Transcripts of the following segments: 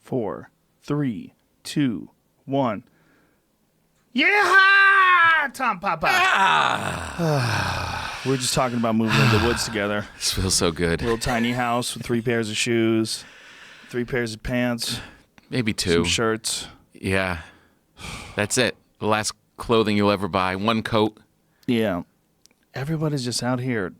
4, 3, 2, 1. Yeah, Tom Papa. We're just talking about moving into the woods together. This feels so good. Little tiny house with 3 pairs of shoes, 3 pairs of pants, Maybe 2. some shirts. Yeah. That's it. The last clothing you'll ever buy. 1 coat. Yeah. Everybody's just out here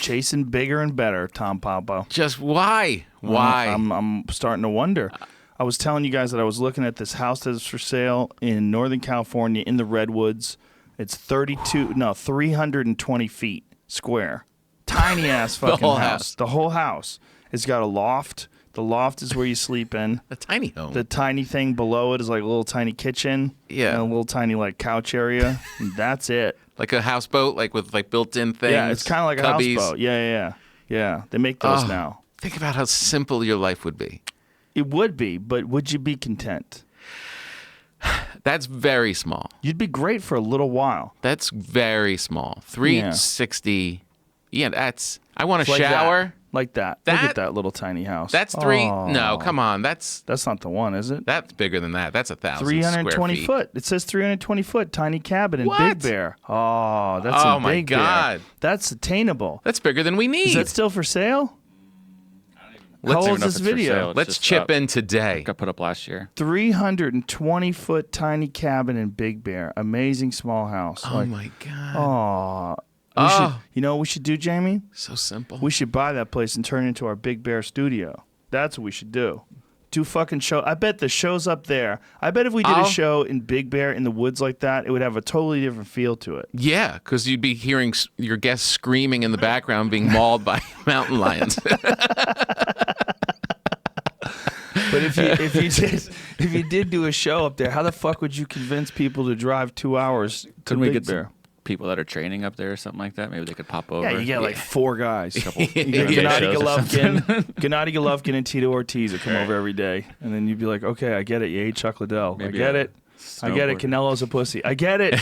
chasing bigger and better, Tom Papa. Just why? Why? I'm starting to wonder. I was telling you guys that I was looking at this house that's for sale in Northern California in the Redwoods. It's 320 feet square. Tiny ass fucking whole house. house. The whole house. It's got a loft. The loft is where you sleep in. A tiny home. The tiny thing below it is like a little tiny kitchen. Yeah. And a little tiny like couch area. And that's it. Like a houseboat, like with like built-in things. Yeah, it's kind of like cubbies. a houseboat. Yeah. They make those now. Think about how simple your life would be. It would be, but would you be content? That's very small. You'd be great for a little while. That's very small. 360. Yeah, that's. I want a Like shower. Like that. Look at that little tiny house. That's 3. Oh. No, come on. That's not the one, is it? That's bigger than that. That's 1,000 320 square feet. foot. It says 320 foot tiny cabin in What? Big Bear. Oh, that's in my Big Bear. God. That's attainable. That's bigger than we need. Is that still for sale? How old is this video? Let's chip in today. Got put up last year. 320 foot tiny cabin in Big Bear. Amazing small house. Oh my God. Oh. You know what we should do, Jamie? So simple. We should buy that place and turn it into our Big Bear studio. That's what we should do. Do fucking show. I bet the show's up there. I bet if we did a show in Big Bear in the woods like that, it would have a totally different feel to it. Yeah, because you'd be hearing your guests screaming in the background being mauled by mountain lions. But if you did do a show up there, how the fuck would you convince people to drive 2 hours to Couldn't we Big get Bear? people that are training up there or something like that? Maybe they could pop over. Yeah, you get like 4 guys. You get MMA Gennady Golovkin and Tito Ortiz would come over every day. And then you'd be like, okay, I get it. You ate Chuck Liddell. Maybe I get it. I get it. Canelo's a pussy. I get it.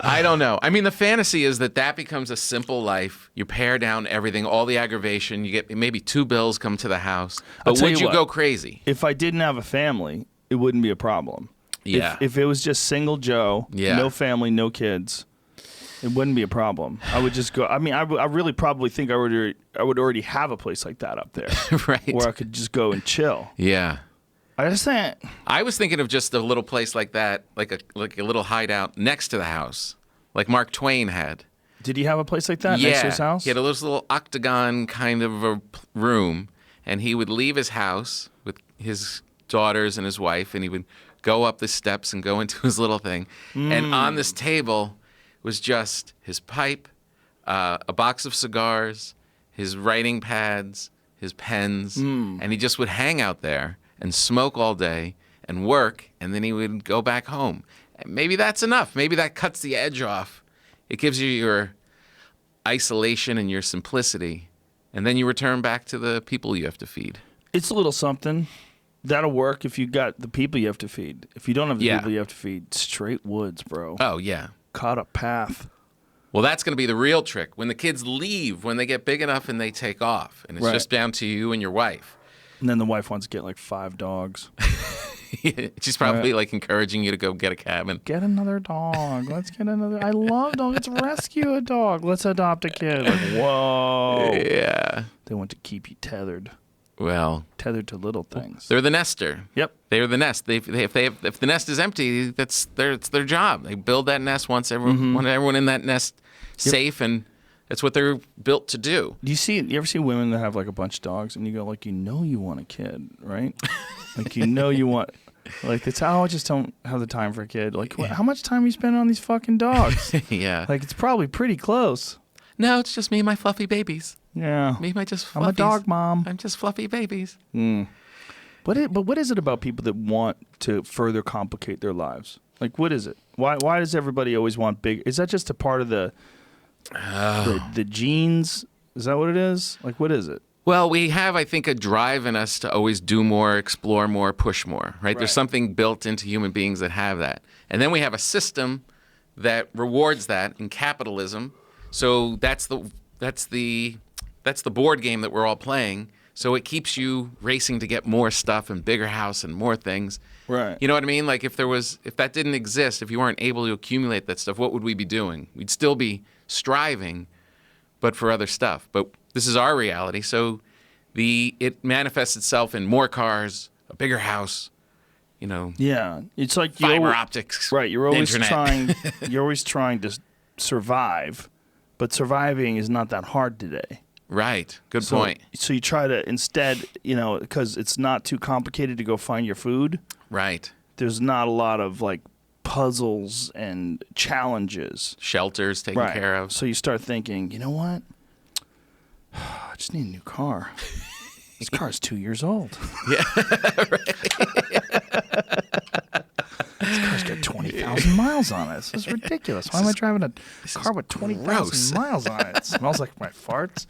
I don't know. I mean, the fantasy is that becomes a simple life. You pare down everything, all the aggravation. You get maybe 2 bills come to the house. But would you go crazy? If I didn't have a family, it wouldn't be a problem. Yeah. If it was just single Joe, no family, no kids, it wouldn't be a problem. I would just go. I mean, I really probably think I would already have a place like that up there, right? Where I could just go and chill. Yeah. I just think. I was thinking of just a little place like that, like a little hideout next to the house, like Mark Twain had. Did he have a place like that next to his house? He had a little octagon kind of a room, and he would leave his house with his daughters and his wife, and he would go up the steps and go into his little thing. And on this table was just his pipe, a box of cigars, his writing pads, his pens, and he just would hang out there and smoke all day and work, and then he would go back home. And maybe that's enough. Maybe that cuts the edge off. It gives you your isolation and your simplicity, and then you return back to the people you have to feed. It's a little something. That'll work if you got the people you have to feed. If you don't have the people you have to feed, straight woods, bro. Oh, yeah. Caught a path. Well, that's going to be the real trick. When the kids leave, when they get big enough and they take off, and it's just down to you and your wife. And then the wife wants to get like 5 dogs. She's probably like encouraging you to go get a cabin. Get another dog. Let's get another. I love dogs. Let's rescue a dog. Let's adopt a kid. Like, whoa. Yeah. They want to keep you tethered. Well, tethered to little things. They're the nester. Yep. They're the nest. If the nest is empty, it's their job. They build that nest want everyone in that nest safe, and that's what they're built to do. You ever see women that have like a bunch of dogs, and you go like, you want a kid, right? Like you want, like it's I just don't have the time for a kid. Like how much time are you spending on these fucking dogs? Yeah. Like it's probably pretty close. No, it's just me and my fluffy babies. Yeah. Me, my just fluffies. I'm a dog mom. I'm just fluffy babies. But what is it about people that want to further complicate their lives? Like, what is it? Why does everybody always want big? Is that just a part of the genes? Is that what it is? Like, what is it? Well, we have, I think, a drive in us to always do more, explore more, push more, right? There's something built into human beings that have that. And then we have a system that rewards that in capitalism. So that's the board game that we're all playing. So it keeps you racing to get more stuff and bigger house and more things. Right. You know what I mean? Like if that didn't exist, if you weren't able to accumulate that stuff, what would we be doing? We'd still be striving, but for other stuff. But this is our reality. So it manifests itself in more cars, a bigger house, Yeah. It's like fiber optics. Right. You're always internet. you're always trying to survive, but surviving is not that hard today. Right. Good point. So you try to instead, because it's not too complicated to go find your food. Right. There's not a lot of like puzzles and challenges. Shelters taken care of. So you start thinking, you know what? I just need a new car. This car is 2 years old. Yeah. This car's got 20,000 miles on it. This is ridiculous. Why am I driving a car with 20,000 miles on it? It smells like my farts.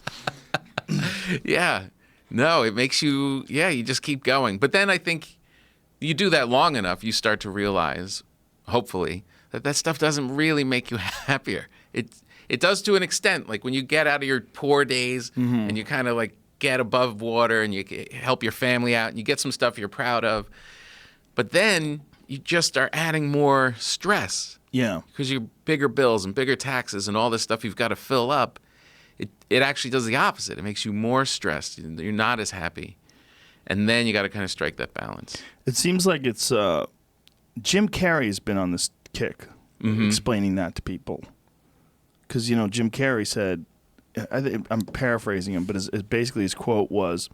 Yeah. No, it makes you, you just keep going. But then I think you do that long enough, you start to realize, hopefully, that stuff doesn't really make you happier. It does to an extent. Like when you get out of your poor days and you kind of like get above water and you help your family out and you get some stuff you're proud of. But then you just are adding more stress. Yeah. Because your bigger bills and bigger taxes and all this stuff you've got to fill up, it actually does the opposite. It makes you more stressed. You're not as happy. And then you got to kind of strike that balance. It seems like it's Jim Carrey's been on this kick, explaining that to people. Because, Jim Carrey said, I'm paraphrasing him, but basically his quote was,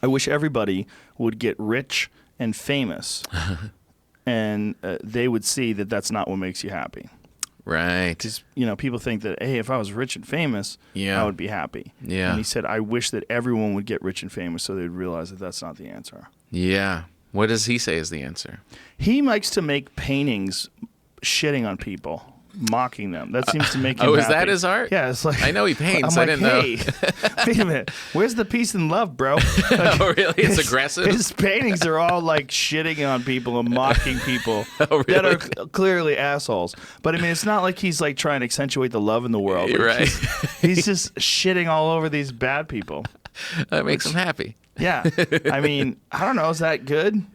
I wish everybody would get rich and famous, and they would see that that's not what makes you happy. Right. Because, people think that, hey, if I was rich and famous, I would be happy. Yeah. And he said, I wish that everyone would get rich and famous so they'd realize that that's not the answer. Yeah. What does he say is the answer? He likes to make paintings shitting on people. Mocking them. That seems to make him is happy. that his art? Yeah, it's like I know he paints. I'm I didn't know. Wait a minute. Where's the peace and love, bro? Oh, really? It's aggressive? His paintings are all like shitting on people and mocking people Oh, really? that are clearly assholes. But I mean, it's not like he's like trying to accentuate the love in the world. You're Like, right. He's just shitting all over these bad people. That makes him happy. Yeah. I mean, I don't know. Is that good?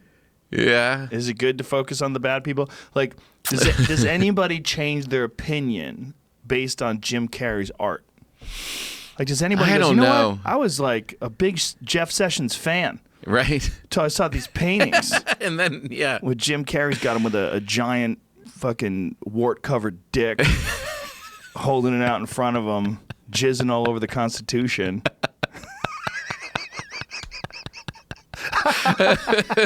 Yeah. Is it good to focus on the bad people? Like, does anybody change their opinion based on Jim Carrey's art? Like, does anybody? I goes, don't you know. What? I was like a big Jeff Sessions fan Right. until I saw these paintings And then, with Jim Carrey's got him with a giant fucking wart-covered dick, holding it out in front of him, jizzing all over the Constitution.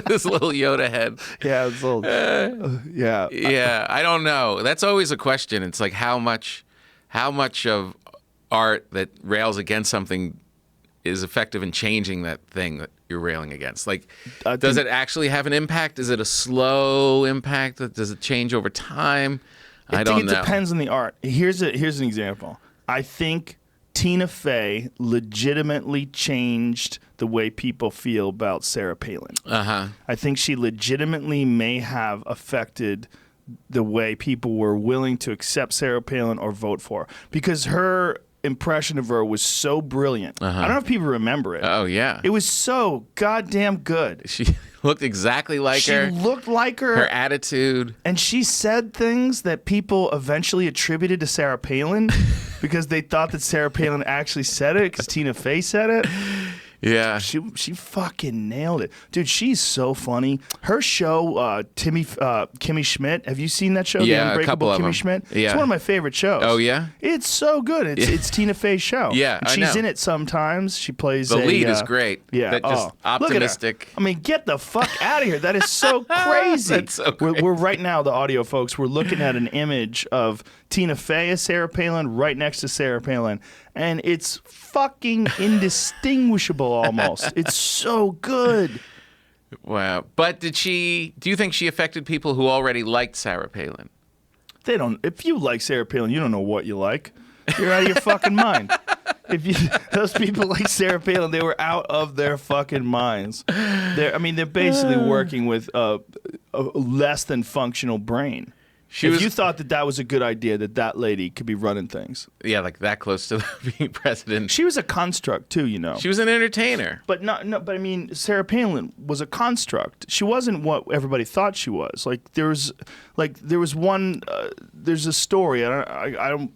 This little Yoda head. Yeah, it's a little. Yeah. Yeah, I don't know. That's always a question. It's like how much of art that rails against something is effective in changing that thing that you're railing against. Like, does it actually have an impact? Is it a slow impact? Does it change over time? I don't know. It depends on the art. Here's an example. I think Tina Fey legitimately changed the way people feel about Sarah Palin. Uh-huh. I think she legitimately may have affected the way people were willing to accept Sarah Palin or vote for her. Because her impression of her was so brilliant. I don't know if people remember it. Oh, yeah. It was so goddamn good. She looked exactly like her. She looked like her. Her attitude. And she said things that people eventually attributed to Sarah Palin because they thought that Sarah Palin actually said it because Tina Fey said it. Yeah. She fucking nailed it. Dude, she's so funny. Her show, Kimmy Schmidt, have you seen that show? Yeah, The a Unbreakable couple of Kimmy them. Schmidt? Yeah. It's one of my favorite shows. Oh, yeah? It's so good. It's Tina Fey's show. Yeah, And I she's know. in it sometimes. She plays The lead is great. Yeah. That just Look at her. optimistic. I mean, get the fuck out of here. That is so crazy. That's so crazy. We're right now, the audio folks, we're looking at an image of Tina Fey as Sarah Palin right next to Sarah Palin. And it's fucking indistinguishable almost. It's so good. Wow. But do you think she affected people who already liked Sarah Palin? They don't. If you like Sarah Palin, you don't know what you like. You're out of your fucking mind. Those people like Sarah Palin, they were out of their fucking minds. They're basically working with a less than functional brain. If you thought that was a good idea, that lady could be running things. Yeah, like that close to being president. She was a construct too, you know. She was an entertainer. But but I mean, Sarah Palin was a construct. She wasn't what everybody thought she was. There's a story. I'm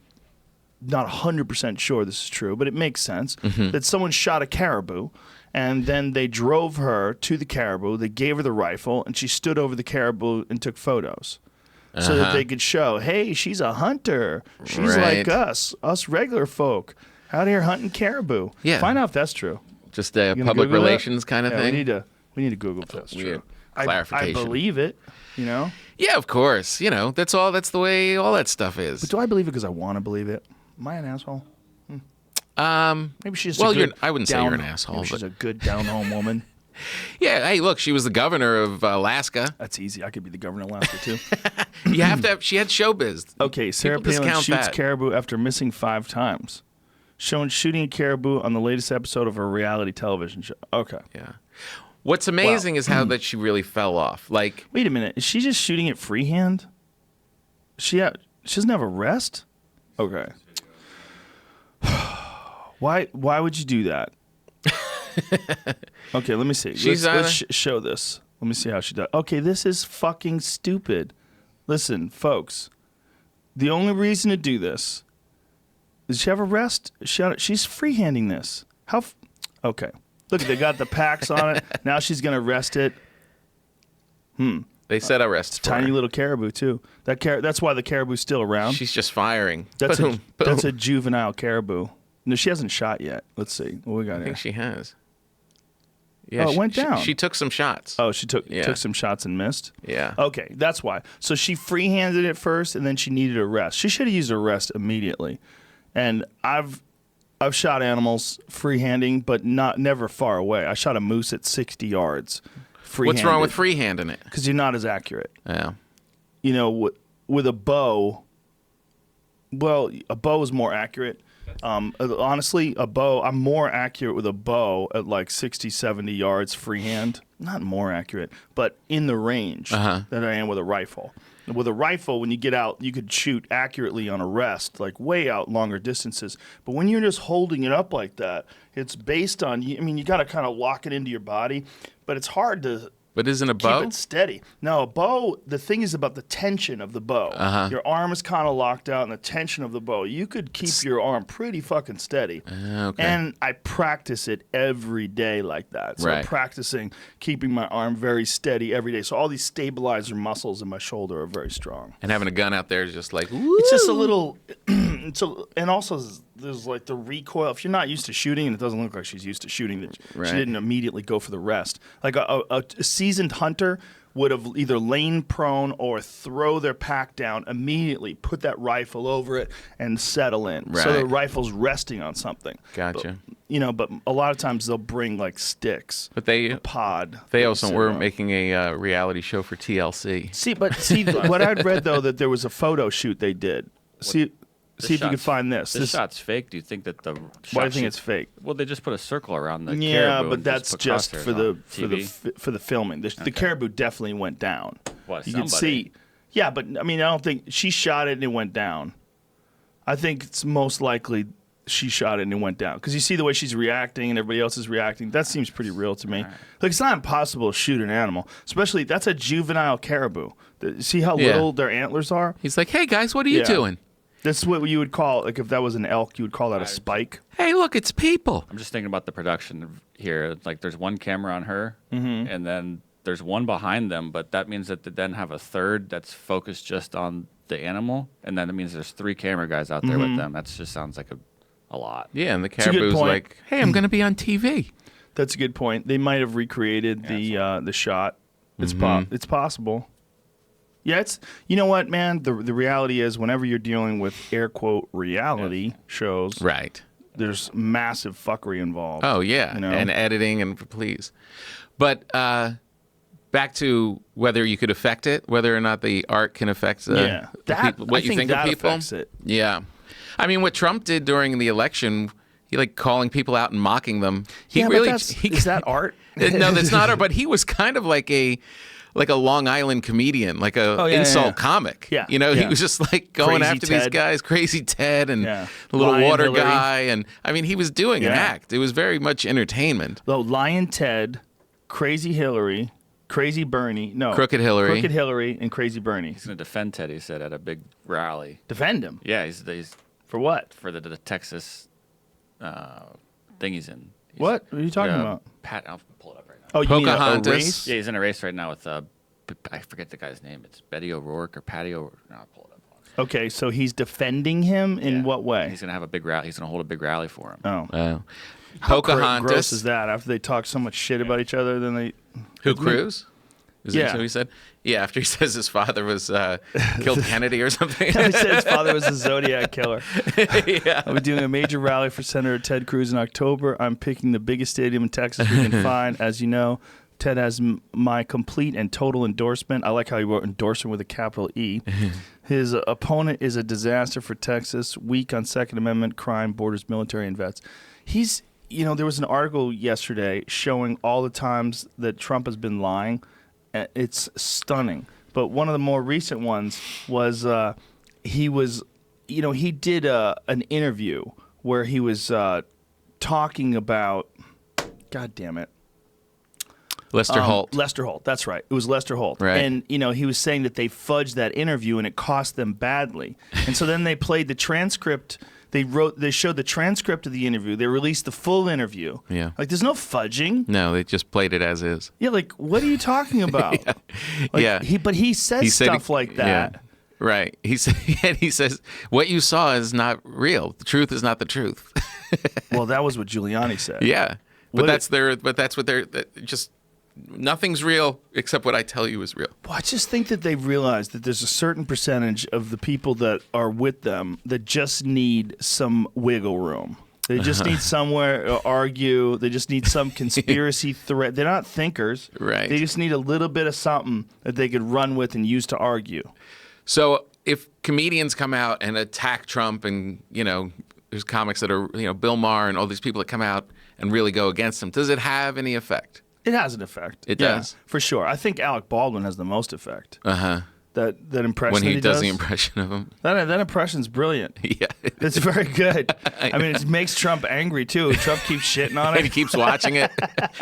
not 100% sure this is true, but it makes sense that someone shot a caribou. And then they drove her to the caribou. They gave her the rifle, and she stood over the caribou and took photos. So that they could show, hey, she's a hunter. She's like us regular folk, out here hunting caribou. Yeah. Find out if that's true. Just a public Google relations kind of thing. We need to Google if that's Weird. true. Clarification. I believe it, you know? Yeah, of course. You know, that's the way all that stuff is. But do I believe it because I want to believe it? Am I an asshole? Maybe she's I wouldn't say you're an asshole. Maybe she's a good down-home woman. Yeah, hey, look, she was the governor of Alaska. That's easy. I could be the governor of Alaska, too. You have to have, she had showbiz. Okay, Sarah People Palin discount shoots that. caribou after missing 5 times. Shown shooting a caribou on the latest episode of a reality television show. Okay. Yeah. What's amazing is how that she really fell off. Like, Wait a minute. Is she just shooting it freehand? She doesn't have a rest? Okay. Why would you do that? Okay, let me see. Let's show this. Let me see how she does. Okay, this is fucking stupid. Listen, folks. The only reason to do this is she have a rest. She's freehanding this. Okay. Look, they got the packs on it. Now she's gonna rest it. they said arrest for Tiny her. little caribou too. That's why the caribou's still around. She's just firing. That's Boom, boom. that's a juvenile caribou. No, she hasn't shot yet. Let's see what we got I here. think she has. Yeah, Oh, it went down. She took some shots. Oh, she took Yeah. some shots and missed. Yeah. Okay, that's why. So she freehanded it first, and then she needed a rest. She should have used a rest immediately. And I've shot animals freehanding, but never far away. I shot a moose at 60 yards. What's wrong with freehanding it? Because you're not as accurate. Yeah. You know, with a bow. Well, a bow is more accurate. Honestly, a bow, I'm more accurate with a bow at like 60, 70 yards freehand. Not more accurate, but in the range that I am with a rifle. With a rifle, when you get out, you could shoot accurately on a rest, like way out longer distances. But when you're just holding it up like that, it's based on, you got to kind of lock it into your body, but it's hard to But isn't a keep bow? it steady. No, a bow, the thing is about the tension of the bow. Your arm is kind of locked out and the tension of the bow. You could keep your arm pretty fucking steady. Okay. And I practice it every day like that. So I'm Right. practicing keeping my arm very steady every day. So all these stabilizer muscles in my shoulder are very strong. And having a gun out there is just like, woo. It's just a little, and also there's like the recoil. If you're not used to shooting, and it doesn't look like she's used to shooting, that Right. she didn't immediately go for the rest. Like a seasoned hunter would have either lain prone or throw their pack down immediately, put that rifle over it, and settle in. So the Right. rifle's resting on something. Gotcha. But a lot of times they'll bring like sticks, But they a pod. also sit were on. making a reality show for TLC. See, what I'd read though, that there was a photo shoot they did. See if you can find this. This shot's fake. Do you think that the Why do you shot think it's fake? Well, they just put a circle around the Yeah, caribou but and that's put just crosshairs for on the TV. filming. The caribou definitely went down. What, You can somebody? see. Yeah, but I don't think she shot it and it went down. I think it's most likely she shot it and it went down because you see the way she's reacting and everybody else is reacting. That seems pretty real to me. Like it's not impossible to shoot an animal, especially that's a juvenile caribou. See how Yeah. little their antlers are? He's like, hey, guys, what are you Yeah. doing? That's what you would call, like if that was an elk, you would call that a spike. Hey, look, it's people. I'm just thinking about the production here. Like, there's one camera on her, and then there's one behind them, but that means that they then have a third that's focused just on the animal, and then it means there's 3 camera guys out there with them. That just sounds like a lot. Yeah, and the a good caribou's point. like, hey, I'm going to be on TV. That's a good point. They might have recreated the shot. It's it's possible. Yeah, it's you know what, man. The reality is, whenever you're dealing with air quote reality shows, Right. there's massive fuckery involved. Oh, yeah, You know? and editing and please. But back to whether you could affect it, whether or not the art can affect yeah, the people, what I you think think that of people. affects it. Yeah. I mean, what Trump did during the election, he like calling people out and mocking them. He Yeah, really but is that art? No, that's not art, but he was kind of like a like a Long Island comedian, like a Oh, yeah, insult yeah. comic. Yeah, You know, he yeah. was just like going Crazy after these Ted. guys, Crazy Ted and Yeah. the little Lion water Hillary. guy. And I mean, he was doing an Yeah. act. It was very much entertainment. Though Lion Ted, Crazy Hillary, Crazy Bernie, no. Crooked Hillary. Crooked Hillary and Crazy Bernie. He's going to defend Ted, he said, at a big rally. Defend him. Yeah, he's For what? for the Texas thing he's in. He's, What are you talking about? Pat, I'll pull it up right now. Oh, you mean a Pocahontas. race? Yeah, he's in a race right now with, I forget the guy's name. It's Betty O'Rourke or Patty O'Rourke. No, I'll pull it up. Okay, so he's defending him in Yeah. what way? He's going to have a big rally. He's going to hold a big rally for him. Oh. Pocahontas. Gross is that? After they talk so much shit about each other, then they... Who, Cruz? Is Yeah. that what he said? Yeah, after he says his father was killed Kennedy or something. He said his father was a Zodiac killer. Yeah. I'll be doing a major rally for Senator Ted Cruz in October. I'm picking the biggest stadium in Texas we can find. As you know, Ted has my complete and total endorsement. I like how he wrote endorsement with a capital E. His opponent is a disaster for Texas, weak on Second Amendment, crime, borders, military, and vets. He's, there was an article yesterday showing all the times that Trump has been lying. It's stunning. But one of the more recent ones was he did an interview where he was talking about, God damn it. Lester Holt. Lester Holt, that's right. It was Lester Holt. Right. And, he was saying that they fudged that interview and it cost them badly. And so then they played the transcript. They showed the transcript of the interview. They released the full interview. Yeah. Like, there's no fudging. No, they just played it as is. Yeah, like, what are you talking about? Yeah. But he says He said stuff like that. Yeah. Right. He says, what you saw is not real. The truth is not the truth. Well, that was what Giuliani said. Yeah. What But that's what they're just nothing's real except what I tell you is real. Well, I just think that they've realized that there's a certain percentage of the people that are with them that just need some wiggle room. They just need somewhere to argue. They just need some conspiracy thread. They're not thinkers. Right. They just need a little bit of something that they could run with and use to argue. So if comedians come out and attack Trump and, there's comics that are, Bill Maher and all these people that come out and really go against him, does it have any effect? It has an effect. It Yeah, does? for sure. I think Alec Baldwin has the most effect. Uh-huh. That impression When that he does the does. impression of him. That impression's brilliant. Yeah. It's very good. I mean, it makes Trump angry, too. Trump keeps shitting on And he it. keeps watching it.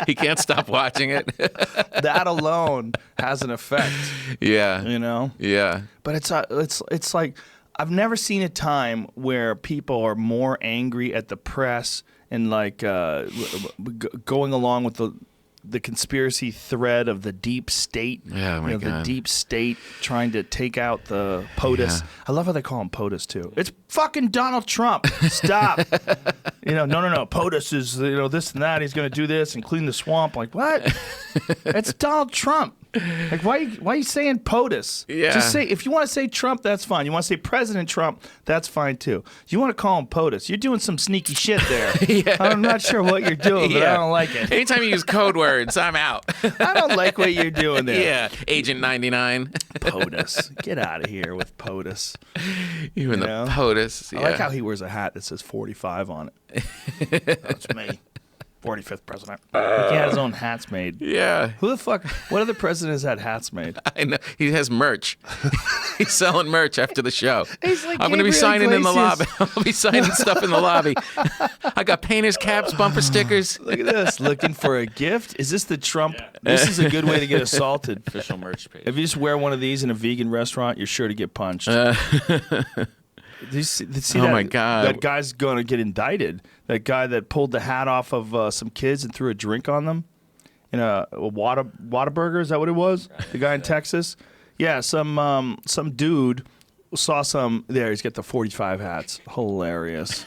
He can't stop watching it. That alone has an effect, Yeah. Yeah. But it's like I've never seen a time where people are more angry at the press and like going along with the conspiracy thread of the deep state. Oh, my The God. deep state trying to take out the POTUS. Yeah. I love how they call him POTUS too. It's fucking Donald Trump. Stop. No. POTUS is this and that. He's going to do this and clean the swamp. Like what? It's Donald Trump. Like why are you saying POTUS? Yeah. Just say, if you want to say Trump, that's fine. You want to say President Trump, that's fine too. You want to call him POTUS, you're doing some sneaky shit there. Yeah. I'm not sure what you're doing, but I don't like it. Anytime you use code words, I'm out. I don't like what you're doing there. Yeah. Agent 99. POTUS. Get out of here with POTUS. You and the know? POTUS. Yeah. I like how he wears a hat that says 45 on it. That's me. 45th president. Like he had his own hats made. Yeah. Who the fuck? What other presidents had hats made? I know. He has merch. He's selling merch after the show. He's like I'm going to be Gabriel signing in the lobby. Iglesias. I'll be signing stuff in the lobby. I got painters caps, bumper stickers. Look at this. Looking for a gift? Is this the Trump? This is a good way to get assaulted. Official merch page. If you just wear one of these in a vegan restaurant, you're sure to get punched. Do you see Oh, that, my God. That guy's going to get indicted. That guy that pulled the hat off of some kids and threw a drink on them in a Whataburger. Is that what it was? The guy in Texas? Yeah, some dude saw some. There, he's got the 45 hats. Hilarious.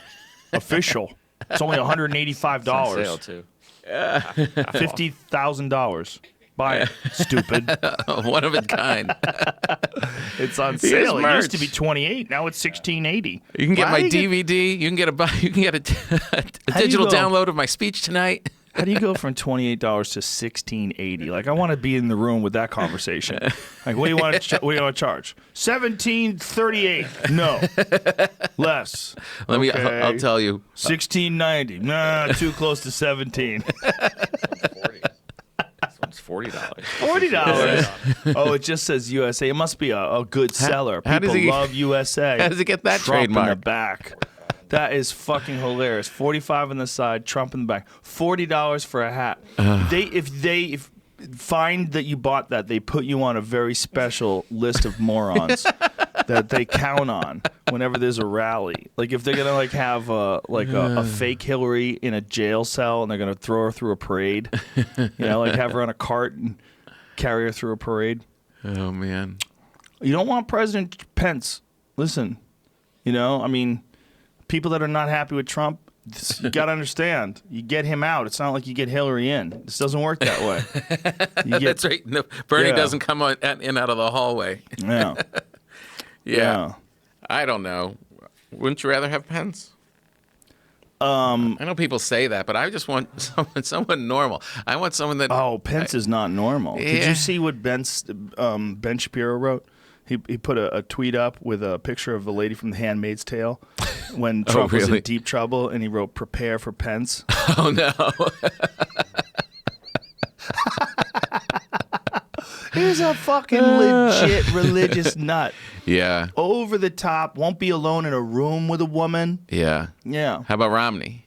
Official. It's only $185. On sale too. $50,000. Buy it, stupid. One of a kind. It's on has sale. It merch. used to be $28. Now it's $16.80. You can get Why my do you DVD. You can get a How do you digital go? download of my speech tonight. How do you go from $28 to $16.80? Like, I want to be in the room with that conversation. Like, what do you want to charge? $17.38. No, less. Let me. Okay. I'll tell you. $16.90. Nah, too close to 17. This one's $40. $40. Oh, it just says USA. It must be a good seller. how does People he- love USA. How does he get that Trump in the trademark? back. That is fucking hilarious. 45 on the side, Trump in the back. $40 for a hat. If find that you bought that, they put you on a very special list of morons that they count on whenever there's a rally. Like if they're gonna like have a fake Hillary in a jail cell and they're gonna throw her through a parade, like have her on a cart and carry her through a parade. Oh man. You don't want President Pence. Listen, I mean, people that are not happy with Trump, you got to understand. You get him out. It's not like you get Hillary in. This doesn't work that way. That's right. No, Bernie Yeah. doesn't come in out of the hallway. Yeah. Yeah. I don't know. Wouldn't you rather have Pence? I know people say that, but I just want someone normal. I want someone that. Oh, Pence is not normal. Did Yeah. you see what Ben Shapiro wrote? He put a tweet up with a picture of the lady from The Handmaid's Tale when Trump was really? in deep trouble, and he wrote, "Prepare for Pence." Oh no. He's a fucking legit religious nut. Yeah. Over the top, won't be alone in a room with a woman. Yeah. Yeah. How about Romney?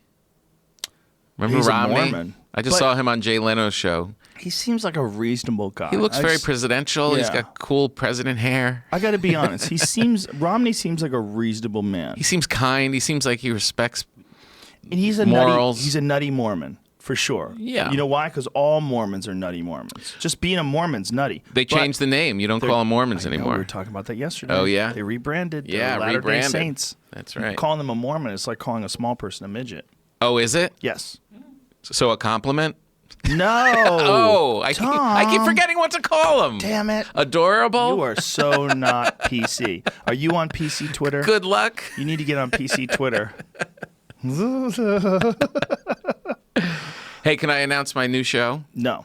Remember He's a Romney? Mormon. I just But- saw him on Jay Leno's show. He seems like a reasonable guy. He looks very presidential. He's yeah. got cool president hair. I got to be honest. Romney seems like a reasonable man. He seems kind. He seems like he respects. And he's a morals. He's a nutty Mormon for sure. Yeah. You know why? Because all Mormons are nutty Mormons. Just being a Mormon's nutty. They changed the name. You don't call them Mormons I know, anymore. we were talking about that yesterday. Oh, yeah? They rebranded. Yeah, Latter-day rebranded. Saints. That's right. Calling them a Mormon is like calling a small person a midget. Oh, is it? Yes. So a compliment? No. Oh, I keep Tom. forgetting what to call them. Damn it. Adorable. You are so not PC. Are you on PC Twitter? Good luck. You need to get on PC Twitter. Hey, can I announce my new show? No.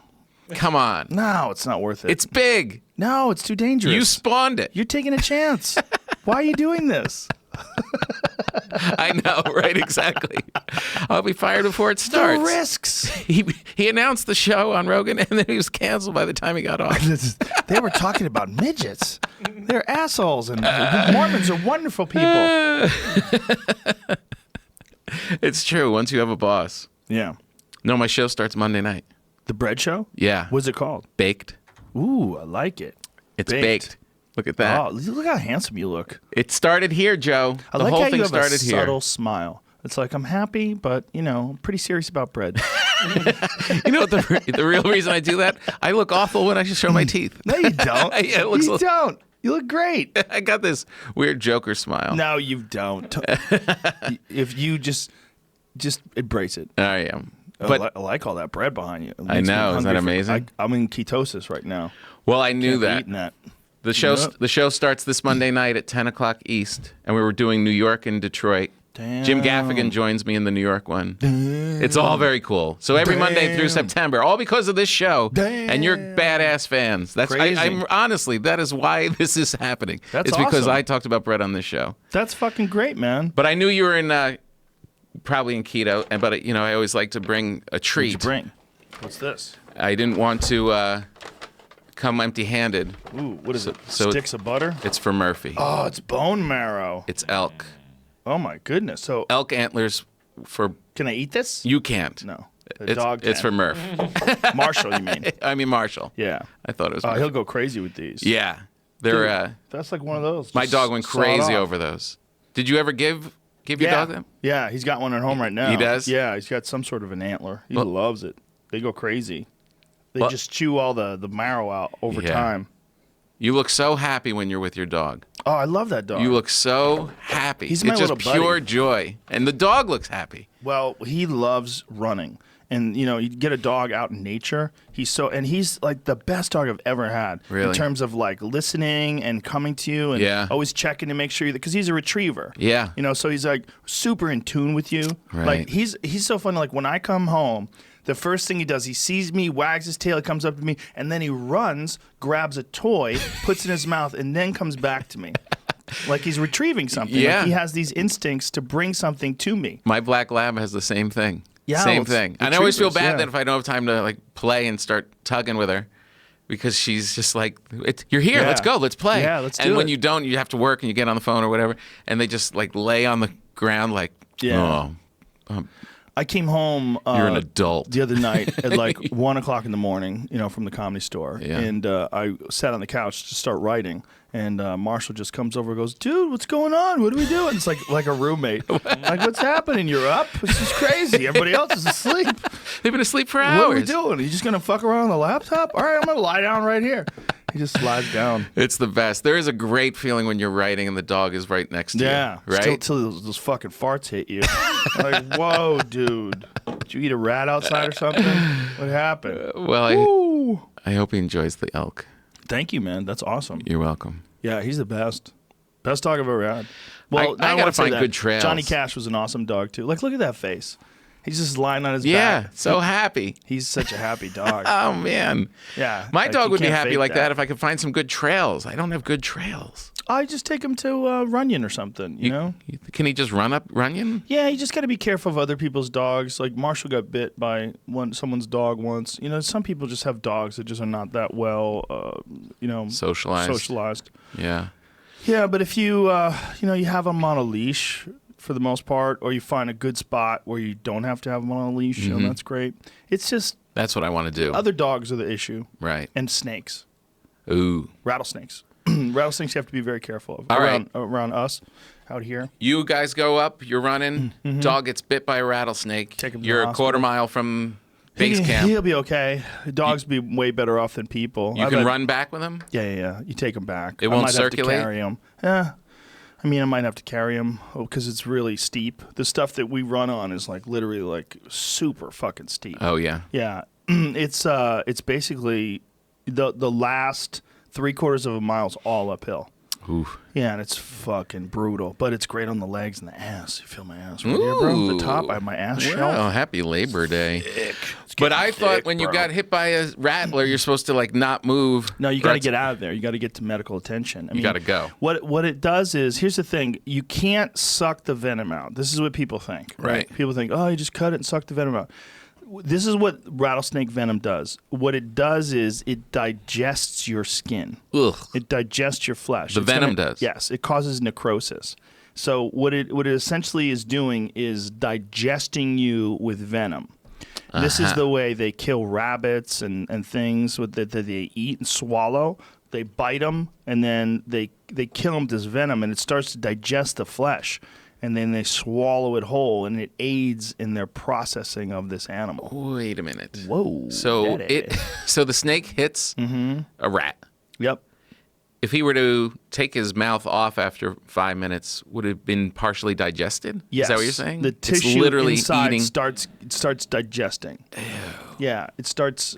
Come on. No, it's not worth it. It's big. No, it's too dangerous. You spawned it. You're taking a chance. Why are you doing this? I know, right? Exactly. I'll be fired before it starts. The risks. He announced the show on Rogan, and then he was canceled by the time he got off. They were talking about midgets. They're assholes, and Mormons are wonderful people. It's true. Once you have a boss. Yeah. No, my show starts Monday night. The bread show? Yeah. What's it called? Baked. Ooh, I like it. It's baked. Look at that. Oh, look how handsome you look. It started here, Joe. I The like whole how thing you have started a here. subtle smile. It's like, I'm happy, but, I'm pretty serious about bread. You know what the real reason I do that? I look awful when I show my teeth. No, you don't. Yeah, it looks you a- don't. You look great. I got this weird Joker smile. No, you don't. If you just embrace it. I am. I But I like all that bread behind you. It I makes me know. Isn't that hungry amazing? I'm in ketosis right now. well, I knew Can't be that. eating that. The show Yep. the show starts this Monday night at 10 o'clock East, and we were doing New York and Detroit. Jim Gaffigan joins me in the New York one. It's all very cool. So every Monday through September, all because of this show and your badass fans. That's Crazy. I'm honestly, that is why this is happening. That's it's because awesome. I talked about bread on this show. That's fucking great, man. But I knew you were in probably in keto, but I always like to bring a treat. What'd you bring? What's this? I didn't want to come empty-handed. Ooh, what is it? so- Sticks of butter? It's for Murphy. Oh, it's bone marrow. It's elk. Oh my goodness. So Elk antlers for can I eat this? you can't. No. The dog It's for can. Murph. Marshall, you mean? I mean Marshall. Yeah. I thought it was. Oh, Murph. he'll go crazy with these. Yeah, Dude, they're. that's like one of those. My Just dog went saw it crazy off. over those. Did you ever give your dog them? Yeah, he's got one at home right now. He does? Yeah, he's got some sort of an antler. He Well- loves it. They go crazy. They Well- just chew all the marrow out over Yeah. time. You look so happy when you're with your dog. Oh, I love that dog. You look so happy. He's my it's just little buddy. pure joy, and the dog looks happy. Well, he loves running. And you get a dog out in nature. He's like the best dog I've ever had. Really? In terms of like listening and coming to you and Yeah. always checking to make sure because he's a retriever. Yeah. So he's like super in tune with you. Right. Like he's so funny. Like when I come home, the first thing he does, he sees me, wags his tail, he comes up to me, and then he runs, grabs a toy, puts it in his mouth, and then comes back to me. Like he's retrieving something. Yeah. Like he has these instincts to bring something to me. My black lab has the same thing. Yeah, Same it's thing. the And I always feel treatments, bad that if I don't have time to like play and start tugging with her, because she's just like, "You're here. Yeah. Let's go. Let's play." Yeah, let's and do when it. you don't, you have to work and you get on the phone or whatever, and they just like lay on the ground like, Yeah. "Oh, I came home. you're an adult." The other night at like 1:00 in the morning, from the Comedy Store, Yeah. and I sat on the couch to start writing. And Marshall just comes over and goes, "Dude, what's going on? What are we doing?" It's like a roommate. Like, "What's happening? You're up? This is crazy. Everybody else is asleep. They've been asleep for What hours. are we doing? Are you just going to fuck around on the laptop? All right, I'm going to lie down right here." He just lies down. It's the best. There is a great feeling when you're writing and the dog is right next to Yeah. you. Right? Till those fucking farts hit you. Like, whoa, dude. Did you eat a rat outside or something? What happened? Well, Woo. I hope he enjoys the elk. Thank you, man. That's awesome. You're welcome. Yeah, he's the best. Best dog I've ever had. Well, I don't gotta wanna say find that. good trails. Johnny Cash was an awesome dog, too. Like, look at that face. He's just lying on his Yeah, back. so happy. He's such a happy dog. Oh man. Yeah. My like, dog you would be can't happy fake like that if I could find some good trails. I don't have good trails. I just take him to Runyon or something, you know? Can he just run up Runyon? Yeah, you just got to be careful of other people's dogs. Like Marshall got bit by someone's dog once. Some people just have dogs that just are not that well, Socialized. Yeah. Yeah, but if you you have them on a leash for the most part, or you find a good spot where you don't have to have them on a leash, that's great. It's just That's what I want to do. other dogs are the issue, Right. and snakes, Ooh. rattlesnakes. Rattlesnakes you have to be very careful of. All right. Around us, out here. You guys go up, you're running, dog gets bit by a rattlesnake. Take him to You're the a quarter hospital. mile from base camp. He'll be okay. Dogs be way better off than people. You I've can had- run back with him? Yeah. You take them back. It won't I might circulate? Have to carry them. Yeah. I might have to carry them because it's really steep. The stuff that we run on is like literally like super fucking steep. Oh yeah. Yeah, it's basically the last 3/4 of a mile is all uphill. Oof. Yeah, and it's fucking brutal, but it's great on the legs and the ass. You feel my ass right here, bro? The top, I have my ass Well, shelf. happy Labor Day. It's But getting I thought thick, when you bro. got hit by a rattler, you're supposed to like not move. No, you got to That's- get out of there. You got to get to medical attention. I mean, gotta go. What it does is, here's the thing: you can't suck the venom out. This is what people think. Right. People think, oh, you just cut it and suck the venom out. This is what rattlesnake venom does. What it does is it digests your skin. Ugh. It digests your flesh. The It's venom does. Yes, it causes necrosis. So what it essentially is doing is digesting you with venom. This is the way they kill rabbits and things that they eat and swallow. They bite them and then they kill them with this venom, and it starts to digest the flesh. And then they swallow it whole, and it aids in their processing of this animal. Wait a minute. Whoa. So daddy. so the snake hits a rat. Yep. If he were to take his mouth off after 5 minutes, would it have been partially digested? Yes. Is that what you're saying? The It's tissue literally inside eating. starts digesting. Ew. Yeah, it starts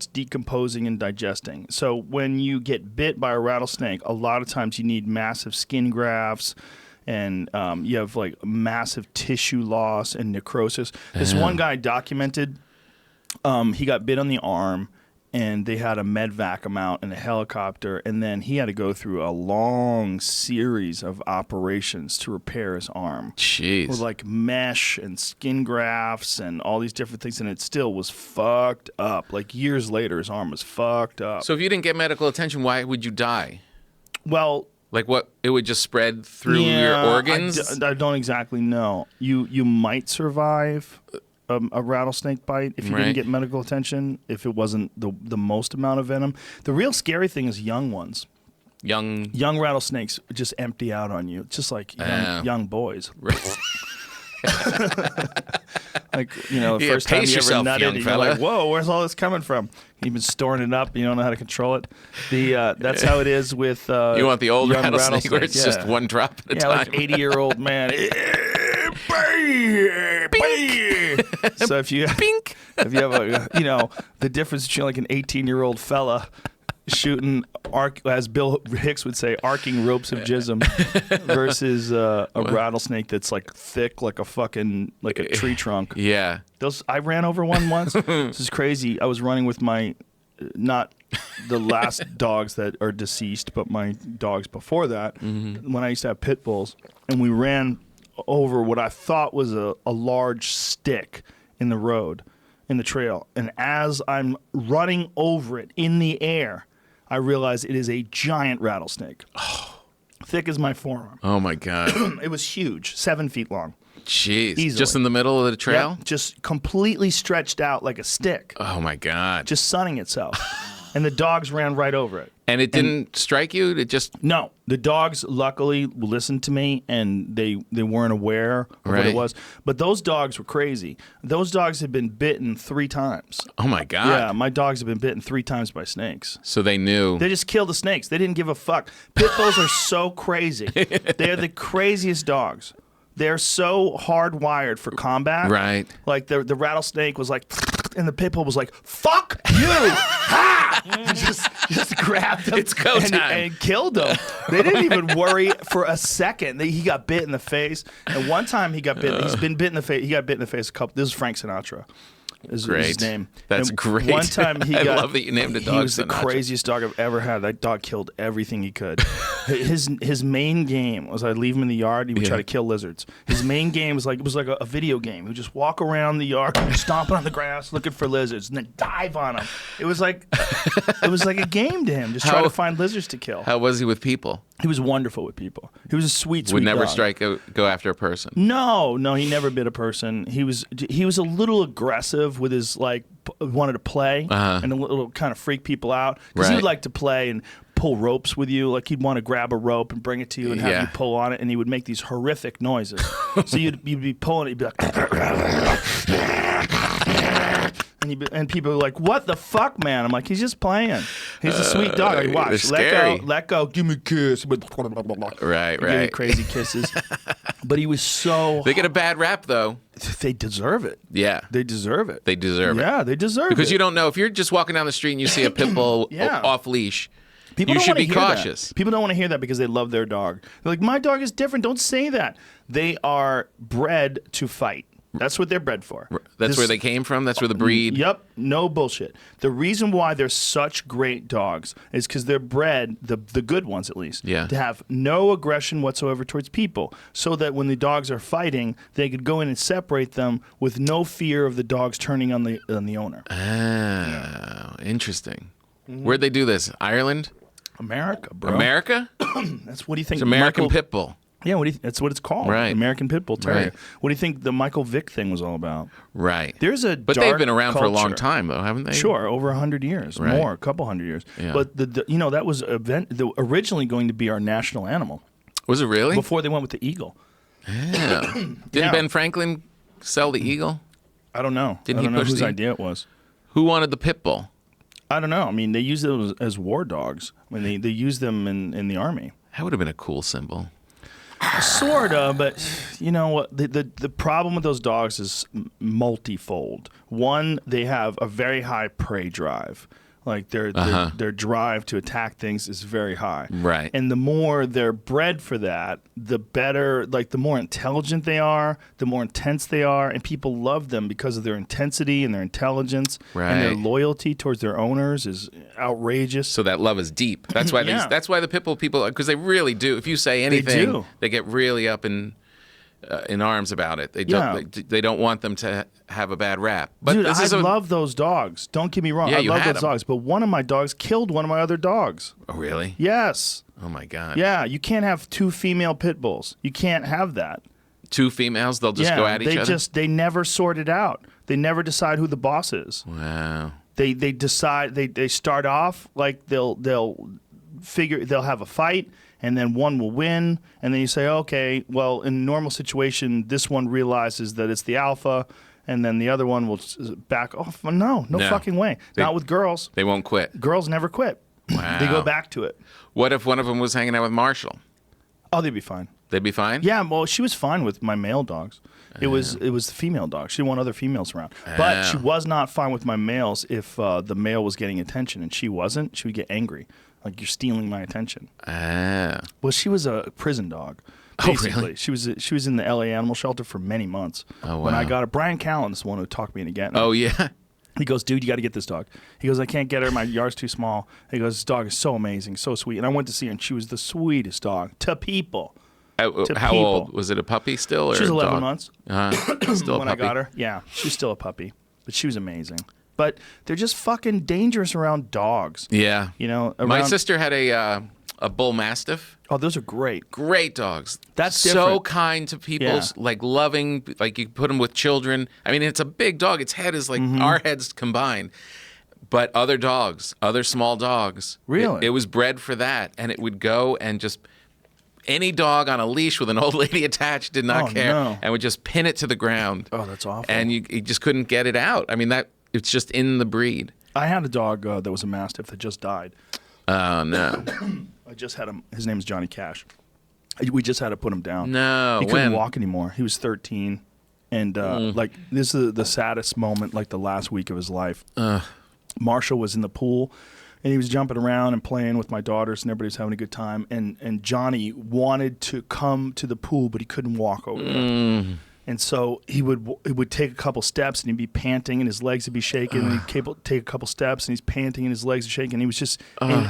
decomposing and digesting. So when you get bit by a rattlesnake, a lot of times you need massive skin grafts, and you have like massive tissue loss and necrosis. This one guy documented he got bit on the arm, and they had a medvac him out in a helicopter, and then he had to go through a long series of operations to repair his arm. Jeez. With like mesh and skin grafts and all these different things, and it still was fucked up. Like years later, his arm was fucked up. So if you didn't get medical attention, why would you die? Well, Like what? It would just spread through your organs? I don't exactly know. You might survive a rattlesnake bite if you Right. didn't get medical attention, if it wasn't the most amount of venom. The real scary thing is young ones. Young. Young rattlesnakes just empty out on you, just like young boys. Like, the Yeah, first time pace you ever yourself, nutted, young and fella. you're like, whoa, where's all this coming from? You've been storing it up, you don't know how to control it. That's how it is with You want the old young rattlesnake where it's yeah. just one drop at a Yeah, time? like 80-year-old man. So if you Pink. if you have the difference between like an 18-year-old fella shooting as Bill Hicks would say, arcing ropes of jism versus a rattlesnake that's like thick like a tree trunk. Yeah. I ran over one once. This is crazy. I was running with my not the last dogs that are deceased, but my dogs before that, when I used to have pit bulls, and we ran over what I thought was a large stick, in the road, in the trail. And as I'm running over it in the air, I realize it is a giant rattlesnake. Thick as my forearm. Oh, my God. It was huge, 7 feet long. Jeez. Easily. Just in the middle of the trail? Yep, just completely stretched out like a stick, Oh, my God. just sunning itself. And the dogs ran right over it. And it didn't strike you? It just... No, the dogs luckily listened to me, and they weren't aware of what Right. it was. But those dogs were crazy. Those dogs had been bitten 3 times. Oh, my God. Yeah, my dogs have been bitten 3 times by snakes. So they knew. They just killed the snakes. They didn't give a fuck. Pit bulls are so crazy. They're the craziest dogs. They're so hardwired for combat. Right. Like the rattlesnake was like, and the pit bull was like, "Fuck you!" Ha! just grabbed him. It's go and, time. and killed him. They didn't even worry for a second. He got bit in the face, and one time he got bit. He's been bit in the face. He got bit in the face a couple. This is Frank Sinatra. Is Great. his name. That's And great. One time I love that you named a dog He was the Sinatra. craziest dog I've ever had. That dog killed everything he could. His main game was I'd leave him in the yard. He would try to kill lizards. His main game was like a video game. He would just walk around the yard, stomping on the grass, looking for lizards, and then dive on them. It was like a game to him. Just try to find lizards to kill. How was he with people? He was wonderful with people. He was a sweet Would never dog. go after a person. No, he never bit a person. He was a little aggressive with his wanted to play and a little kind of freak people out because he would Right. like to play and pull ropes with you. Like he'd want to grab a rope and bring it to you and have Yeah. you pull on it, and he would make these horrific noises. So you'd be pulling it, you'd be like. And people are like, "What the fuck, man?" I'm like, "He's just playing. He's a sweet dog. Like, watch, they're let go, give me a kiss." Right, Give me right. crazy kisses. But he was so. They get a bad rap, though. They deserve it. Yeah. They deserve it. They deserve it. Yeah, they deserve it. Because you don't know. If you're just walking down the street and you see a pit bull Yeah. off leash, People you don't should wanna be hear cautious. That. People don't want to hear that because they love their dog. They're like, my dog is different. Don't say that. They are bred to fight. That's what they're bred for. That's where they came from? That's where the breed... Yep, no bullshit. The reason why they're such great dogs is because they're bred, the good ones at least, Yeah. to have no aggression whatsoever towards people, so that when the dogs are fighting, they could go in and separate them with no fear of the dogs turning on the owner. Oh, interesting. Where'd they do this? Ireland? America, bro. America? That's what do you think? It's American Michael- Pit Bull. Yeah, that's what it's called. Right. American Pit Bull Terrier. Right. What do you think the Michael Vick thing was all about? Right. There's a But dark they've been around for a long culture. time, though, haven't they? Sure, over 100 years, Right. more, a couple hundred years. Yeah. But that was originally going to be our national animal Was it really? before they went with the eagle. Yeah. Didn't Yeah. Ben Franklin sell the eagle? I don't know. Didn't I he don't know push whose the- idea it was. Who wanted the pit bull? I don't know. I mean, they used them as war dogs when they used them in the army. That would have been a cool symbol. Sort of, but you know what? The problem with those dogs is multifold. One, they have a very high prey drive. Like their drive to attack things is very high. Right. And the more they're bred for that, the better, like the more intelligent they are, the more intense they are, and people love them because of their intensity and their intelligence. And their Right. loyalty towards their owners is outrageous. So that love is deep. That's why Yeah. that's why the pit bull people, because they really do. If you say anything, do. they get really up in arms about it. They don't. Yeah. They don't want them to have a bad rap. But Dude, this I is a, love those dogs. Don't get me wrong. Yeah, I you love had those 'em. dogs. But one of my dogs killed one of my other dogs. Oh, really? Yes. Oh my God. Yeah, you can't have 2 female pit bulls. You can't have that. 2 females, they'll just yeah, go at each other. they never sort it out. They never decide who the boss is. Wow. They decide they start off like they'll have a fight, and then one will win, and then you say, okay, well, in a normal situation, this one realizes that it's the alpha, and then the other one will back off. No fucking way. Not with girls. They won't quit. Girls never quit. Wow. They go back to it. What if one of them was hanging out with Marshall? Oh, they'd be fine. They'd be fine? Yeah, well, she was fine with my male dogs. It was the female dogs. She didn't want other females around. But she was not fine with my males if the male was getting attention and she wasn't. She would get angry. Like, you're stealing my attention. Ah. Well, she was a prison dog. Oh, Basically. really? She was in the LA animal shelter for many months. Oh, When I wow. got her, Brian Callen is the one who talked me into getting her. Oh, yeah. He goes, dude, you got to get this dog. He goes, I can't get her. My yard's too small. He goes, this dog is so amazing, so sweet. And I went to see her, and she was the sweetest dog to people. to How people. old? Was it a puppy still? Or She was a 11 dog? months Still a when puppy? I got her. Yeah, she was still a puppy, but she was amazing. But they're just fucking dangerous around dogs. Yeah. You know, My around- sister had a bull mastiff. Oh, those are great. Great dogs. That's so different. kind to people, Yeah. like loving, like you put them with children. I mean, it's a big dog. Its head is like Mm-hmm. our heads combined. But other dogs, other small dogs, Really? it was bred for that, and it would go and just any dog on a leash with an old lady attached did not Oh, care, no. and would just pin it to the ground. Oh, that's awful. And you just couldn't get it out. I mean, it's just in the breed. I had a dog that was a mastiff that just died. Oh no, I just had him. His name's Johnny Cash. We just had to put him down. no. He couldn't When? walk anymore. He was 13, and like this is the saddest moment, like the last week of his life. Marshall was in the pool, and he was jumping around and playing with my daughters, and everybody was having a good time. And Johnny wanted to come to the pool, but he couldn't walk over there. And so he would take a couple steps, and he'd be panting, and his legs would be shaking. And he'd take a couple steps, and he's panting, and his legs are shaking. He was just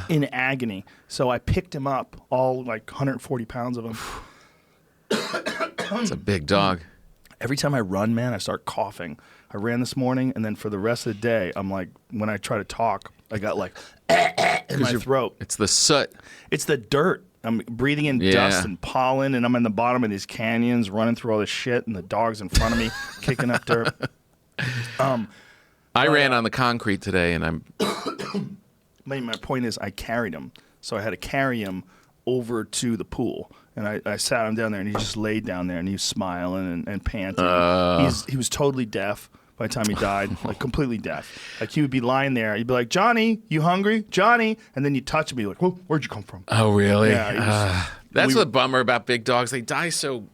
in agony. So I picked him up, all like 140 pounds of him. It's a big dog. Every time I run, man, I start coughing. I ran this morning, and then for the rest of the day, I'm like, when I try to talk, I got like in my throat. It's the soot. It's the dirt. I'm breathing in Yeah. dust and pollen, and I'm in the bottom of these canyons running through all this shit, and the dog's in front of me kicking up dirt. I ran on the concrete today, and I'm My point is, I carried him. So I had to carry him over to the pool. And I sat him down there, and he just laid down there, and he was smiling and panting. He was totally deaf by the time he died, like completely deaf. Like he would be lying there. He'd be like, "Johnny, you hungry? Johnny?" And then you'd touch him, like, "Whoa, where'd you come from?" Oh, really? Yeah, he was- That's the bummer about big dogs. They die so.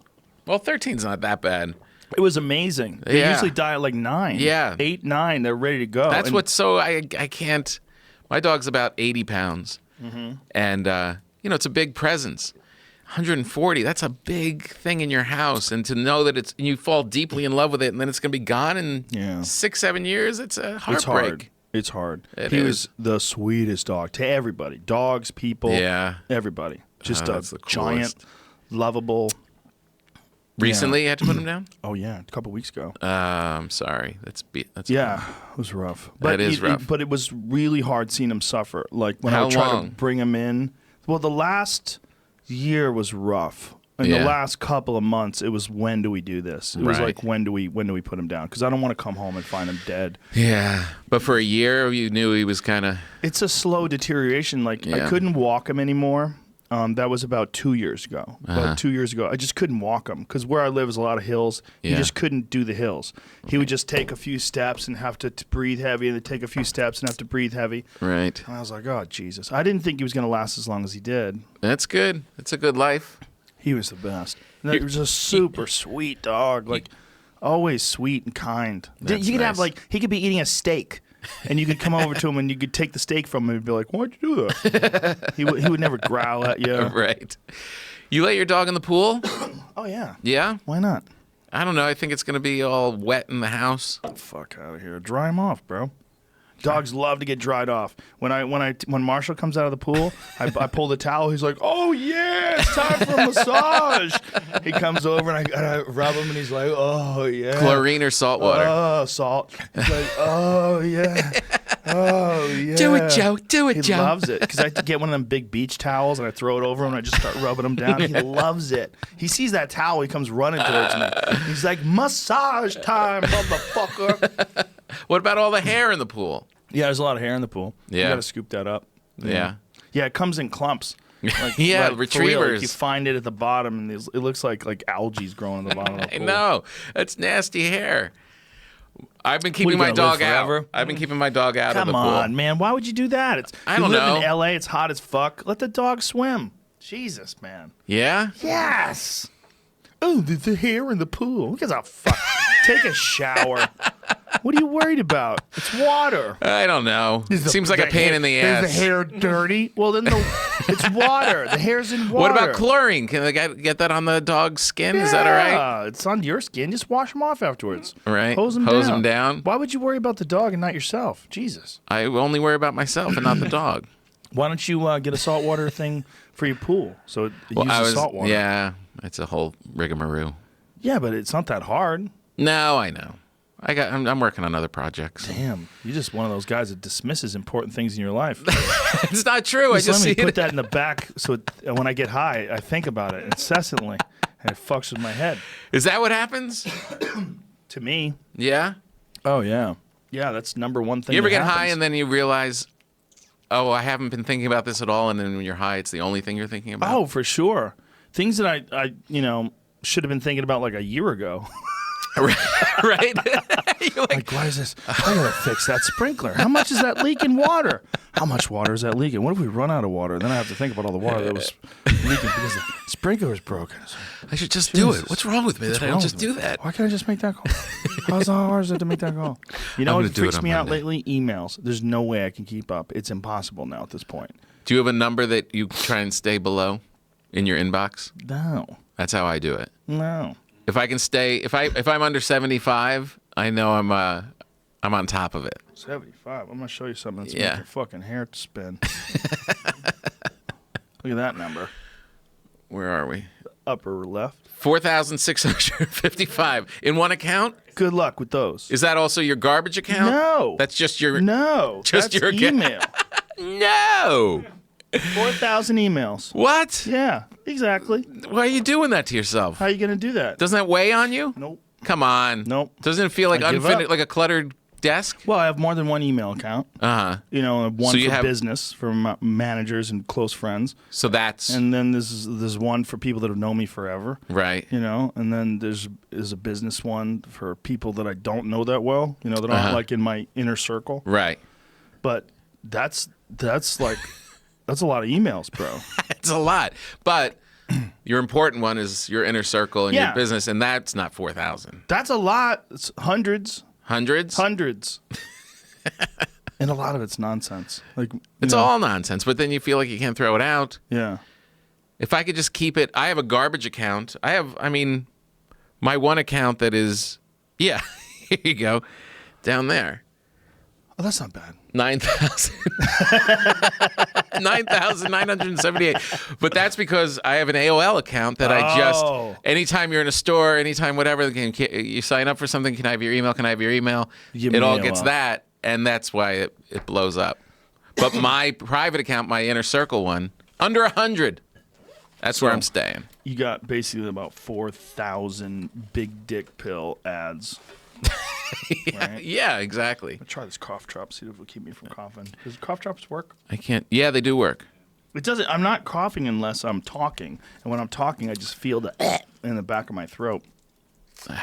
Well, 13's not that bad. It was amazing. They Yeah. usually die at like 9. Yeah. 8, 9. They're ready to go. That's And what's so. I can't. My dog's about 80 pounds. And, it's a big presence. 140, that's a big thing in your house. And to know that you fall deeply in love with it and then it's going to be gone in Yeah. 6-7 years, it's a heartbreak. It's hard. It's hard. He was the sweetest dog to everybody. Dogs, people, Yeah. everybody. Just that's a the giant, coolest. lovable. Recently, you had to put him down? Oh, yeah, a couple weeks ago. I'm sorry. That's Yeah, it was rough. That is rough. But it was really hard seeing him suffer. Like when I How would try long? to bring him in. Well, the last year was rough. In the Yeah. last couple of months, it was when do we do this? It was Right. like when do we put him down? Because I don't want to come home and find him dead. Yeah. But for a year, you knew he was kind of. It's a slow deterioration. Like Yeah. I couldn't walk him anymore. That was about 2 years ago. About 2 years ago, I just couldn't walk him because where I live is a lot of hills. He Yeah. just couldn't do the hills. He would just take a few steps and have to breathe heavy, and then take a few steps and have to breathe heavy. Right. And I was like, oh Jesus! I didn't think he was going to last as long as he did. That's good. It's a good life. He was the best. And he was a super sweet dog, like always sweet and kind. That's You could have nice. like he could be eating a steak, and you could come over to him and you could take the steak from him and be like, "Why'd you do that?" he would never growl at you. Right. You let your dog in the pool? Oh yeah, Yeah? why not? I don't know. I think it's going to be all wet in the house. Fuck out of here. Dry him off, bro. Dogs love to get dried off. When Marshall comes out of the pool, I pull the towel. He's like, "Oh yeah, it's time for a massage." He comes over and I rub him, and he's like, "Oh yeah." Chlorine or salt water? Oh, salt. He's like, "Oh yeah, oh yeah." Do it, Joe. Do it, He Joe. loves it because I get one of them big beach towels and I throw it over him and I just start rubbing him down. He loves it. He sees that towel, he comes running towards me. He's like, "Massage time, motherfucker." What about all the hair in the pool? Yeah, there's a lot of hair in the pool. You Yeah. got to scoop that up. Yeah. Yeah, it comes in clumps. Like, Yeah, like, for real, like, retrievers. you find it at the bottom, and it looks like algae's growing at the bottom of the I pool. know. That's nasty hair. I've been What, keeping you my gonna live dog out. forever? I've been keeping my dog out of Come the pool. on, man. Why would you do that? I you don't live know. in L.A. It's hot as fuck. Let the dog swim. Jesus, man. Yeah? Yes. Oh, there's the hair in the pool. Who gives a fuck? Take a shower. What are you worried about? It's water. I don't know. Is the- Seems like a pain in the ass. Is the hair dirty? Well, then it's water. The hair's in water. What about chlorine? Can I get that on the dog's skin? Is that all right? Yeah, it's on your skin. Just wash them off afterwards. Right. Hose them Hose down. 'em down. Why would you worry about the dog and not yourself? Jesus. I only worry about myself and not the dog. Why don't you get a saltwater thing for your pool so it uses salt water? Yeah, it's a whole rigmarole. Yeah, but it's not that hard. No, I know. I'm working on other projects. Damn, you're just one of those guys that dismisses important things in your life. It's not true. I just let me see put it. that in the back so when I get high, I think about it incessantly, and it fucks with my head. Is that what happens? To me. Yeah. Oh yeah, yeah. That's number one thing. You ever that get high happens. and then you realize, oh, I haven't been thinking about this at all, and then when you're high, it's the only thing you're thinking about. Oh, for sure. Things that I should have been thinking about like a year ago. Right? You're Like, why is this? I gotta fix that sprinkler. How much is that leaking water? How much water is that leaking? What if we run out of water? Then I have to think about all the water that was leaking because the sprinkler is broken. I should just do Jesus. it. What's wrong with me that I don't just do that? Why can't I just make that call? How hard is it to make that call? You know I'm what gonna do freaks it on me out Monday. lately? Emails. There's no way I can keep up. It's impossible now at this point. Do you have a number that you try and stay below in your inbox? No. That's how I do it. No. If I can stay, if I'm under 75, I know I'm on top of it. 75. I'm gonna show you something that's Yeah. making fucking hair spin. Look at that number. Where are we? Upper left. 4,655 in one account. Good luck with those. Is that also your garbage account? No. That's just your No. Just that's your account. email. No. 4,000 emails. What? Yeah, exactly. Why are you doing that to yourself? How are you gonna do that? Doesn't that weigh on you? Nope. Come on. Nope. Doesn't it feel like I give unfinished, up. like a cluttered desk? Well, I have more than one email account. Uh huh. One So you for have- business, for managers and close friends, So that's and then there's one for people that have known me forever. right. And then there's a business one for people that I don't know that well. That aren't like in my inner circle. Right. But that's like that's a lot of emails, bro. It's a lot, but your important one is your inner circle and Yeah. your business, and that's not 4,000. That's a lot. It's hundreds. Hundreds. And a lot of it's nonsense. Like It's all nonsense, but then you feel like you can't throw it out. Yeah. If I could just keep it, I have a garbage account. My one account that is, yeah, here you go, down there. Oh, that's not bad. 9,000. 9,978. But that's because I have an AOL account that I just, Oh. anytime you're in a store, anytime whatever, you sign up for something, can I have your email? Can I have your email? You give me It all AOL. gets that, and that's why it blows up. But my private account, my inner circle one, under 100. That's where I'm staying. You got basically about 4,000 big dick pill ads. Right? Yeah, exactly. I'll try this cough drop, see if it'll keep me from coughing. Does cough drops work? I can't. Yeah, they do work. It doesn't. I'm not coughing unless I'm talking, and when I'm talking, I just feel the in the back of my throat. And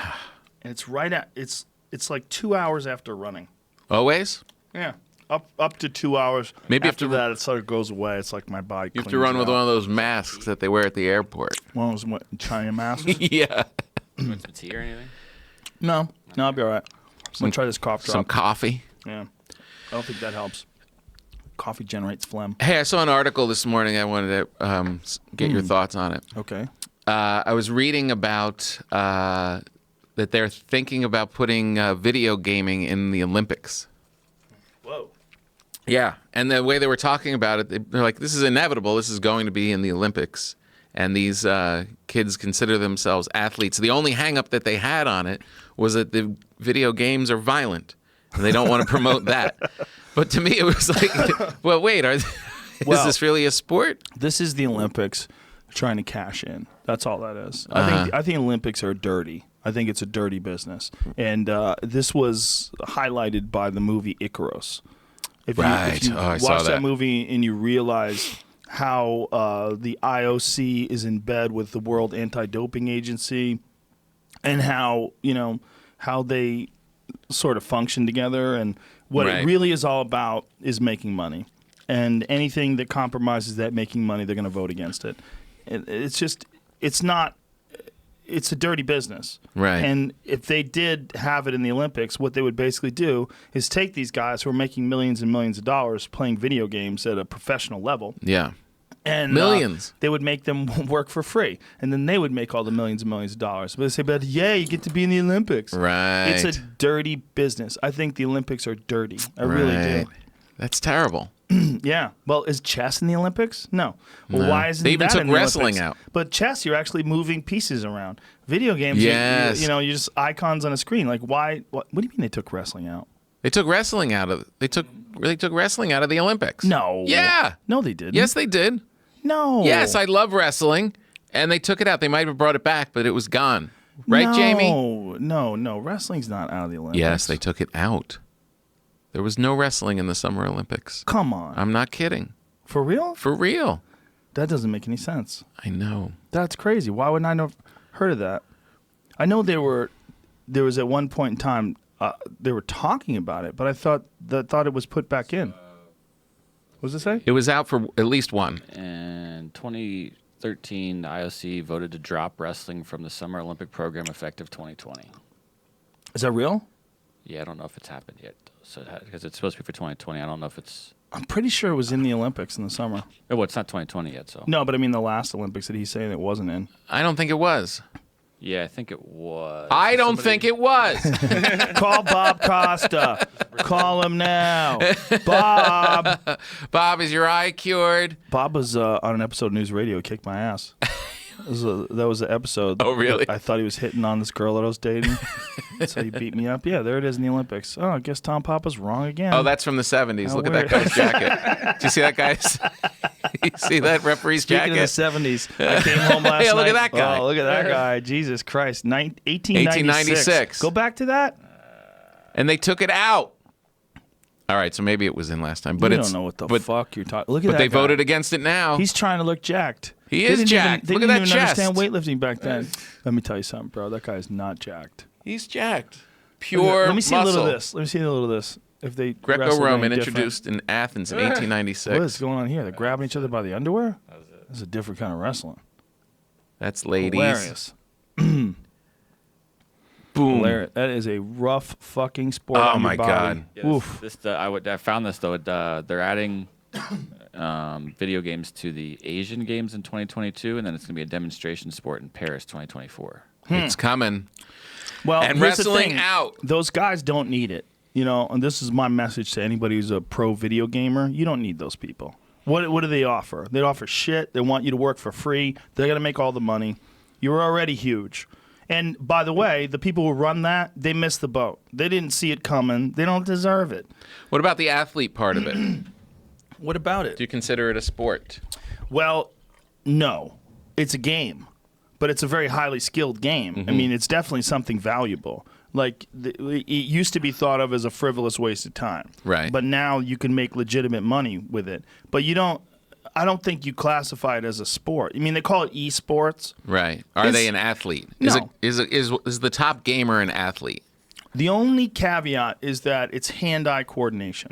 it's right at it's like 2 hours after running. Always? Yeah, up to 2 hours. Maybe you have after to- that, it sort of goes away. It's like my body. You have to run with one of those masks that they wear at the airport. one of those China masks. Yeah. You want some tea or anything? No, I'll be all right. I'm gonna try this cough drop. Some coffee. Yeah, I don't think that helps. Coffee generates phlegm. Hey, I saw an article this morning. I wanted to get your thoughts on it. Okay. I was reading about that they're thinking about putting video gaming in the Olympics. Whoa. Yeah, and the way they were talking about it, they're like, this is inevitable. This is going to be in the Olympics. And these kids consider themselves athletes. The only hang-up that they had on it was that the video games are violent, and they don't want to promote that. But to me, it was like, well, wait, is this really a sport? This is the Olympics trying to cash in. That's all that is. I think Olympics are dirty. I think it's a dirty business. And this was highlighted by the movie Icarus. If you I saw watch that that. movie and you realize how the IOC is in bed with the World Anti-Doping Agency and how they sort of function together, and what Right. it really is all about is making money. And anything that compromises that making money, they're going to vote against it. It's a dirty business. Right. And if they did have it in the Olympics, what they would basically do is take these guys who are making millions and millions of dollars playing video games at a professional level, Yeah. and Millions. they would make them work for free, and then they would make all the millions and millions of dollars. But they say, "But yeah, you get to be in the Olympics." Right. It's a dirty business. I think the Olympics are dirty. I really do. That's terrible. Yeah. Well, is chess in the Olympics? No. Well, No. why isn't They even that took in the wrestling Olympics? out. But chess, you're actually moving pieces around. Video games, Yes. you're just icons on a screen. Like, why? What do you mean they took wrestling out? They took wrestling out of they took wrestling out of the Olympics. No. Yeah. No, they didn't. Yes, they did. No. Yes, I love wrestling, and they took it out. They might have brought it back, but it was gone. Right, Jamie? No. Wrestling's not out of the Olympics. Yes, they took it out. There was no wrestling in the Summer Olympics. Come on. I'm not kidding. For real? For real. That doesn't make any sense. I know. That's crazy. Why wouldn't I have heard of that? I know there was at one point in time they were talking about it, but I thought it was put back in. What does it say? It was out for at least one. In 2013, the IOC voted to drop wrestling from the Summer Olympic program effective 2020. Is that real? Yeah, I don't know if it's happened yet. So because it's supposed to be for 2020, I don't know if it's. I'm pretty sure it was in the Olympics in the summer. Oh, well, it's not 2020 yet. So. No, but I mean the last Olympics that he's saying it wasn't in. I don't think it was. Yeah, I think it was. I don't think it was. Call Bob Costa. Call him now. Bob. Bob, is your eye cured? Bob was on an episode of News Radio, Kicked My Ass. That was the episode. Oh, really? I thought he was hitting on this girl that I was dating. So he beat me up. Yeah, there it is in the Olympics. Oh, I guess Tom Papa's wrong again. Oh, that's from the 70s. How Look at weird. that guy's jacket. Do you see that guy's? You see that referee's Speaking jacket? of the 70s, I came home last Yeah, night. look at that guy. Oh, look at that guy. Jesus Christ. 1896. Go back to that. And they took it out. All right, so maybe it was in last time, but You it's don't know what the but, fuck you're talking. Look at But that they guy. voted against it now. He's trying to look jacked. He They is didn't jacked. They Look at didn't that even chest. understand weightlifting back then. Let me tell you something, bro. That guy's not jacked. He's jacked. Pure Let me see muscle. a little of this. Let me see a little of this. If they wrestled Greco-Roman any different- introduced in Athens in What is 1896. going on here? They're grabbing each other by the underwear? That's a different kind of wrestling. That's ladies. Hilarious. Boom. Hilarious. That is a rough fucking sport. Oh, on your my body. God. Yeah, Oof. I found this though. They're adding video games to the Asian Games in 2022, and then it's going to be a demonstration sport in Paris 2024. It's coming. Well, And here's the wrestling thing. out. Those guys don't need it. You know, and this is my message to anybody who's a pro video gamer. You don't need those people. What do they offer? They offer shit. They want you to work for free. They're going to make all the money. You're already huge. And by the way, the people who run that, they missed the boat. They didn't see it coming. They don't deserve it. What about the athlete part of it? Do What about it? you consider it a sport? Well, no. It's a game, but it's a very highly skilled game. I mean, it's definitely something valuable. Like, it used to be thought of as a frivolous waste of time. Right. But now you can make legitimate money with it. But I don't think you classify it as a sport. I mean, they call it esports. Right. Are It's- they an athlete? No. Is the top gamer an athlete? The only caveat is that it's hand-eye coordination,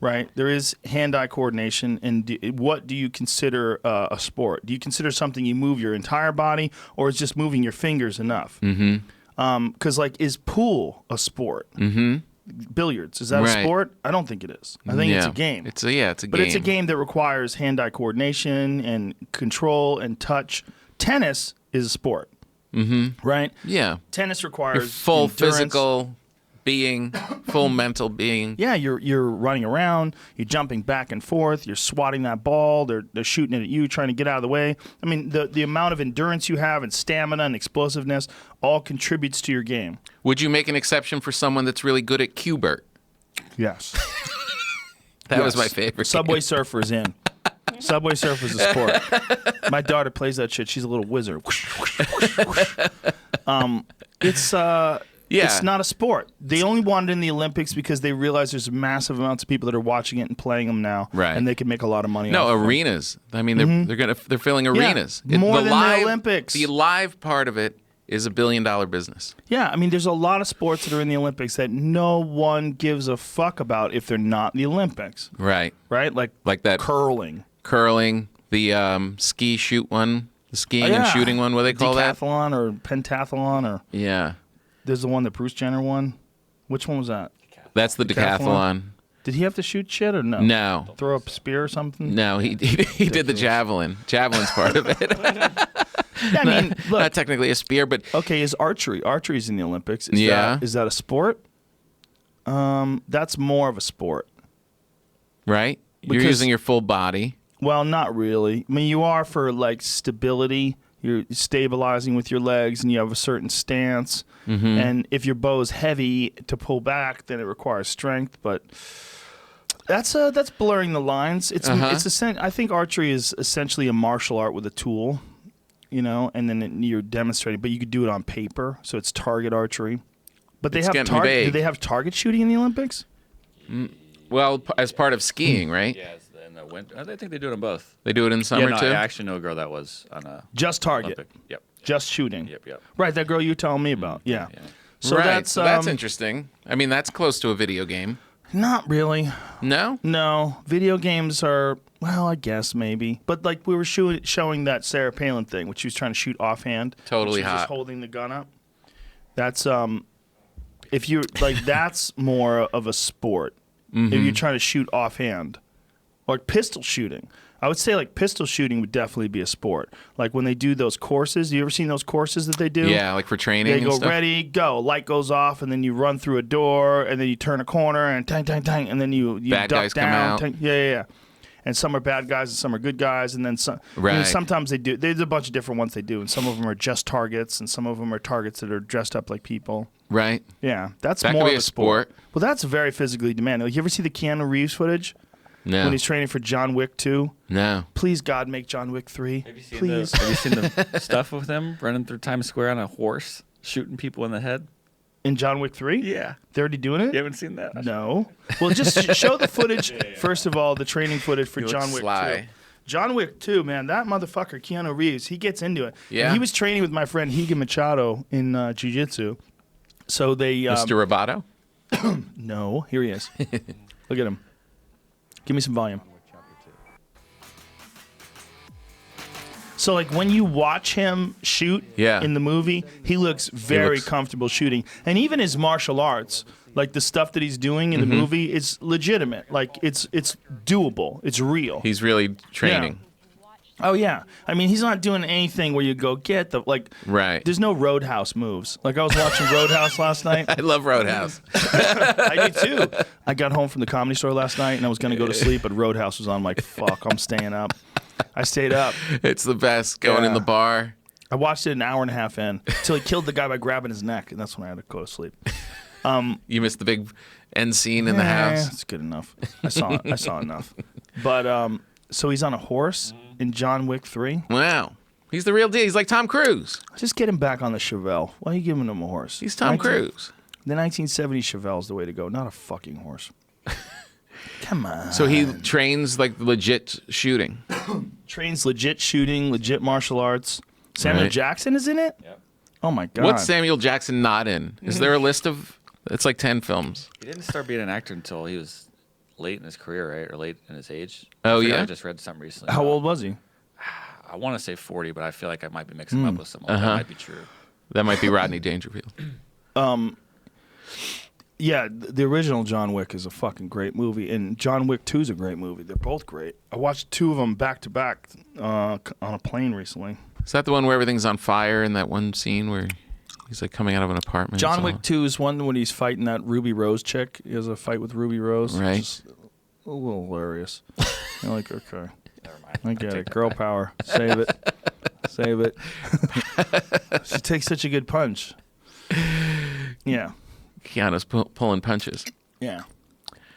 right? There is hand-eye coordination, and what do you consider a sport? Do you consider something you move your entire body, or is just moving your fingers enough? Mm-hmm. Because, is pool a sport? Mm-hmm. Billiards, is that Right. a sport? I don't think it is. I think it's a game. It's a game. But it's a game that requires hand-eye coordination and control and touch. Tennis is a sport, right? Yeah. Tennis Your requires full endurance. physical being, full mental being. Yeah, you're running around, you're jumping back and forth, you're swatting that ball, they're shooting it at you, trying to get out of the way. I mean, the amount of endurance you have and stamina and explosiveness all contributes to your game. Would you make an exception for someone that's really good at Q-Bert? Yes. That was my favorite. Subway Surfer's in. Subway Surfer's a sport. My daughter plays that shit. She's a little wizard. It's not a sport. They only want it in the Olympics because they realize there's massive amounts of people that are watching it and playing them now, Right. and they can make a lot of money. No, off of it. arenas. I mean, they're filling arenas. more than the Olympics. The live part of it is $1 billion business. Yeah, I mean, there's a lot of sports that are in the Olympics that no one gives a fuck about if they're not in the Olympics, Right. right? Like that curling, curling, the ski shoot one, the skiing and shooting one. What do they call that? decathlon or pentathlon, or Yeah, there's the one that Bruce Jenner won. Which one was that? that's the decathlon. Did he have to shoot shit or no? No, Throw a spear or something? no, he did the javelin. Javelin's part of it. Yeah, I mean, look. Not technically a spear, but Okay, is archery? Archery's in the Olympics. Yeah. Is that a sport? That's more of a sport. right. You're using your full body. Well, not really. I mean, you are for like stability. You're stabilizing with your legs, and you have a certain stance. And if your bow is heavy to pull back, then it requires strength. But that's blurring the lines. I think archery is essentially a martial art with a tool, you know, and then you're demonstrating. But you could do it on paper, so it's target archery. But they have do they have target shooting in the Olympics? Well, as part of skiing, right? Yeah, in the winter. I think they do it in both. They do it in summer too. I actually know a girl that was on a just target. Olympic. Yep. Just shooting. Yep. Right, that girl you were telling me about. Yeah. So right. That's interesting. I mean, that's close to a video game. Not really. No? No. Video games are, well, I guess maybe. But like we were showing that Sarah Palin thing, which she was trying to shoot offhand. Totally she was hot. Just holding the gun up. That's if you like, that's more of a sport. If you're trying to shoot offhand, like pistol shooting. I would say like pistol shooting would definitely be a sport. Like when they do those courses, you ever seen those courses that they do? Yeah, like for training. They go and stuff. ready, go. Light goes off, and then you run through a door, and then you turn a corner, and tang, tang, tang, and then you bad duck guys down. come out. Tang, yeah. And some are bad guys, and some are good guys, and then some. Right. And sometimes they do. There's a bunch of different ones they do, and some of them are just targets, and some of them are targets that are dressed up like people. Right. Yeah, that's That more could be of a sport. Well, that's very physically demanding. Like, you ever see the Keanu Reeves footage No. when he's training for John Wick 2? No. Please, God, make John Wick 3. Have you seen Please. have you seen the stuff with him running through Times Square on a horse, shooting people in the head? In John Wick 3? Yeah. They're already doing it? You haven't seen that? No. Well, just show the footage, first of all, the training footage for He John looks Wick sly. 2. John Wick 2, man, that motherfucker, Keanu Reeves, he gets into it. Yeah. And he was training with my friend Higa Machado in jiu-jitsu. So they... Mr. Roboto? No, here he is. Look at him. Give me some volume. So, like, when you watch him shoot in the movie, he looks very comfortable shooting. And even his martial arts, like the stuff that he's doing in the movie, is legitimate. Like, it's doable. It's real. He's really training. Yeah. Oh, yeah. I mean, he's not doing anything where you go, get the, like, Right. There's no Roadhouse moves. Like, I was watching Roadhouse last night. I love Roadhouse. I do too. I got home from the Comedy Store last night and I was going to go to sleep, but Roadhouse was on. I'm like, fuck, I'm staying up. I stayed up. It's the best. Going in the bar. I watched it an hour and a half in until he killed the guy by grabbing his neck, and that's when I had to go to sleep. You missed the big end scene in the house. It's good enough. I saw enough. But so he's on a horse in John Wick 3. Wow. He's the real deal. He's like Tom Cruise. Just get him back on the Chevelle. Why are you giving him a horse? He's Tom Cruise. The 1970s Chevelle's the way to go, not a fucking horse. Come on. So he trains like legit shooting. Trains legit shooting, legit martial arts. Samuel Jackson is in it? Yep. Oh my God. What's Samuel Jackson not in? Is there a list of? It's like 10 films. He didn't start being an actor until he was late in his career, right? Or late in his age. Oh, I forget, yeah? I just read something recently. How old was he? I want to say 40, but I feel like I might be mixing him up with someone. That might be true. That might be Rodney Dangerfield. Yeah, the original John Wick is a fucking great movie, and John Wick 2 is a great movie. They're both great. I watched two of them back to back on a plane recently. Is that the one where everything's on fire in that one scene where he's like coming out of an apartment? John Wick 2 is one when he's fighting that Ruby Rose chick. He has a fight with Ruby Rose. Right. It's just a little hilarious. You're like, okay. Never mind. I get it. Girl power. Save it. Save it. She takes such a good punch. Yeah. Keanu's pulling punches. Yeah.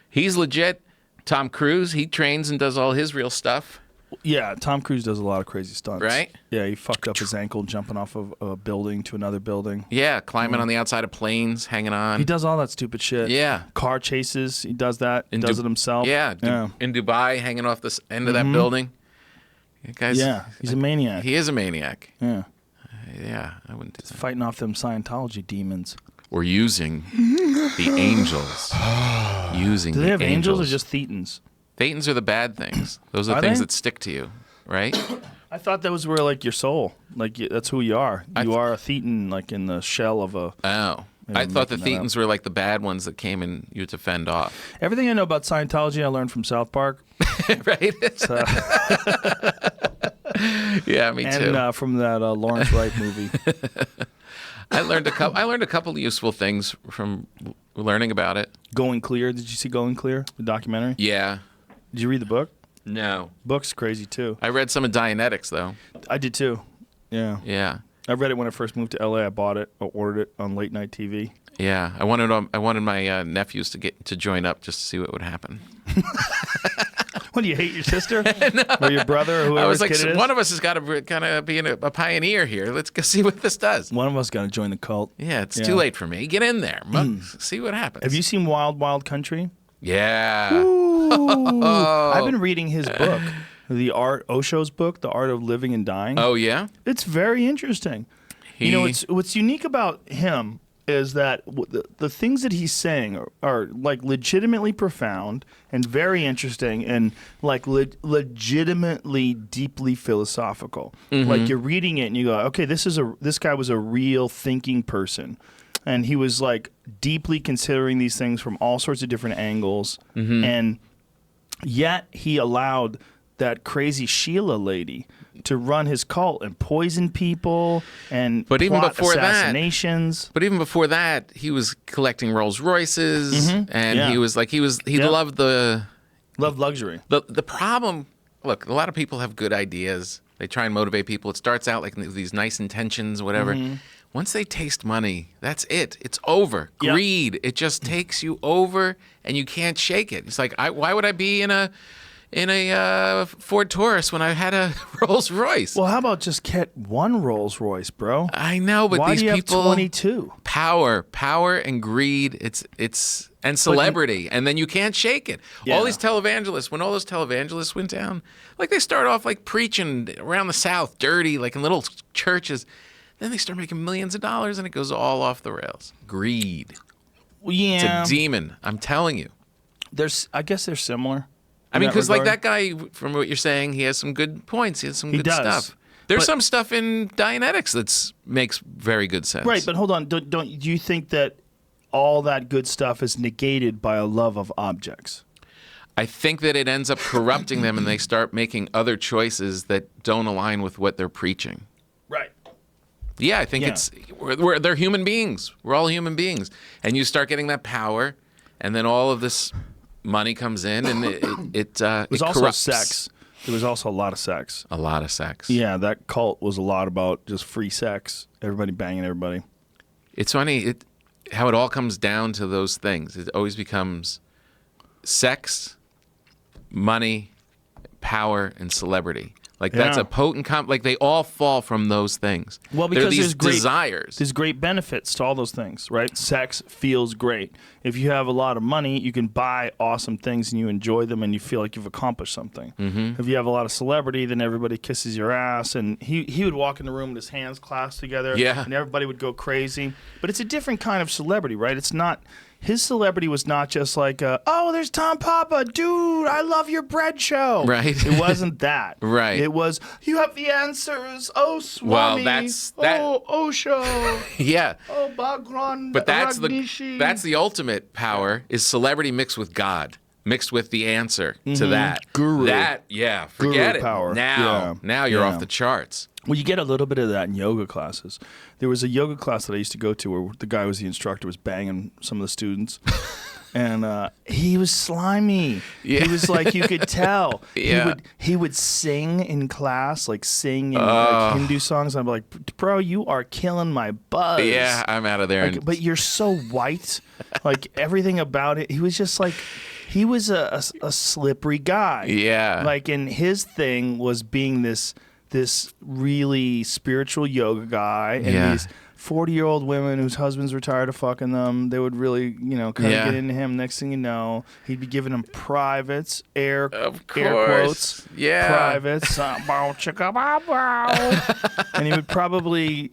He's legit. Tom Cruise, he trains and does all his real stuff. Yeah, Tom Cruise does a lot of crazy stunts. Right? Yeah, he fucked up his ankle jumping off of a building to another building. Yeah, climbing on the outside of planes, hanging on. He does all that stupid shit. Yeah. Car chases, he does that. He In does it himself. Yeah, in Dubai, hanging off the end of that building. Guys, Yeah, he's a maniac. He is a maniac. Yeah. Yeah, I wouldn't do that. Fighting off them Scientology demons. Or using the angels. Using Do the they have angels or angels. just thetans? Thetans are the bad things. Those are Are things they? that stick to you, right? I thought that was where, like, your soul. Like, that's who you are. You are a thetan, like, in the shell of a... Oh. Yeah, I I'm thought the making that Thetans were like the bad ones that came and you had to fend off. Everything I know about Scientology I learned from South Park. Right? Yeah, me too. And from that Lawrence Wright movie. I learned a couple useful things from learning about it. Going Clear. Did you see Going Clear, the documentary? Yeah. Did you read the book? No. Book's crazy too. I read some of Dianetics, though. I did too. Yeah. Yeah. I read it when I first moved to LA. I bought it. I ordered it on late night TV. Yeah. I wanted my nephews to join up just to see what would happen. What, do you hate your sister? Or your brother or I whoever's was like, kid it is? one of us has got to kind of be a pioneer here. Let's go see what this does. One of us got to join the cult. Yeah, it's too late for me. Get in there. See what happens. Have you seen Wild Wild Country? Yeah. Ooh. I've been reading his book, Osho's book, The Art of Living and Dying. Oh, yeah? It's very interesting. What's unique about him is that the things that he's saying are like legitimately profound and very interesting and like legitimately deeply philosophical. Like you're reading it and you go, okay, this guy was a real thinking person. And he was like deeply considering these things from all sorts of different angles. And yet he allowed that crazy Sheila lady to run his cult and poison people and plot assassinations. But even before that, he was collecting Rolls Royces and he loved luxury. The problem, look, a lot of people have good ideas. They try and motivate people. It starts out like these nice intentions, whatever. Once they taste money, that's it. It's over. Yep. Greed. It just takes you over and you can't shake it. It's like, why would I be in a Ford Taurus when I had a Rolls Royce? Well, how about just get one Rolls Royce, bro? I know, but why these do you people have 22? Power and greed. It's and celebrity, and then you can't shake it. Yeah. All these televangelists, when all those televangelists went down, like they start off like preaching around the South, dirty, like in little churches. Then they start making millions of dollars, and it goes all off the rails. Greed. Yeah, It's a demon. I'm telling you. I guess they're similar. I mean, because like that guy, from what you're saying, he has some good points. He has some good stuff. There's some stuff in Dianetics that makes very good sense. Right, but hold on. Do you think that all that good stuff is negated by a love of objects? I think that it ends up corrupting them, and they start making other choices that don't align with what they're preaching. Right. Yeah, I think they're human beings. We're all human beings, and you start getting that power, and then all of this money comes in, and it was also corrupts. sex. There was also a lot of sex. A lot of sex. Yeah, that cult was a lot about just free sex. Everybody banging everybody. It's funny how it all comes down to those things. It always becomes sex, money, power, and celebrity. Like that's a potent like they all fall from those things. Well, because these desires. There's great benefits to all those things, right? Sex feels great. If you have a lot of money, you can buy awesome things and you enjoy them and you feel like you've accomplished something. If you have a lot of celebrity, then everybody kisses your ass. And he would walk in the room with his hands clasped together, and everybody would go crazy. But it's a different kind of celebrity, right? It's not. His celebrity was not just like, oh, there's Tom Papa, dude, I love your bread show. Right. It wasn't that. Right. It was, you have the answers. Oh, Swami. Well, that's that. Oh, Osho. Yeah. Oh, Bhagwan. But that's Ragnishi. the ultimate power is celebrity mixed with God, mixed with the answer to that. Guru. That, forget Guru it. power. Now you're off the charts. Well, you get a little bit of that in yoga classes. There was a yoga class that I used to go to where the guy who was the instructor was banging some of the students. And he was slimy. Yeah. He was like, you could tell. Yeah. He would sing in class, like sing in like, Hindu songs. I'm like, bro, you are killing my buzz. Yeah, I'm out of there. Like, but you're so white. Like everything about it. He was just like, he was a slippery guy. Yeah. Like, and his thing was being this really spiritual yoga guy, and these 40-year-old women whose husbands were tired of fucking them, they would really, kind of get into him. Next thing you know, he'd be giving them privates, air quotes, privates, and he would probably,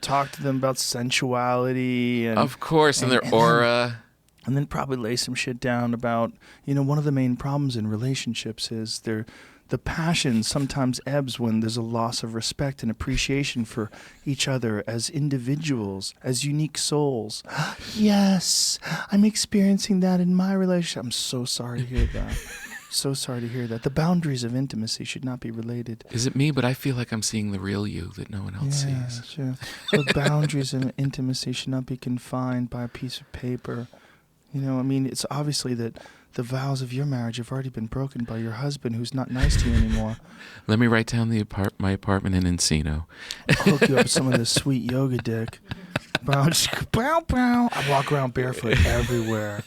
talk to them about sensuality and of course, and their aura. And then probably lay some shit down about, one of the main problems in relationships is the passion sometimes ebbs when there's a loss of respect and appreciation for each other as individuals, as unique souls. Yes, I'm experiencing that in my relationship. I'm so sorry to hear that. So sorry to hear that. The boundaries of intimacy should not be related. Is it me? But I feel like I'm seeing the real you that no one else sees. Sure. The boundaries of intimacy should not be confined by a piece of paper. You know, I mean, it's obviously that the vows of your marriage have already been broken by your husband who's not nice to you anymore. Let me write down my apartment in Encino. I'll hook you up with some of this sweet yoga dick. Bow, bow. I walk around barefoot everywhere.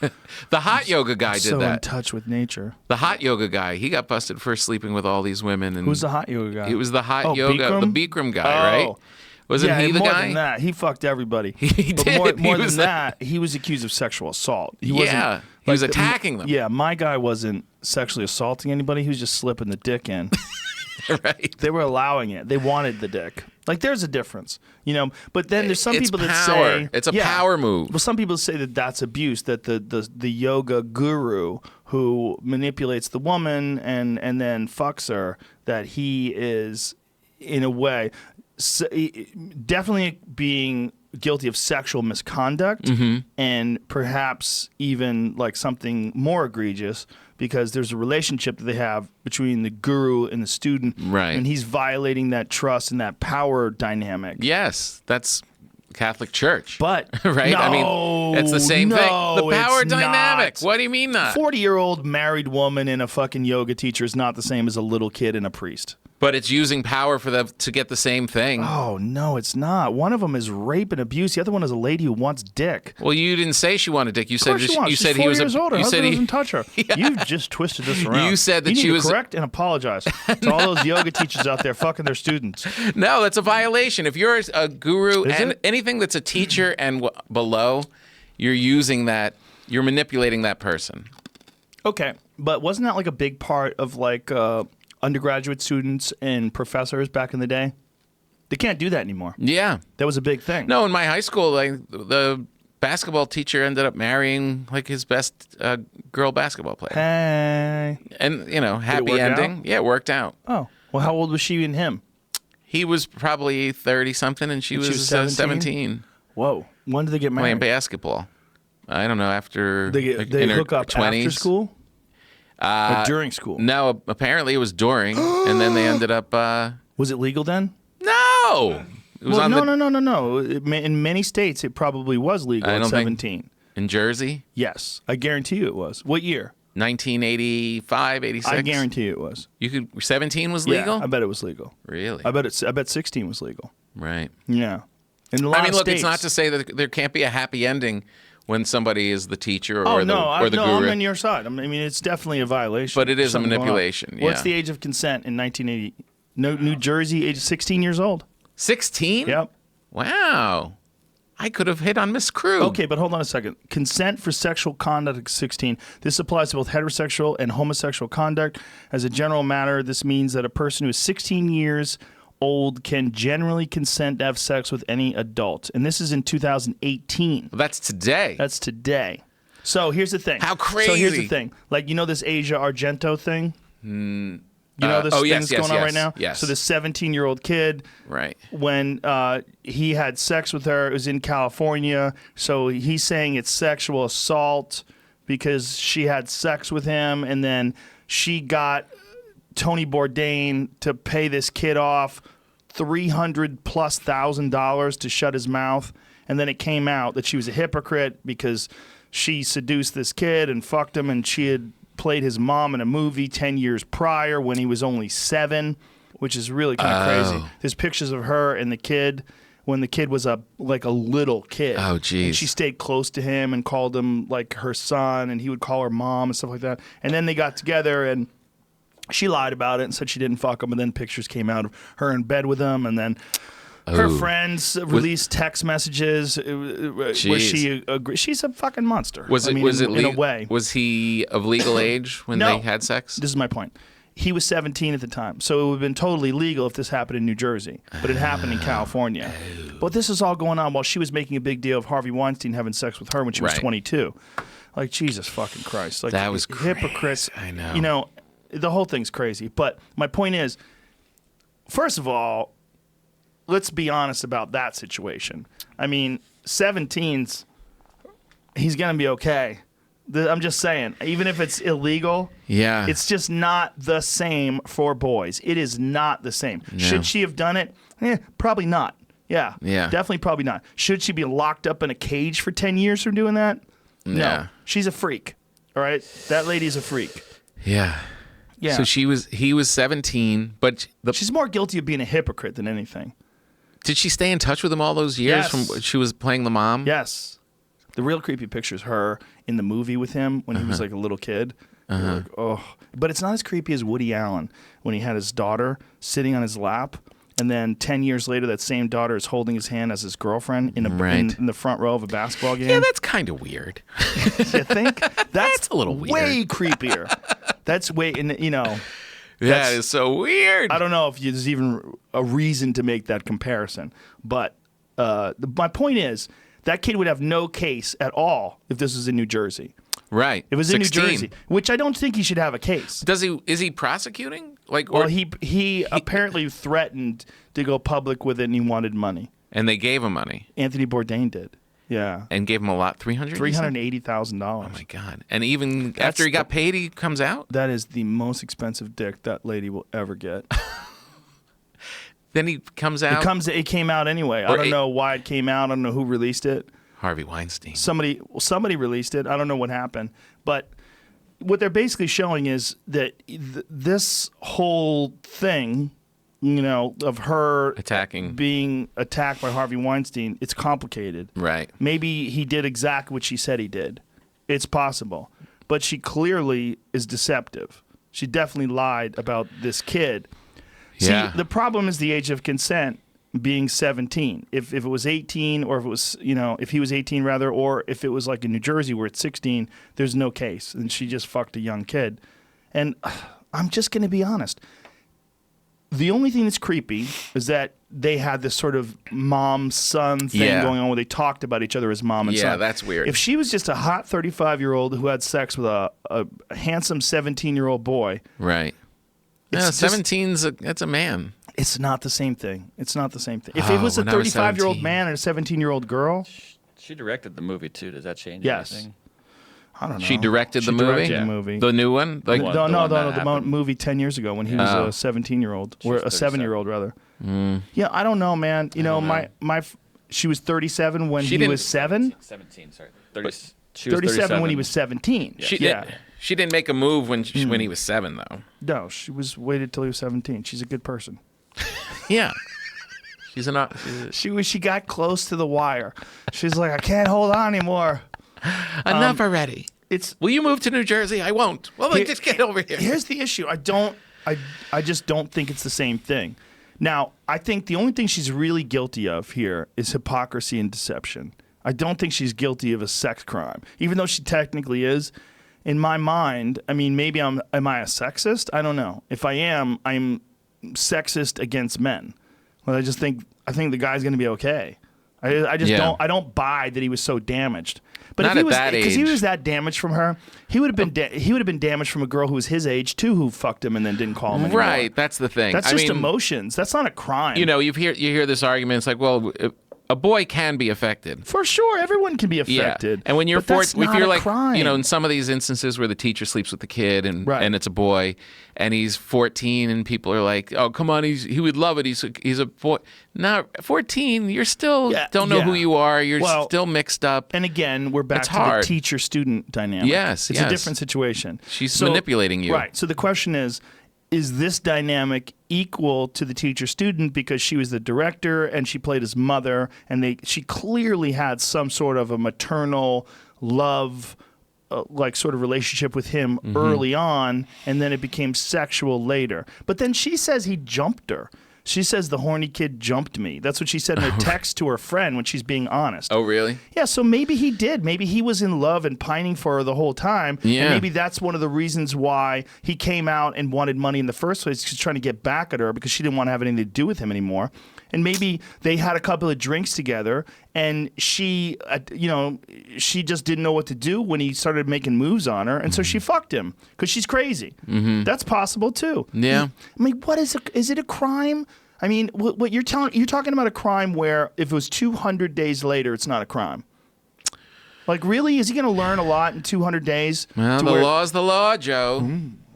The hot yoga guy did So in that. touch with nature. The hot yoga guy, he got busted for sleeping with all these women. And Who's the hot yoga guy? He was the hot Oh, yoga, Bikram? the Bikram guy, right? Wasn't he the more guy? Than that, he fucked everybody. He but did. More He than was that, he was accused of sexual assault. He Yeah, he was attacking them. Yeah, my guy wasn't sexually assaulting anybody. He was just slipping the dick in. Right. They were allowing it. They wanted the dick. Like, there's a difference, you know. But then there's some It's people that power. say It's a power move. Well, some people say that that's abuse. That the yoga guru who manipulates the woman and then fucks her, that he is in a way definitely being guilty of sexual misconduct and perhaps even like something more egregious, because there's a relationship that they have between the guru and the student, Right. and he's violating that trust and that power dynamic. Yes, that's Catholic Church. But right? I mean, it's the same thing. The power it's dynamic. not. What do you mean not? 40-year-old married woman and a fucking yoga teacher is not the same as a little kid and a priest. But it's using power for them to get the same thing. Oh, no, it's not. One of them is rape and abuse. The other one is a lady who wants dick. Well, you didn't say she wanted dick. You Of said course she wants. you She's said 40 he was years old. Her you said husband he doesn't touch her. You've just twisted this around. You said that you she need was- to correct and apologize to all those yoga teachers out there fucking their students. No, that's a violation. If you're a guru Is and it? anything that's a teacher and below, you're using that. You're manipulating that person. Okay, but wasn't that like a big part of like undergraduate students and professors back in the day? They can't do that anymore. Yeah. That was a big thing. No, in my high school, like the basketball teacher ended up marrying like his best girl basketball player, Hey. and happy work ending. out? Yeah, it worked out. Oh, well, how old was she and him? He was probably 30 something, and she was 17 Whoa. When did they get playing married? basketball. I don't know, after They like, in her hook up 20s. after school? Or during school? No, apparently it was during, and then they ended up. Was it legal then? No, it was Well, on no. In many states, it probably was legal I at don't think- 17. in Jersey, Yes, I guarantee you it was. What year? 1985, 86. I guarantee you it was. You could 17 was legal. Yeah, I bet it was legal. Really? I bet 16 was legal. Right. Yeah. In a lot I mean, of look, states. it's not to say that there can't be a happy ending when somebody is the teacher Oh or the no, or the no, guru. I'm on your side. I mean, it's definitely a violation. But it is a Something going on. manipulation, What's yeah. the age of consent in 1980? No, New Jersey, age 16 years old. 16? Yep. Wow. I could have hit on Miss Crew. Okay, but hold on a second. Consent for sexual conduct at 16. This applies to both heterosexual and homosexual conduct. As a general matter, this means that a person who is 16 years old can generally consent to have sex with any adult. And this is in 2018. Well, that's today. That's today. So here's the thing. How So here's the crazy. thing. Like, you know this Asia Argento thing? You know this oh, thing yes, that's yes, going on yes, right now? yes. So this 17-year-old kid, right. when he had sex with her, it was in California. So he's saying it's sexual assault because she had sex with him, and then she got Tony Bourdain to pay this kid off $300,000+ to shut his mouth. And then it came out that she was a hypocrite because she seduced this kid and fucked him, and she had played his mom in a movie 10 years prior when he was only 7, which is really kind of crazy. There's pictures of her and the kid when the kid was a little kid. Oh, And geez. she stayed close to him and called him like her son, and he would call her mom and stuff like that. And then they got together, and she lied about it and said she didn't fuck him, and then pictures came out of her in bed with him, and then her friends released text messages where she agreed. She's a fucking monster. Was it? I mean, was it in a le- way? Was he of legal age when No. they had sex? This is my point. He was 17 at the time, so it would have been totally legal if this happened in New Jersey, but it happened in California. But this is all going on while she was making a big deal of Harvey Weinstein having sex with her when she was Right. 22. Like, Jesus fucking Christ. Like, That was hypocrites. crazy. I know. You know, the whole thing's crazy. But my point is, first of all, let's be honest about that situation. I mean, 17's, he's going to be okay. I'm just saying, even if it's illegal, Yeah. it's just not the same for boys. It is not the same. No. Should she have done it? Probably not. Yeah. Yeah. Definitely probably not. Should she be locked up in a cage for 10 years for doing that? Yeah. She's a freak. All right? That lady's a freak. Yeah. Yeah. So he was 17, but She's more guilty of being a hypocrite than anything. did she stay in touch with him all those years Yes. from she was playing the mom? Yes. The real creepy picture is her in the movie with him when he was like a little kid. You're like, oh. But it's not as creepy as Woody Allen when he had his daughter sitting on his lap. And then 10 years later, that same daughter is holding his hand as his girlfriend in the front row of a basketball game. Yeah, that's kind of weird. You think? That's a little weird. way creepier. That's way, Yeah, That's- it's so weird. I don't know if there's even a reason to make that comparison. But my point is, that kid would have no case at all if this was in New Jersey. Right. It was 16. in New Jersey, which I don't think he should have a case. Is he prosecuting? Well, he apparently threatened to go public with it, and he wanted money. and they gave him money Anthony Bourdain did. Yeah. and gave him a lot. $380,000. Oh my God! And even after he got paid, he comes out. That is the most expensive dick that lady will ever get. Then he comes out. It came out anyway. I don't know why it came out. I don't know who released it. Harvey Weinstein. Somebody released it. I don't know what happened, but what they're basically showing is that this whole thing, of her being attacked by Harvey Weinstein, it's complicated. Right. Maybe he did exactly what she said he did. It's possible, but she clearly is deceptive. She definitely lied about this kid. Yeah. See, the problem is the age of consent being 17. If it was 18, or if it was, if he was 18 rather, or if it was like in New Jersey where it's 16, there's no case. And she just fucked a young kid. And I'm just going to be honest. The only thing that's creepy is that they had this sort of mom-son thing going on where they talked about each other as mom and son. Yeah, that's weird. If she was just a hot 35-year-old who had sex with a handsome 17-year-old boy. Right. Yeah, 17's that's a man. It's not the same thing. It's not the same thing. If it was a 35-year-old man and a 17-year-old girl. She directed the movie too. Does that change Yes. anything? I don't know. She directed the movie? Directed the movie. The new one? Like, The movie 10 years ago when he was a 17-year-old. Or a 7-year-old, rather. Yeah, I don't know, man. She was 37 when he was 7? 17, sorry. She was 37 when he was 17. She didn't make a move when he was 7, though. No, she waited till he was 17. She's a good person. Yeah. She got close to the wire. She's like, I can't hold on anymore. Enough already. Will you move to New Jersey? I won't. Well, then just get over here. Here's the issue. I just don't think it's the same thing. Now, I think the only thing she's really guilty of here is hypocrisy and deception. I don't think she's guilty of a sex crime, even though she technically is. In my mind, I mean, maybe am I a sexist? I don't know. If I am, I'm sexist against men. Well, I think the guy's going to be okay. I don't buy that he was so damaged. But Not if he was, at that age. because he was that damaged from her, he would have been damaged from a girl who was his age too, who fucked him and then didn't call him anymore. Right, that's the thing. That's emotions. That's not a crime. You hear this argument. It's like, well, a boy can be affected. For sure, everyone can be affected. Yeah. And when you're if you're like, crime. in some of these instances where the teacher sleeps with the kid and it's a boy and he's 14 and people are like, oh, come on, he would love it. He's a boy. Now, 14, you're still don't know who you are. You're still mixed up. And again, we're back to the teacher-student dynamic. Yes, It's a different situation. She's manipulating you. Right. So the question is this dynamic equal to the teacher-student because she was the director and she played his mother and she clearly had some sort of a maternal love sort of relationship with him early on, and then it became sexual later. But then she says he jumped her. She says the horny kid jumped me. That's what she said in her text to her friend when she's being honest. Oh, really? Yeah, so maybe he did. Maybe he was in love and pining for her the whole time. Yeah. And maybe that's one of the reasons why he came out and wanted money in the first place. He's trying to get back at her because she didn't want to have anything to do with him anymore. And maybe they had a couple of drinks together and she just didn't know what to do when he started making moves on her. And so she fucked him because she's crazy. Mm-hmm. That's possible too. Yeah. I mean, is it a crime? I mean, what you're talking about a crime where if it was 200 days later, it's not a crime. Like, really? Is he going to learn a lot in 200 days? Well, the law's the law, Joe.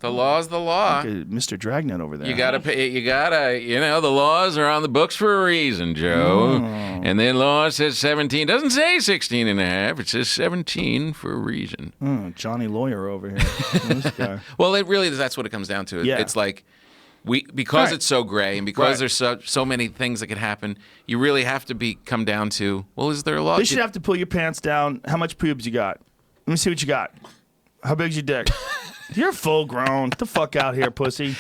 The law's the law. Mr. Dragnet over there. You gotta pay. The laws are on the books for a reason, Joe. And the law says 17. Doesn't say 16 and a half. It says 17 for a reason. Johnny Lawyer over here. This guy. Well, it really that's what it comes down to. Yeah. It's like because it's so gray and because there's so many things that could happen, you really have to come down to, well, is there a law? They should have to pull your pants down. How much pubes you got? Let me see what you got. How big's your dick? You're full grown. Get the fuck out here, pussy.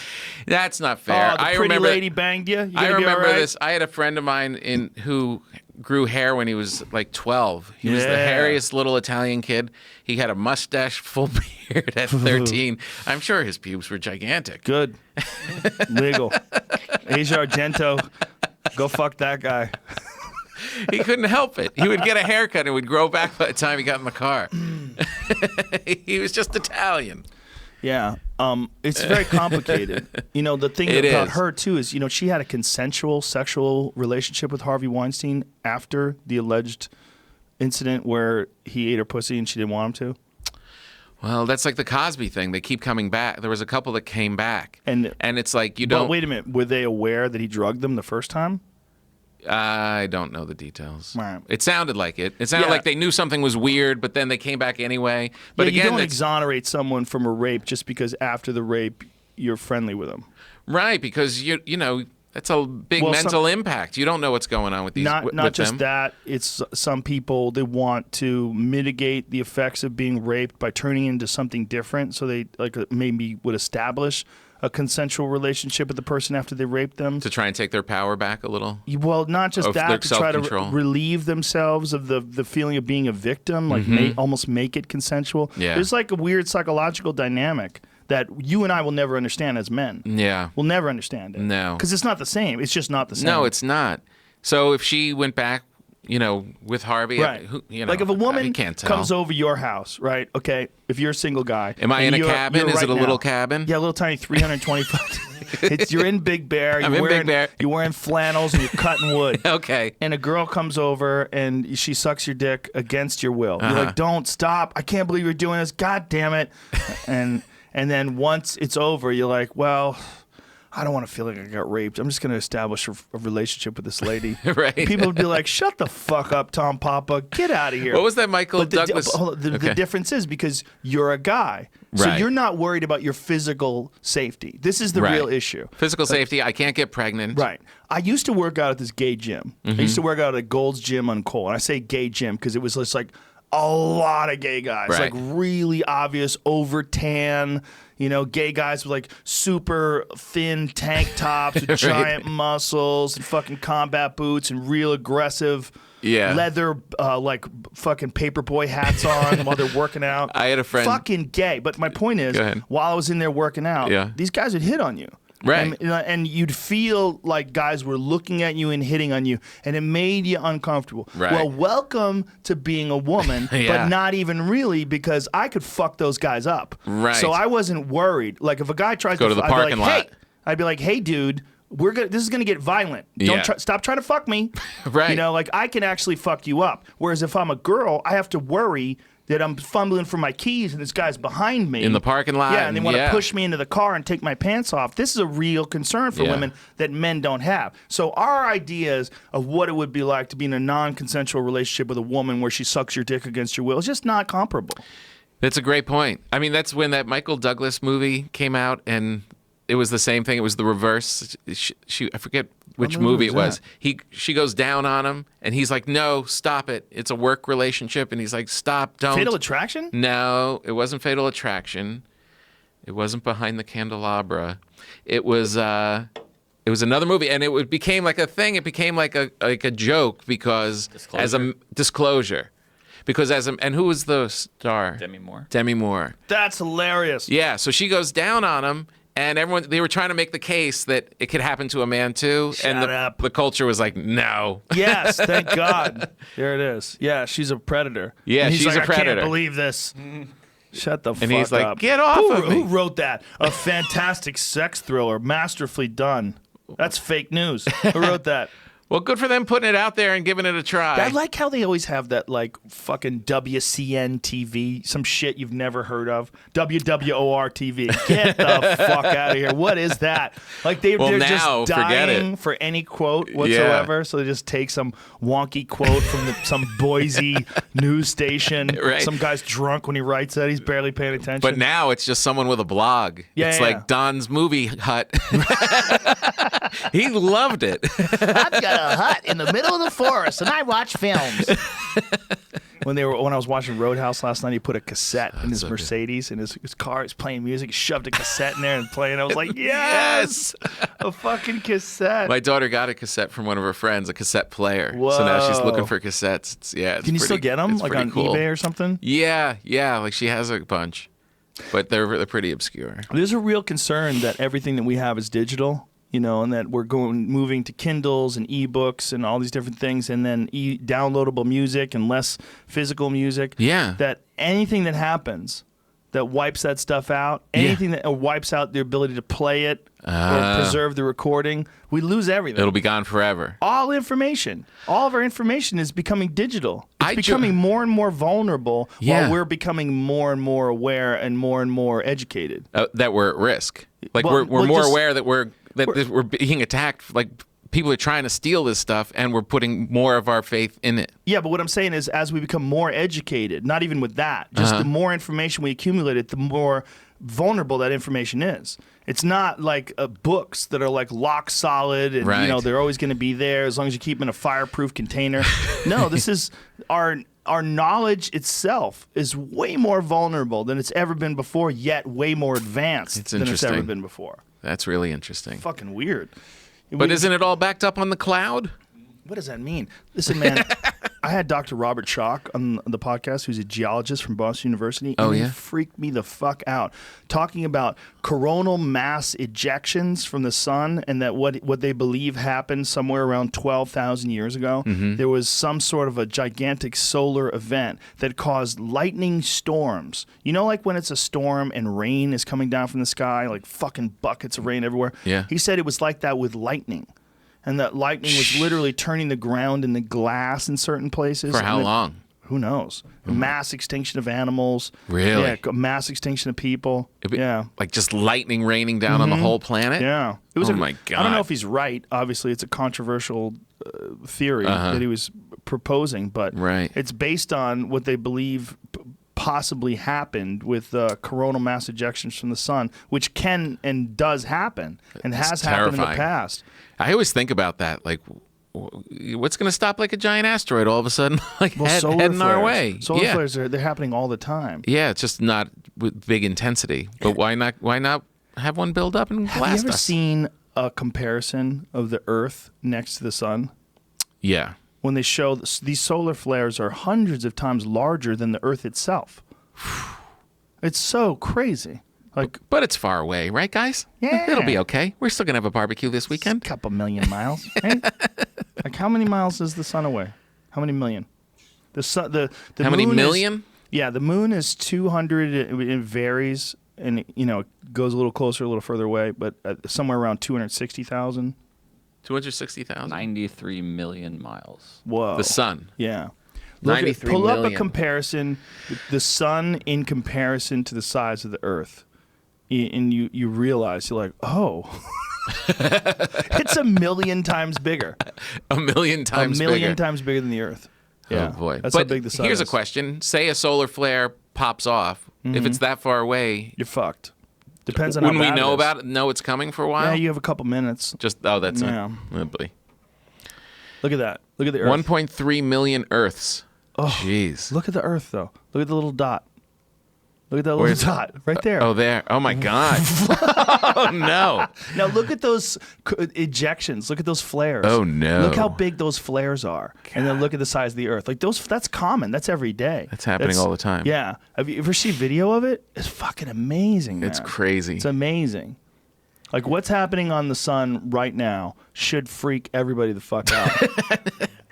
That's not fair. Oh, the pretty lady banged you? I remember this. I had a friend of mine who grew hair when he was like 12. He was the hairiest little Italian kid. He had a mustache, full beard at 13. I'm sure his pubes were gigantic. Good. Legal. Asia Argento. Go fuck that guy. He couldn't help it. He would get a haircut and it would grow back by the time he got in the car. He was just Italian. Yeah. It's very complicated. The thing about her, too, is, she had a consensual sexual relationship with Harvey Weinstein after the alleged incident where he ate her pussy and she didn't want him to. Well, that's like the Cosby thing. They keep coming back. There was a couple that came back. And it's like you don't... But wait a minute. Were they aware that he drugged them the first time? I don't know the details. Right. It sounded like it. It sounded like they knew something was weird, but then they came back anyway. But again, you don't exonerate someone from a rape just because after the rape you're friendly with them. Right, because that's a big mental impact. You don't know what's going on with these. Not just that. It's some people, they want to mitigate the effects of being raped by turning into something different. So they maybe would establish a consensual relationship with the person after they raped them. To try and take their power back a little? Well, not just that, to try to relieve themselves of the feeling of being a victim, almost make it consensual. Yeah. There's like a weird psychological dynamic that you and I will never understand as men. Yeah. We'll never understand it. No. Because it's not the same. It's just not the same. No, it's not. So if she went back, with Harvey, right? Like if a woman comes over your house, right? Okay, if you're a single guy, am I in a cabin? Is it a little cabin? Yeah, a little tiny 325. You're in Big Bear. I'm in Big Bear. You're wearing flannels and you're cutting wood. Okay. And a girl comes over and she sucks your dick against your will. You're like, don't stop! I can't believe you're doing this. God damn it! And then once it's over, you're like, well, I don't want to feel like I got raped. I'm just going to establish a relationship with this lady. Right. People would be like, shut the fuck up, Tom Papa. Get out of here. What was that Michael Douglas? The difference is because you're a guy. So you're not worried about your physical safety. This is the real issue. Physical safety. I can't get pregnant. Right. I used to work out at this gay gym. I used to work out at Gold's Gym on Cole. And I say gay gym because it was just like a lot of gay guys. Right. Like really obvious over tan, gay guys with like super thin tank tops with giant muscles and fucking combat boots and real aggressive leather like fucking paperboy hats on while they're working out. I had a friend. Fucking gay. But my point is, while I was in there working out, these guys would hit on you. Right. And you'd feel like guys were looking at you and hitting on you, and it made you uncomfortable. Right. Well, welcome to being a woman, but not even really, because I could fuck those guys up. Right. So I wasn't worried. Like if a guy tries go to the parking lot, I'd be like, hey, dude, this is gonna get violent. Stop trying to fuck me. Right. Like I can actually fuck you up. Whereas if I'm a girl, I have to worry that I'm fumbling for my keys and this guy's behind me. In the parking lot. Yeah, and they want to push me into the car and take my pants off. This is a real concern for women that men don't have. So our ideas of what it would be like to be in a non-consensual relationship with a woman where she sucks your dick against your will is just not comparable. That's a great point. I mean, that's when that Michael Douglas movie came out, and it was the same thing. It was the reverse. I forget which movie it was. She goes down on him, and he's like, "No, stop it. It's a work relationship." And he's like, "Stop, don't." Fatal Attraction? No, it wasn't Fatal Attraction. It wasn't Behind the Candelabra. It was another movie, and it became like a thing. It became like a joke because as a disclosure. Because and who was the star? Demi Moore. Demi Moore. That's hilarious. Yeah, so she goes down on him. And they were trying to make the case that it could happen to a man too. Shut up. The culture was like, no. Yes, thank God. There it is. Yeah, she's a predator. Yeah, she's a predator. I can't believe this. Shut the fuck up. And he's like, get off of me. Who wrote that? A fantastic sex thriller, masterfully done. That's fake news. Who wrote that? Well, good for them putting it out there and giving it a try. I like how they always have that like fucking WCN TV, some shit you've never heard of. WWOR TV. Get the fuck out of here. What is that? Like they're now, just forget dying it. for any quote whatsoever. So they just take some wonky quote from some Boise news station. Right. Some guy's drunk when he writes that. He's barely paying attention. But now it's just someone with a blog. Yeah, it's yeah. like Don's Movie Hut. He loved it. I've got a hut in the middle of the forest, and I watch films. When I was watching Roadhouse last night, he put a cassette in his Mercedes in his car. He's playing music. He shoved a cassette in there and playing. I was like, yes, a fucking cassette. My daughter got a cassette from one of her friends, a cassette player. So now she's looking for cassettes. It's Can you still get them, it's like pretty on cool. eBay or something? Yeah. Like she has a bunch, but they're pretty obscure. There's a real concern that everything that we have is digital. And that we're moving to Kindles and ebooks and all these different things, and then downloadable music and less physical music. Yeah. That anything that happens that wipes that stuff out, anything that wipes out the ability to play it or preserve the recording, we lose everything. It'll be gone forever. All information, all of our information is becoming digital. It's becoming more and more vulnerable while we're becoming more and more aware and more educated. That we're at risk. Like Well, we're more aware that we're being attacked. Like people are trying to steal this stuff, and we're putting more of our faith in it. Yeah, but what I'm saying is, as we become more educated, not even with that, just the more information we accumulate, the more vulnerable that information is. It's not like books that are like lock solid and they're always going to be there as long as you keep them in a fireproof container. No, this is our knowledge itself is way more vulnerable than it's ever been before, yet way more advanced than it's ever been before. That's really interesting. Fucking weird. But isn't it all backed up on the cloud? What does that mean? Listen, man, I had Dr. Robert Schock on the podcast, who's a geologist from Boston University, and he freaked me the fuck out, talking about coronal mass ejections from the sun, and that what they believe happened somewhere around 12,000 years ago. There was some sort of a gigantic solar event that caused lightning storms. You know, like when it's a storm and rain is coming down from the sky, like fucking buckets of rain everywhere? Yeah. He said it was like that with lightning. And that lightning was literally turning the ground into glass in certain places. For how long? Who knows? Mass extinction of animals. Really? Yeah, mass extinction of people. Like just lightning raining down on the whole planet? Yeah. It was my God. I don't know if he's right. Obviously, it's a controversial theory that he was proposing, but it's based on what they believe possibly happened with coronal mass ejections from the sun, which can and does happen and has happened in the past. I always think about that, like, what's going to stop like a giant asteroid all of a sudden, like heading our way? Solar flares they're happening all the time. Yeah, it's just not with big intensity. But why not have one build up and blast us? Have you ever seen a comparison of the Earth next to the sun? Yeah. When they show these solar flares are hundreds of times larger than the Earth itself. It's so crazy. But it's far away, right, guys? Yeah. It'll be okay. We're still going to have a barbecue this weekend. A couple million miles. Right? Like, how many miles is the sun away? How many million? The how many million? The moon is 200. It varies, and it goes a little closer, a little further away, but somewhere around 260,000. 260,000? 93 million miles. Whoa. The sun. Yeah. 93 pull million. up a comparison, the sun in comparison to the size of the Earth. And you realize, you're like, oh, it's a million times bigger. A million times bigger. A million times bigger than the Earth. Yeah. Oh, boy. That's how big the sun here's is. a question. Say a solar flare pops off. If it's that far away, You're fucked. Depends on when how we bad know it is. about it, know it's coming for a while? Yeah, you have a couple minutes. That's Yeah. it. Oh, boy. Look at that. Look at the Earth. 1.3 million Earths. Oh, Jeez. Look at the Earth, though. Look at the little dot. Look at that little dot right there. Oh, there. Oh, my God. Oh, no. Now look at those ejections. Look at those flares. Oh, no. Look how big those flares are. God. And then look at the size of the Earth. Like that's common. That's every day. That's happening all the time. Yeah. Have you ever seen video of it? It's fucking amazing, man. It's crazy. It's amazing. Like what's happening on the sun right now should freak everybody the fuck out.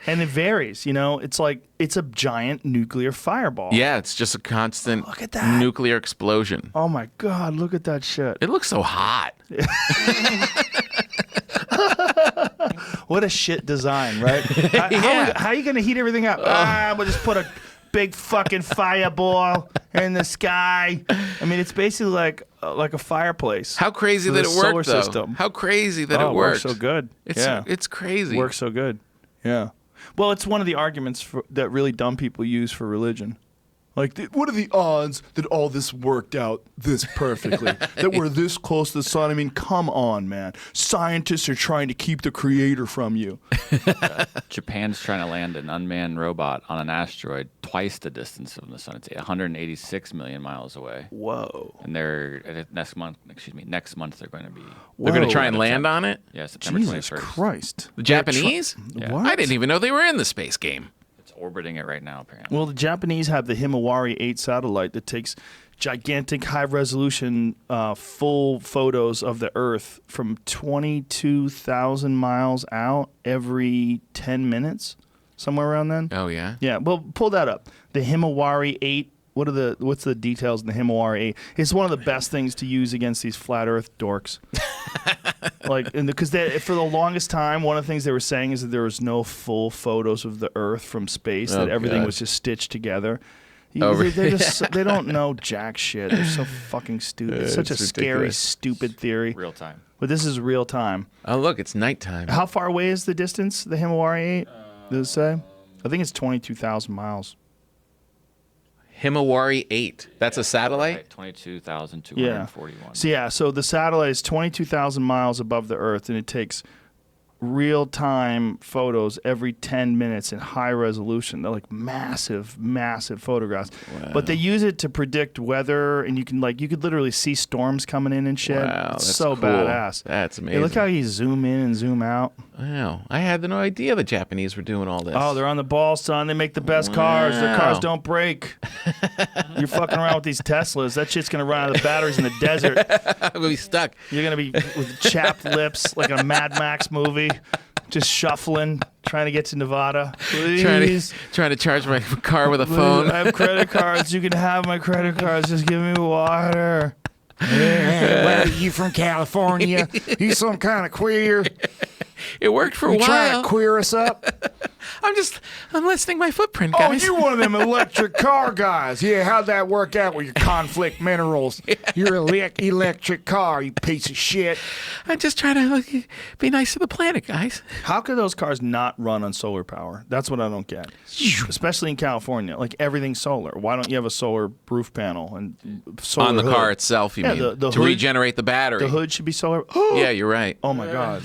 And it varies, It's like it's a giant nuclear fireball. Yeah, it's just a constant Look at that. nuclear explosion. Oh my God, look at that shit. It looks so hot. What a shit design, right? How are you going to heat everything up? We'll just put a big fucking fireball in the sky. I mean, it's basically like a fireplace. How crazy for that the it worked, solar though. system. How crazy that Oh, it works worked. so good. It's crazy. It works so good. Yeah. Well, it's one of the arguments that really dumb people use for religion. Like, what are the odds that all this worked out this perfectly? That we're this close to the sun? I mean, come on, man. Scientists are trying to keep the creator from you. Japan's trying to land an unmanned robot on an asteroid twice the distance from the sun. It's 186 million miles away. Whoa. And they're next month they're going to be. They're going Whoa. to try and land on it? Yeah, September Jesus 21st. Christ. The Japanese? Yeah. What? I didn't even know they were in the space game. It's orbiting it right now, apparently. Well, the Japanese have the Himawari 8 satellite that takes gigantic high-resolution full photos of the Earth from 22,000 miles out every 10 minutes, somewhere around then. Oh, yeah? Yeah, well, pull that up. The Himawari 8. What's the details in the Himawari 8? It's one of the best things to use against these flat Earth dorks. Because for the longest time, one of the things they were saying is that there was no full photos of the Earth from space. Oh, that everything God. was just stitched together. Oh, They don't know jack shit. They're so fucking stupid. It's such a It's scary, ridiculous. stupid theory. Real time. But this is real time. Oh, look, it's nighttime. How far away is the distance? The Himawari 8? Does it say? I think it's 22,000 miles. Himawari 8. That's a satellite? Right, 22,241. So the satellite is 22,000 miles above the Earth, and it takes real-time photos every 10 minutes in high resolution. They're like massive, massive photographs. Wow. But they use it to predict weather, and you could literally see storms coming in and shit. Wow, It's that's so cool. badass. That's Hey, amazing. look how you zoom in and zoom out. Wow. I had no idea the Japanese were doing all this. Oh, they're on the ball, son. They make the best cars. Their cars Wow. don't break. You're fucking around with these Teslas. That shit's going to run out of batteries in the desert. We'll be stuck. You're going to be with chapped lips like a Mad Max movie, just shuffling, trying to get to Nevada. Please. Trying to charge my car with a phone. I have credit cards. You can have my credit cards. Just give me water. Where are you from, California? You some kind of queer? It worked for a You trying while. to queer us up? I'm listing my footprint, Oh, guys. you one of them electric car guys. Yeah, how'd that work out with your conflict minerals? Your electric car, you piece of shit. I'm just trying to be nice to the planet, guys. How could those cars not run on solar power? That's what I don't get. Especially in California. Like, everything's solar. Why don't you have a solar roof panel and solar On the hood? car itself, you Yeah, mean? the to hood- regenerate the battery. The hood should be solar. Yeah, you're right. Oh, my God.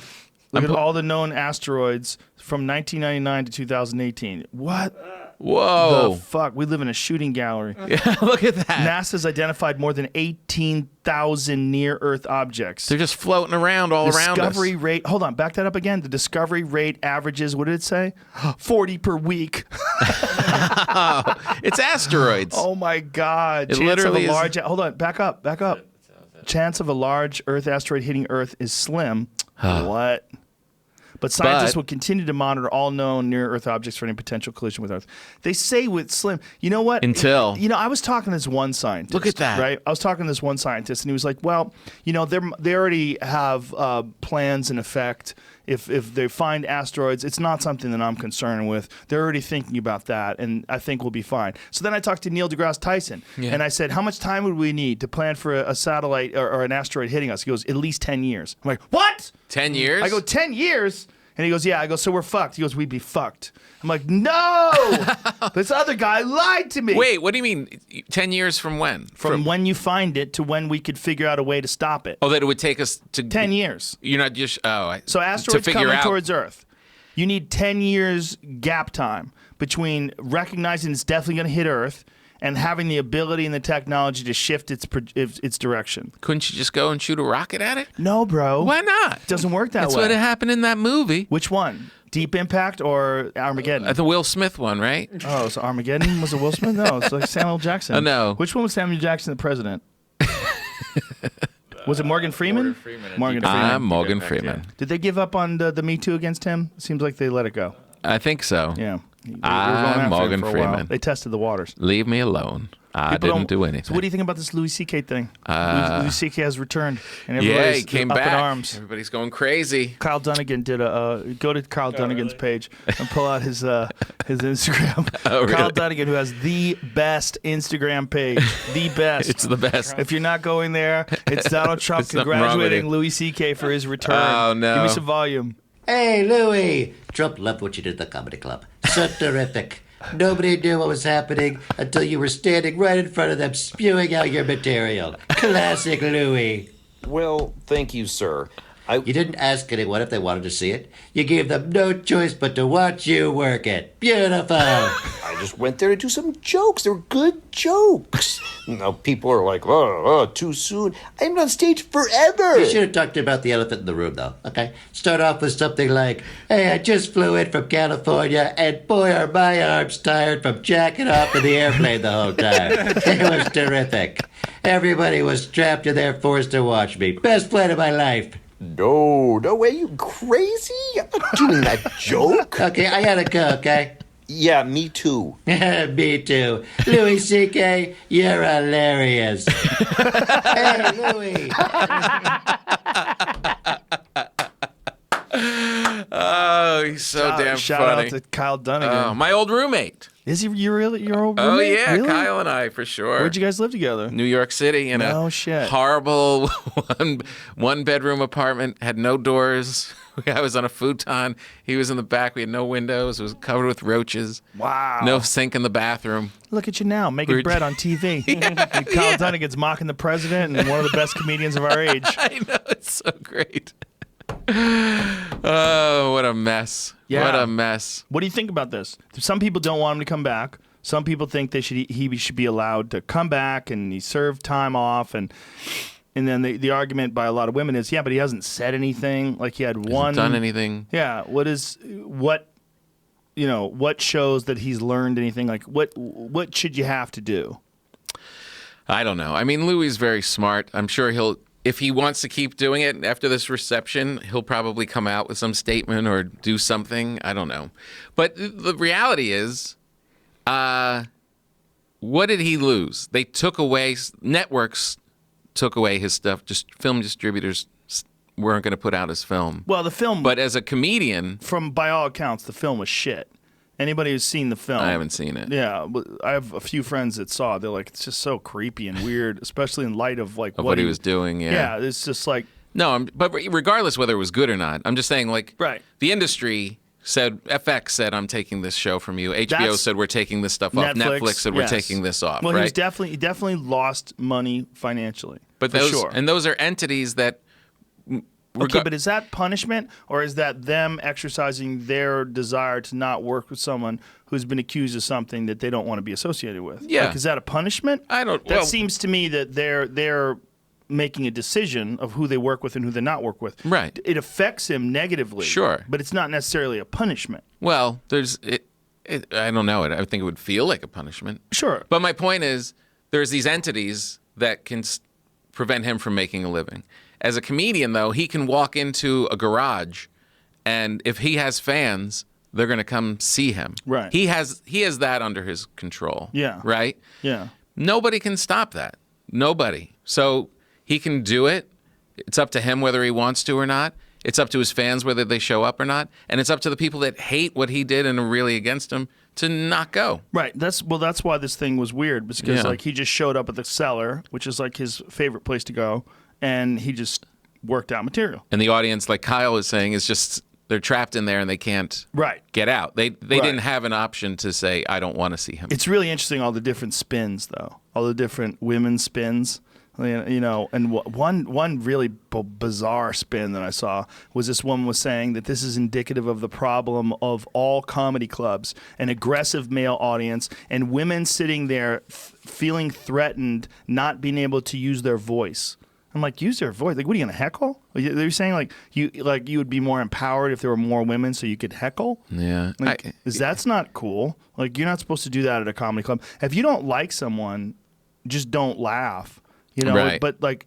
Look at all the known asteroids from 1999 to 2018. What Whoa. the fuck? We live in a shooting gallery. Yeah, look at that. NASA's identified more than 18,000 near-Earth objects. They're just floating around all around us. Discovery rate, hold on, back that up again. The discovery rate averages, what did it say? 40 per week. It's asteroids. Oh my God. It literally is- Hold on, back up. Chance of a large Earth asteroid hitting Earth is slim. What? But scientists will continue to monitor all known near-Earth objects for any potential collision with Earth. They say with slim. You know what? Until. I was talking to this one scientist. Look at that. Right? I was talking to this one scientist, and he was like, well, they already have plans in effect. If they find asteroids, it's not something that I'm concerned with. They're already thinking about that, and I think we'll be fine. So then I talked to Neil deGrasse Tyson, and I said, how much time would we need to plan for a satellite or an asteroid hitting us? He goes, at least 10 years. I'm like, what? 10 years? I go, 10 years? And he goes, yeah. I go, so we're fucked. He goes, we'd be fucked. I'm like, no! This other guy lied to me. Wait, what do you mean? 10 years from when? From when you find it to when we could figure out a way to stop it. Oh, that it would take us to 10 years. You're not just So asteroids to figure coming out. towards Earth. You need 10 years gap time between recognizing it's definitely going to hit Earth and having the ability and the technology to shift its direction. Couldn't you just go and shoot a rocket at it? No, bro. Why not? It doesn't work that That's way. what happened in that movie. Which one? Deep Impact or Armageddon? The Will Smith one, right? Oh, so Armageddon was it Will Smith? No, it's like Samuel Jackson. Oh, no. Which one was Samuel Jackson the president? Was it Morgan Freeman? Morgan Freeman. I'm Morgan Impact, Freeman. yeah. Did they give up on the Me Too against him? It seems like they let it go. I think so. Yeah. They were going I'm after him Morgan for a while. Freeman. They tested the waters. Leave me alone. I People didn't don't- do anything. So what do you think about this Louis C.K. thing? Louis C.K. has returned, and Yeah, everybody's he came up back. in arms. Everybody's going crazy. Kyle Dunnigan did go to Kyle Dunnigan's page and pull out his Instagram. Oh, really? Kyle Dunnigan, who has the best Instagram page, the best. It's the best. If you're not going there, it's Donald Trump There's something wrong with congratulating it. Louis C.K. for his return. Oh, no. Give me some volume. Hey, Louie! Trump loved what you did at the comedy club. So terrific. Nobody knew what was happening until you were standing right in front of them spewing out your material. Classic Louie. Well, thank you, sir. You didn't ask anyone if they wanted to see it. You gave them no choice but to watch you work it. Beautiful. I just went there to do some jokes. They were good jokes. Now people are like, oh, too soon. I'm on stage forever. You should have talked about the elephant in the room, though, okay? Start off with something like, hey, I just flew in from California, and boy, are my arms tired from jacking off in the airplane the whole time. It was terrific. Everybody was trapped in there forced to watch me. Best plan of my life. No way, you crazy? I'm not doing that joke. Okay, I gotta go, okay? Yeah, me too. Me too. Louis C.K., you're hilarious. Hey, Louis. Oh, he's so damn Shout funny. out to Kyle Dunnigan. Oh, my old roommate. Is he your old roommate? Oh, yeah, Really? Kyle and I, for sure. Where'd you guys live together? New York City in No a shit. horrible one bedroom apartment, had no doors. I was on a futon. He was in the back. We had no windows. It was covered with roaches. Wow. No sink in the bathroom. Look at you now, making We're- bread on TV. And Kyle Dunnigan's mocking the president and one of the best comedians of our age. I know, it's so great. Oh, what a mess. Yeah. What a mess. What do you think about this? Some people don't want him to come back. Some people think he should be allowed to come back and he served time off. And then the argument by a lot of women is, yeah, but he hasn't said anything. Like he had one. Hasn't done anything. Yeah. What shows that he's learned anything? Like what should you have to do? I don't know. I mean, Louis is very smart. I'm sure if he wants to keep doing it after this reception, he'll probably come out with some statement or do something. I don't know. But the reality is, what did he lose? They took away, networks took away his stuff. Just film distributors weren't going to put out his film. Well, the film, But as a comedian, by all accounts, the film was shit. Anybody who's seen the film, I haven't seen it. Yeah, but I have a few friends that saw it. They're like, it's just so creepy and weird, especially in light of like Of what he was doing, yeah. Yeah, it's just like No, but regardless whether it was good or not, I'm just saying, like, Right. the industry said, FX said, I'm taking this show from you. HBO That's- said, we're taking this stuff off. Netflix said, we're yes. taking this off, Well, right? he definitely lost money financially. But for those sure. and those are entities that. Okay, but is that punishment or is that them exercising their desire to not work with someone who's been accused of something that they don't want to be associated with? Yeah. Like, is that a punishment? I don't- That well- seems to me that they're making a decision of who they work with and who they not work with. Right. It affects him negatively. Sure. But it's not necessarily a punishment. Well, there's it. I don't know. I think it would feel like a punishment. Sure. But my point is, there's these entities that can prevent him from making a living. As a comedian, though, he can walk into a garage, and if he has fans, they're going to come see him. Right. He has that under his control. Yeah. Right. Yeah. Nobody can stop that. Nobody. So he can do it. It's up to him whether he wants to or not. It's up to his fans whether they show up or not. And it's up to the people that hate what he did and are really against him to not go. Right. That's why this thing was weird, because Yeah. like he just showed up at the Cellar, which is like his favorite place to go, and he just worked out material. And the audience, like Kyle is saying, is just they're trapped in there and they can't Right. get out. They didn't have an option to say, I don't want to see him. It's really interesting, all the different spins, though. All the different women's spins. You know, and one really bizarre spin that I saw was this woman was saying that this is indicative of the problem of all comedy clubs, an aggressive male audience, and women sitting there feeling threatened, not being able to use their voice. I'm like, use their voice? Like, what are you gonna heckle? They're saying like you would be more empowered if there were more women, so you could heckle. Yeah. Like, that's not cool. Like, you're not supposed to do that at a comedy club. If you don't like someone, just don't laugh. You know, Right. but like,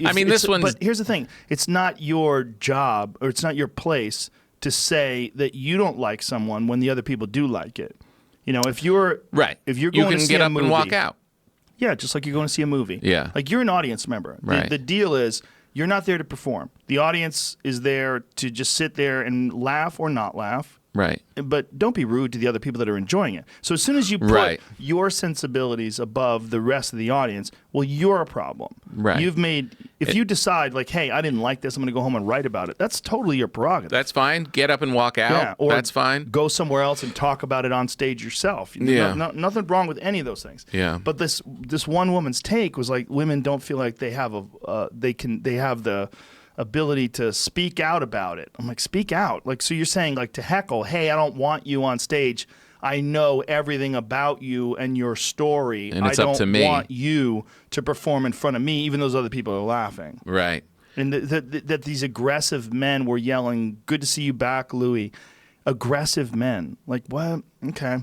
I mean, this one's- But here's the thing: it's not your job, or it's not your place to say that you don't like someone when the other people do like it. You know, if you're Right. if you're You going can to see get a up movie, and walk out. Yeah, just like you're going to see a movie. Yeah. Like you're an audience member. Right. The deal is you're not there to perform. The audience is there to just sit there and laugh or not laugh. Right. But don't be rude to the other people that are enjoying it. So as soon as you put Right. your sensibilities above the rest of the audience, well, you're a problem. Right. If you decide like, hey, I didn't like this, I'm going to go home and write about it. That's totally your prerogative. That's fine. Get up and walk out. Yeah, or That's fine. Go somewhere else and talk about it on stage yourself. Yeah. Nothing wrong with any of those things. Yeah. But this one woman's take was like women don't feel like they have they have the ability to speak out about it. I'm like, speak out. Like, so you're saying like to heckle, hey, I don't want you on stage. I know everything about you and your story. And it's I up don't to me. want you to perform in front of me, even though those other people are laughing. Right. And that these aggressive men were yelling, "Good to see you back, Louis." Aggressive men. Like, what? Okay.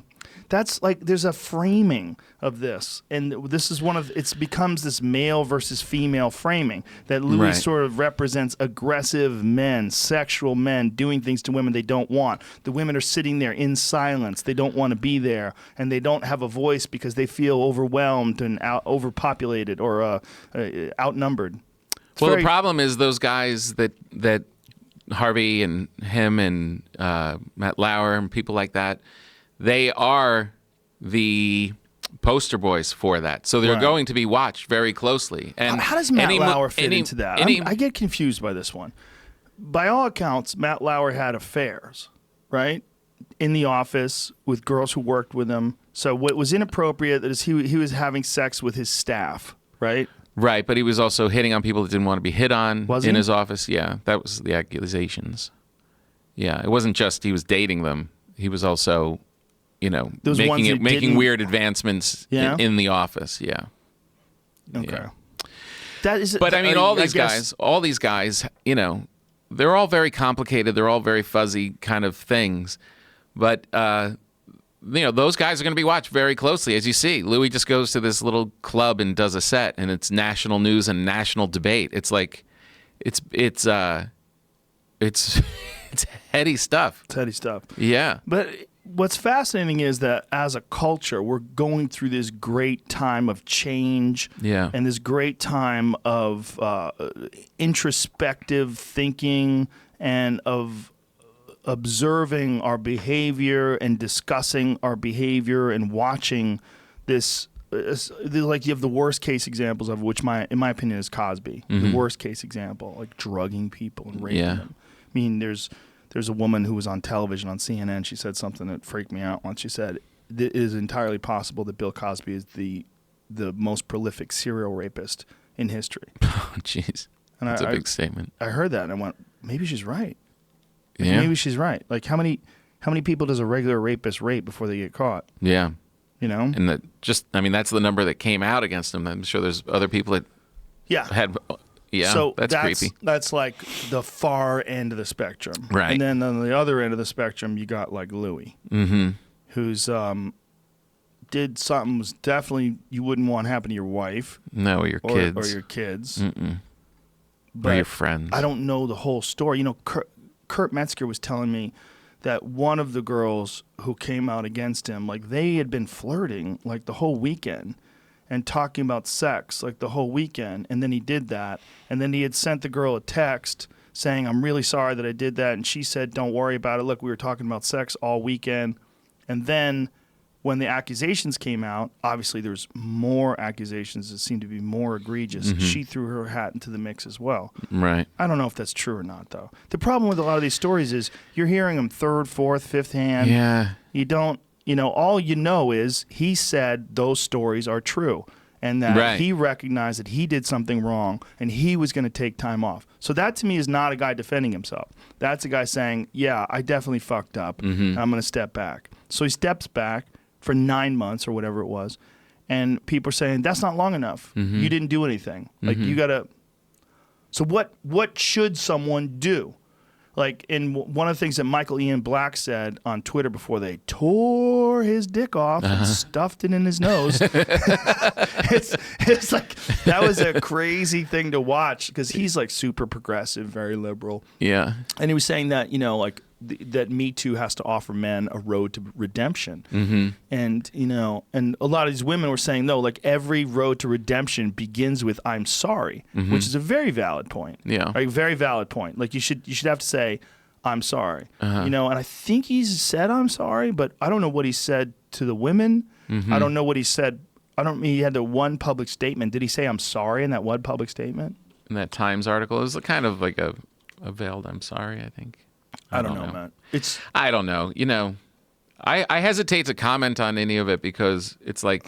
That's like, there's a framing of this. And this is it becomes this male versus female framing that Louis Right. sort of represents aggressive men, sexual men doing things to women they don't want. The women are sitting there in silence. They don't want to be there. And they don't have a voice because they feel overwhelmed and overpopulated or outnumbered. It's Well, very- the problem is those guys that Harvey and him and Matt Lauer and people like that, they are the poster boys for that. So they're Right. going to be watched very closely. And How does Matt any mo- Lauer fit any- into that? any- I get confused by this one. By all accounts, Matt Lauer had affairs, right? In the office with girls who worked with him. So what was inappropriate is he was having sex with his staff, right? Right, but he was also hitting on people that didn't want to be hit on Was in he? his office. Yeah, that was the accusations. Yeah, it wasn't just he was dating them. He was also, Those ones who making didn't- weird advancements Yeah? in the office. Yeah. Okay. Yeah. That is. But I mean, all these guess- guys, they're all very complicated. They're all very fuzzy kind of things. But, those guys are going to be watched very closely. As you see, Louis just goes to this little club and does a set, and it's national news and national debate. It's like, it's heady stuff. It's heady stuff. Yeah. But what's fascinating is that as a culture, we're going through this great time of change Yeah. and this great time of introspective thinking and of observing our behavior and discussing our behavior and watching this. Like you have the worst case examples of which, in my opinion, is Cosby. The worst case example, like drugging people and raping Yeah. them. I mean, there's a woman who was on television on CNN. She said something that freaked me out once. She said, it is entirely possible that Bill Cosby is the most prolific serial rapist in history. Oh, jeez. And That's a big statement. I heard that and I went, maybe she's right. Like, Yeah. maybe she's right. Like how many people does a regular rapist rape before they get caught? Yeah. You know? And that's the number that came out against him. I'm sure there's other people that Yeah. had. Yeah, So that's creepy. That's like the far end of the spectrum. Right. And then on the other end of the spectrum, you got like Louis, who's did something was definitely you wouldn't want to happen to your wife No, your or, kids. or your kids. Or your friends. I don't know the whole story. Kurt Metzger was telling me that one of the girls who came out against him, like they had been flirting like the whole weekend and talking about sex like the whole weekend. And then he did that. And then he had sent the girl a text saying, I'm really sorry that I did that. And she said, don't worry about it. Look, we were talking about sex all weekend. And then when the accusations came out, obviously there's more accusations that seemed to be more egregious. She threw her hat into the mix as well. Right. I don't know if that's true or not, though. The problem with a lot of these stories is you're hearing them third, fourth, fifth hand. Yeah. You don't, all you know is he said those stories are true and that Right. he recognized that he did something wrong and he was going to take time off. So that to me is not a guy defending himself. That's a guy saying, yeah, I definitely fucked up and I'm going to step back. So he steps back for 9 months or whatever it was. And people are saying, that's not long enough. You didn't do anything. Like you got to. So what should someone do? Like, and one of the things that Michael Ian Black said on Twitter before they tore his dick off and stuffed it in his nose, it's like, that was a crazy thing to watch because he's like super progressive, very liberal. Yeah. And he was saying that, like that Me Too has to offer men a road to redemption. And and a lot of these women were saying, no, like every road to redemption begins with "I'm sorry," which is a very valid point. Yeah. Right? Very valid point. Like you should have to say, "I'm sorry." And I think he's said "I'm sorry," but I don't know what he said to the women. I don't know what he said. He had the one public statement. Did he say "I'm sorry" in that one public statement? In that Times article, it was kind of like a veiled "I'm sorry," I think. I don't know, man. I don't know. I hesitate to comment on any of it because it's like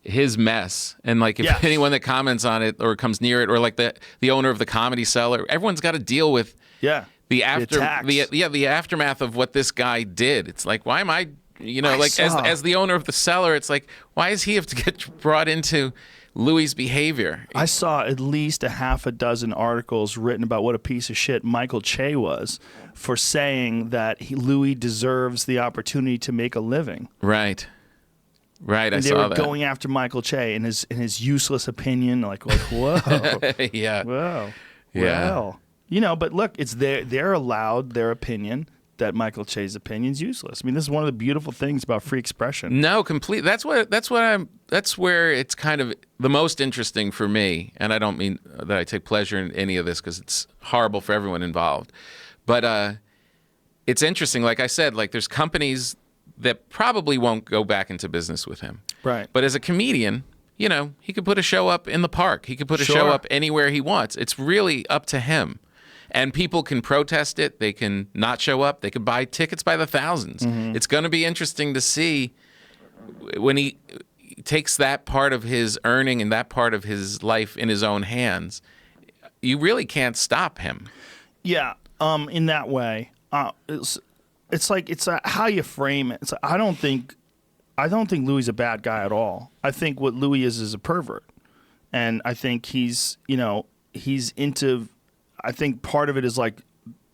his mess, and like if anyone that comments on it or comes near it, or like the owner of the Comedy Cellar, everyone's got to deal with the aftermath of what this guy did. It's like, why am I, as the owner of the cellar, it's like, why does he have to get brought into Louis' behavior? I saw at least a half a dozen articles written about what a piece of shit Michael Che was for saying that Louis deserves the opportunity to make a living. Right. I and saw they were that. going after Michael Che and his useless opinion, like whoa, yeah, whoa, yeah. well, but look, it's they're allowed their opinion. That Michael Che's opinion's useless. I mean, this is one of the beautiful things about free expression. No, complete. That's where it's kind of the most interesting for me. And I don't mean that I take pleasure in any of this because it's horrible for everyone involved. But it's interesting. Like I said, like there's companies that probably won't go back into business with him. Right. But as a comedian, he could put a show up in the park. He could put a show up anywhere he wants. It's really up to him. And people can protest it. They can not show up. They can buy tickets by the thousands. It's going to be interesting to see when he takes that part of his earning and that part of his life in his own hands. You really can't stop him. Yeah, in that way. It's like how you frame it. It's like, I don't think Louis is a bad guy at all. I think what Louis is a pervert, and I think he's into. I think part of it is like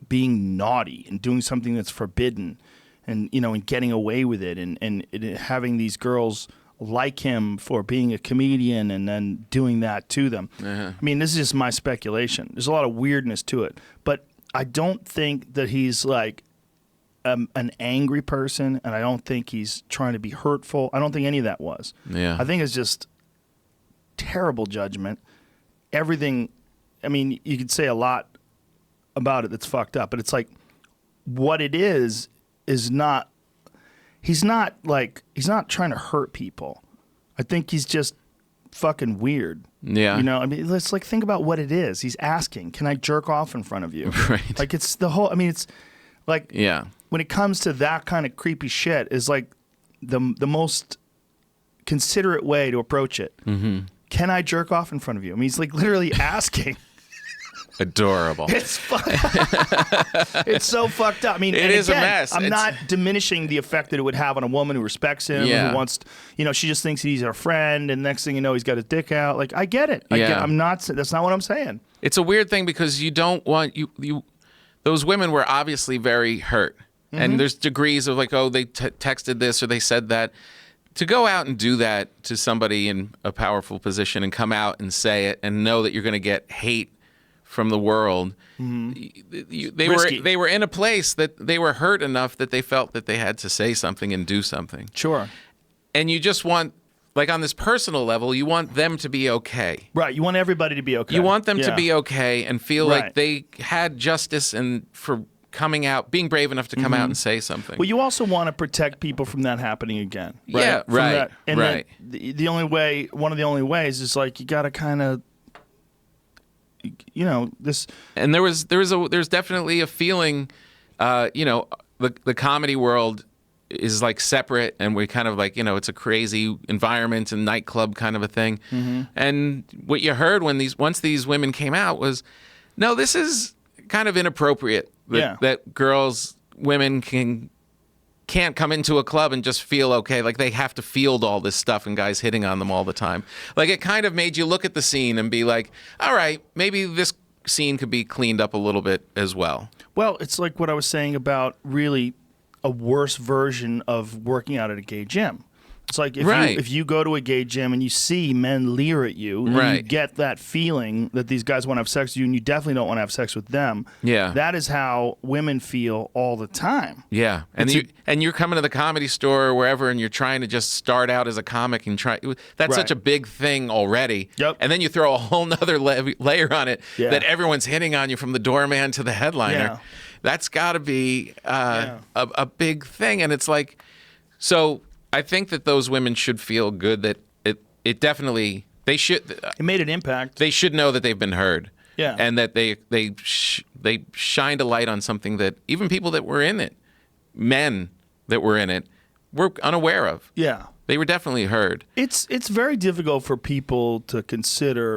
being naughty and doing something that's forbidden and, and getting away with it and having these girls like him for being a comedian and then doing that to them. I mean, this is just my speculation. There's a lot of weirdness to it, but I don't think that he's like an angry person, and I don't think he's trying to be hurtful. I don't think any of that was. Yeah. I think it's just terrible judgment. Everything... I mean, you could say a lot about it that's fucked up, but it's like what it is not. He's not trying to hurt people. I think he's just fucking weird. Yeah. I mean, let's like think about what it is. He's asking, "Can I jerk off in front of you?" Right. Like it's the whole. I mean, it's like when it comes to that kind of creepy shit, is like the most considerate way to approach it. Can I jerk off in front of you? I mean, he's like literally asking. Adorable. It's it's so fucked up. I mean, it is again, a mess. I'm not diminishing the effect that it would have on a woman who respects him, who wants, she just thinks he's her friend, and next thing you know, he's got his dick out. Like, I get it. I'm not. That's not what I'm saying. It's a weird thing because you don't want you. Those women were obviously very hurt, and there's degrees of like, oh, they texted this or they said that. To go out and do that to somebody in a powerful position and come out and say it and know that you're going to get hate from the world, they were in a place that they were hurt enough that they felt that they had to say something and do something. Sure. And you just want, like on this personal level, you want them to be okay. Right. You want everybody to be okay. You want them to be okay and feel Right. like they had justice and for coming out, being brave enough to come out and say something. Well, you also want to protect people from that happening again. Right? Yeah, From right, that. And right. The only way, one of the only ways is like you got to kind of, this. And there's definitely a feeling, the comedy world is like separate, and we kind of like, it's a crazy environment and nightclub kind of a thing. And what you heard once these women came out was, no, this is kind of inappropriate. That women can't come into a club and just feel okay. Like they have to field all this stuff and guys hitting on them all the time. Like it kind of made you look at the scene and be like, all right, maybe this scene could be cleaned up a little bit as well. Well, it's like what I was saying about really a worse version of working out at a gay gym. It's like Right. if you go to a gay gym and you see men leer at you, and you Right. get that feeling that these guys want to have sex with you, and you definitely don't want to have sex with them. Yeah. That is how women feel all the time. Yeah, and you're coming to the comedy store or wherever, and you're trying to just start out as a comic and try. That's Right. such a big thing already. Yep. And then you throw a whole nother layer on it Yeah. that everyone's hitting on you from the doorman to the headliner. Yeah. That's got to be a big thing, and it's like, so I think that those women should feel good that it definitely they should. It made an impact. They should know that they've been heard. Yeah. And that they shined a light on something that even people that were in it, men that were in it, were unaware of. Yeah. They were definitely heard. It's very difficult for people to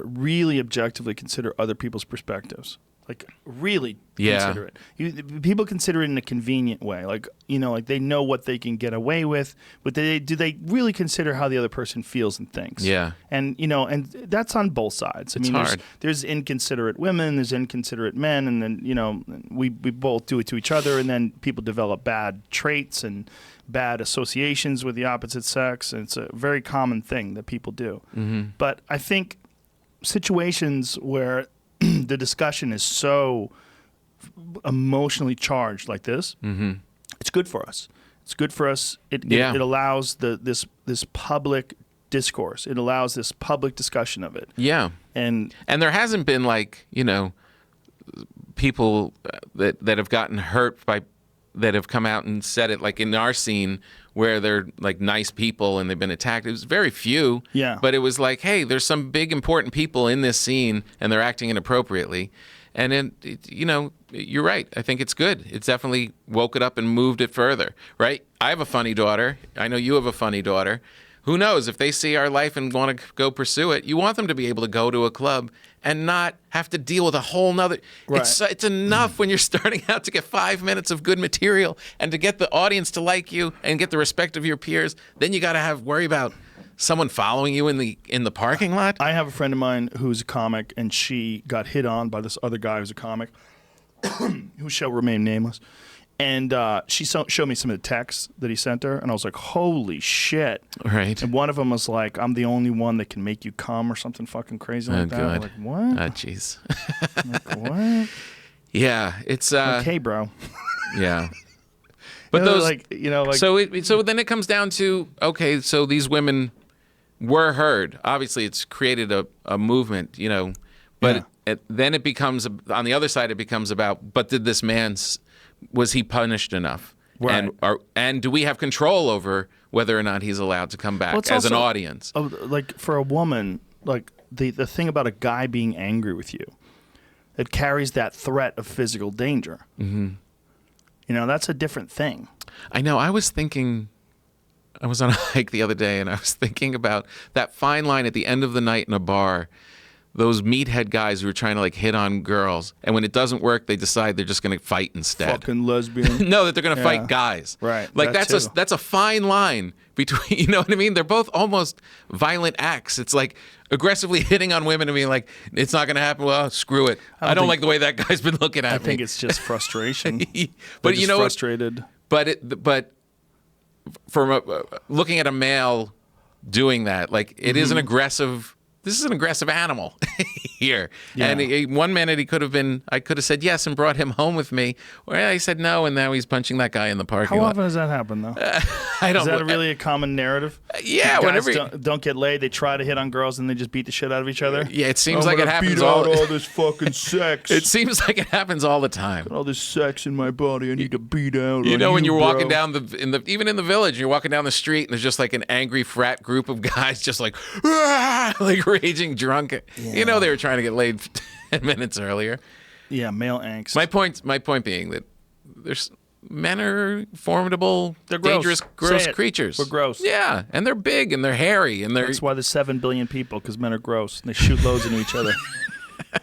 really objectively consider other people's perspectives. Like really Yeah. consider it. People consider it in a convenient way. Like, like they know what they can get away with, but do they really consider how the other person feels and thinks? Yeah. And and that's on both sides. It's hard. There's inconsiderate women, there's inconsiderate men, and then we both do it to each other, and then people develop bad traits and bad associations with the opposite sex, and it's a very common thing that people do. Mm-hmm. But I think situations where the discussion is so emotionally charged like this, it's good for us. It's good for us. It allows this public discourse. It allows this public discussion of it. Yeah. And there hasn't been like, people that have gotten hurt that have come out and said it, like in our scene where they're like nice people and they've been attacked. It was very few. Yeah. But it was like, hey, there's some big important people in this scene and they're acting inappropriately. And then, you're right. I think it's good. It's definitely woke it up and moved it further, right? I have a funny daughter. I know you have a funny daughter. Who knows? If they see our life and want to go pursue it, you want them to be able to go to a club and not have to deal with a whole nother. Right. It's enough when you're starting out to get 5 minutes of good material and to get the audience to like you and get the respect of your peers. Then you got to worry about someone following you in the parking lot. I have a friend of mine who's a comic, and she got hit on by this other guy who's a comic who shall remain nameless. And she showed me some of the texts that he sent her, and I was like, holy shit. Right. And one of them was like, I'm the only one that can make you come, or something fucking crazy like that. I'm God. like, what? Jeez. Like, what? Yeah, it's Okay, bro. yeah. But those so then it comes down to, okay, so these women were heard. Obviously, it's created a movement, but then it becomes, on the other side, it becomes about, but did this man, was he punished enough? Right. And do we have control over whether or not he's allowed to come back Well, it's as an also- audience? like for a woman, like the thing about a guy being angry with you, it carries that threat of physical danger. Mm-hmm. That's a different thing. I know. I was thinking, I was on a hike the other day, and I was thinking about that fine line at the end of the night in a bar. Those meathead guys who are trying to like hit on girls, and when it doesn't work, they decide they're just going to fight instead. Fucking lesbian. No, that they're going to Yeah. fight guys. Right, Like that too. that's a fine line between. You know what I mean? They're both almost violent acts. It's like aggressively hitting on women and being like, "It's not going to happen." Well, screw it. I don't think- like the way that guy's been looking at I me. think it's just frustration. But They're you just know what? frustrated. But from looking at a male doing that, like it is an aggressive. This is an aggressive animal here. Yeah. And one minute I could have said yes and brought him home with me. Or I said no, and now he's punching that guy in the parking How lot. often does that happen, though? I don't. Is that really a common narrative? Yeah, Guys whenever. don't get laid, they try to hit on girls and they just beat the shit out of each other. Yeah, it seems I'm like it gonna happens beat all. out all this fucking sex. It seems like it happens all the time. all this sex in my body. I need to beat out. You on know, when you're bro. walking down even in the village, you're walking down the street, and there's just like an angry frat group of guys, just like, "Ah!" like raging drunk. You know, they were trying to get laid 10 minutes earlier. Yeah, male angst. My point being that men are formidable, They're gross. dangerous, Say gross it. creatures. We're gross. Yeah, and they're big and they're hairy and they're. That's why there's 7 billion people, because men are gross and they shoot loads into each other.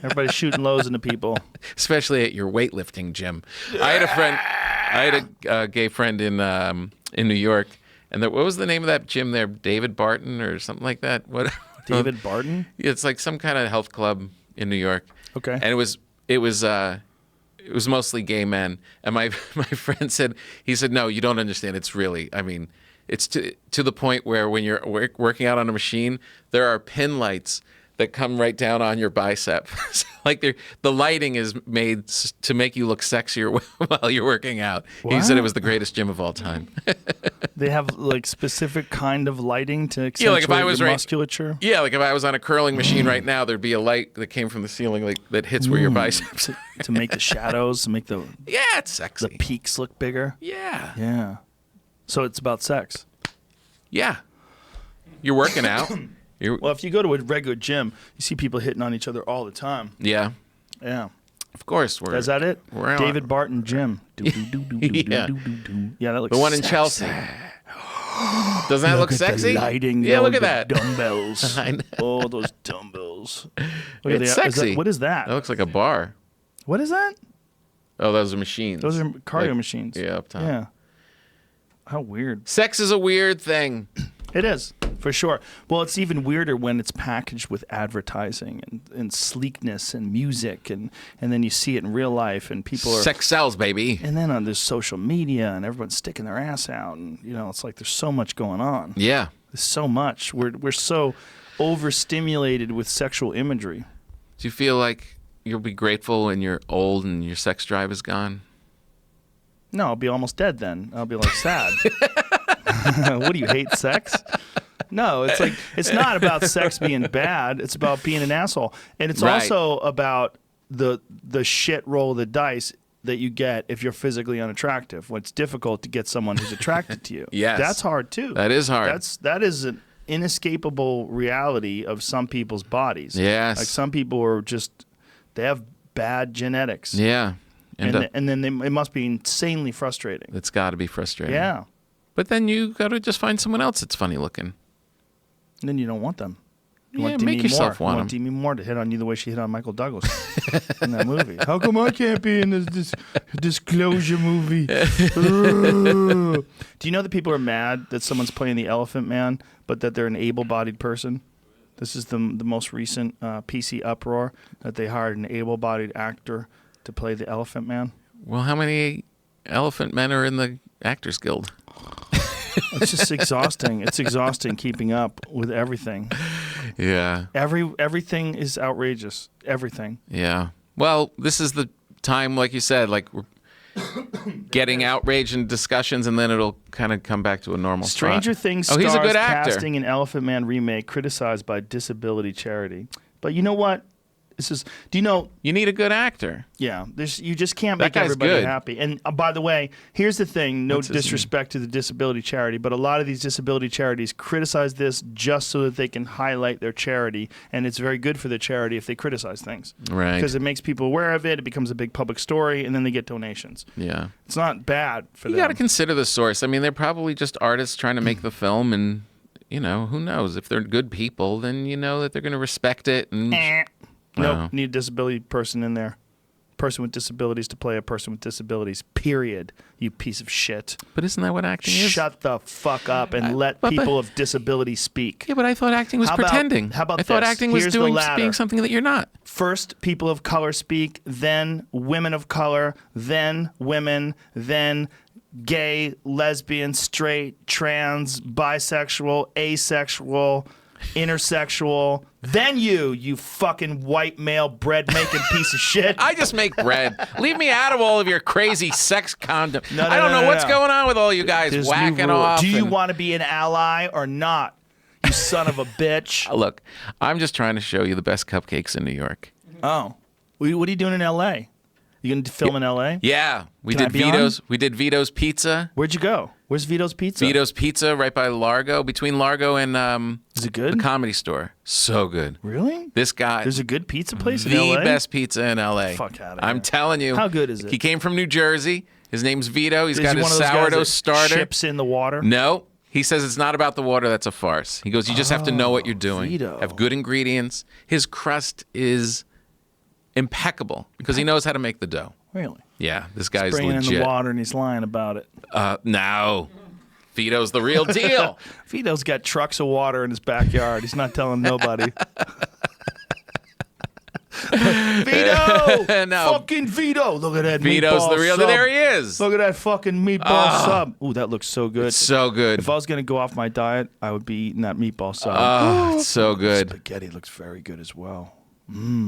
Everybody's shooting loads into people. Especially at your weightlifting gym. I had a gay friend in New York, and what was the name of that gym there? David Barton or something like that. What? David Barton? It's like some kind of health club in New York. Okay. And it was mostly gay men. And my friend said, no, you don't understand. It's really, I mean, It's to the point where when you're working out on a machine, there are pin lights that come right down on your bicep. Like the lighting is made to make you look sexier while you're working out. He said it was the greatest gym of all time. They have like specific kind of lighting to accentuate like if I was your musculature. Yeah, like if I was on a curling machine right now, there'd be a light that came from the ceiling like that hits where your biceps are. to make the shadows, to make the Yeah, it's sexy. the peaks look bigger. Yeah. Yeah. So it's about sex. Yeah. You're working out. Well, if you go to a regular gym, you see people hitting on each other all the time. Yeah. Yeah. Of course. Is that it? We're David Barton Gym. Yeah. Yeah, that looks The one in sexy. Chelsea. Doesn't that look at sexy? The lighting. Yeah, look at the that. Dumbbells. I know. Oh, those dumbbells. Look at It's that. sexy. What is that? That looks like a bar. What is that? Oh, those are machines. Those are cardio Like, machines. Yeah, up top. Yeah. How weird. Sex is a weird thing. It is, for sure. Well, it's even weirder when it's packaged with advertising and sleekness and music, and then you see it in real life, and people are... Sex sells, baby. And then there's social media, and everyone's sticking their ass out, and, it's like there's so much going on. Yeah. There's so much. We're so overstimulated with sexual imagery. Do you feel like you'll be grateful when you're old and your sex drive is gone? No, I'll be almost dead then. I'll be like sad. What do you hate sex? No, it's like it's not about sex being bad. It's about being an asshole, and it's Right. also about the shit roll of the dice that you get if you're physically unattractive. When it's difficult to get someone who's attracted to you. Yes. That's hard too. That is hard. That is an inescapable reality of some people's bodies. Yes. Like some people are just they have bad genetics. Yeah. And then it must be insanely frustrating. It's got to be frustrating. Yeah. But then you got to just find someone else that's funny looking. And then you don't want them. You Yeah, want Demi make yourself Moore. want You want 'em. Demi Moore to hit on you the way she hit on Michael Douglas in that movie. How come I can't be in this disclosure movie? Do you know that people are mad that someone's playing the Elephant Man, but that they're an able-bodied person? This is the most recent PC uproar, that they hired an able-bodied actor to play the Elephant Man. Well, how many elephant men are in the Actors Guild? It's just exhausting. It's exhausting keeping up with everything. Yeah. Everything is outrageous. Everything. Yeah. Well, this is the time, like you said, like we're getting outrage and discussions, and then it'll kind of come back to a normal Stranger spot. Things Oh, stars he's a good actor. casting an Elephant Man remake criticized by disability charity. But you know what? Do you know? You need a good actor. Yeah, you just can't That make guy's everybody good. happy. And by the way, here's the thing: no What's his name? disrespect to the disability charity, but a lot of these disability charities criticize this just so that they can highlight their charity, and it's very good for the charity if they criticize things, Right. Because it makes people aware of it. It becomes a big public story, and then they get donations. Yeah. It's not bad for You them. got to consider the source. I mean, they're probably just artists trying to make the film, and who knows? If they're good people, then you know that they're going to respect it. And Nope, Wow. need a disability person in there. Person with disabilities to play a person with disabilities. Period. You piece of shit. But isn't that what acting is? Shut the fuck up and let but- people of disability speak. Yeah, but I thought acting was How about- pretending. how about I thought this? acting was Here's the ladder. being something that you're not. First, people of color speak, then women of color, then women, then gay, lesbian, straight, trans, bisexual, asexual, intersexual. Then you fucking white male bread making piece of shit. I just make bread. Leave me out of all of your crazy sex condom. No, I don't know no, what's no. going on with all you guys There's new whacking rule. off. Do you and- want to be an ally or not? You son of a bitch. Look, I'm just trying to show you the best cupcakes in New York. Oh. What are you doing in L.A.? You going to film in L.A.? Yeah, we Can I did be on? Vito's. We did Vito's Pizza. Where'd you go? Where's Vito's Pizza? Vito's Pizza right by Largo, between Largo and Is it the good? Comedy Store. So good. Really? This guy, There's a good pizza place in the L.A.? best pizza in LA. Fuck outta I'm here. telling you. How good is it? He came from New Jersey. His name's Vito. He's Is got he his one of those guys sourdough that starter. Ships in the water? No. He says it's not about the water. That's a farce. He goes, you just have to know what you're doing. Vito. Have good ingredients. His crust is impeccable because he knows how to make the dough. Really? Yeah, this guy's Bringing in legit. the water and he's lying about it. No. Vito's the real deal. Vito's got trucks of water in his backyard. He's not telling nobody. Vito, Vito! No. Fucking Vito! Look at that Vito's meatball the real. sub. There he is. Look at that fucking meatball sub. Ooh, that looks so good. It's so good. If I was going to go off my diet, I would be eating that meatball sub. Oh, it's so good. Spaghetti looks very good as well.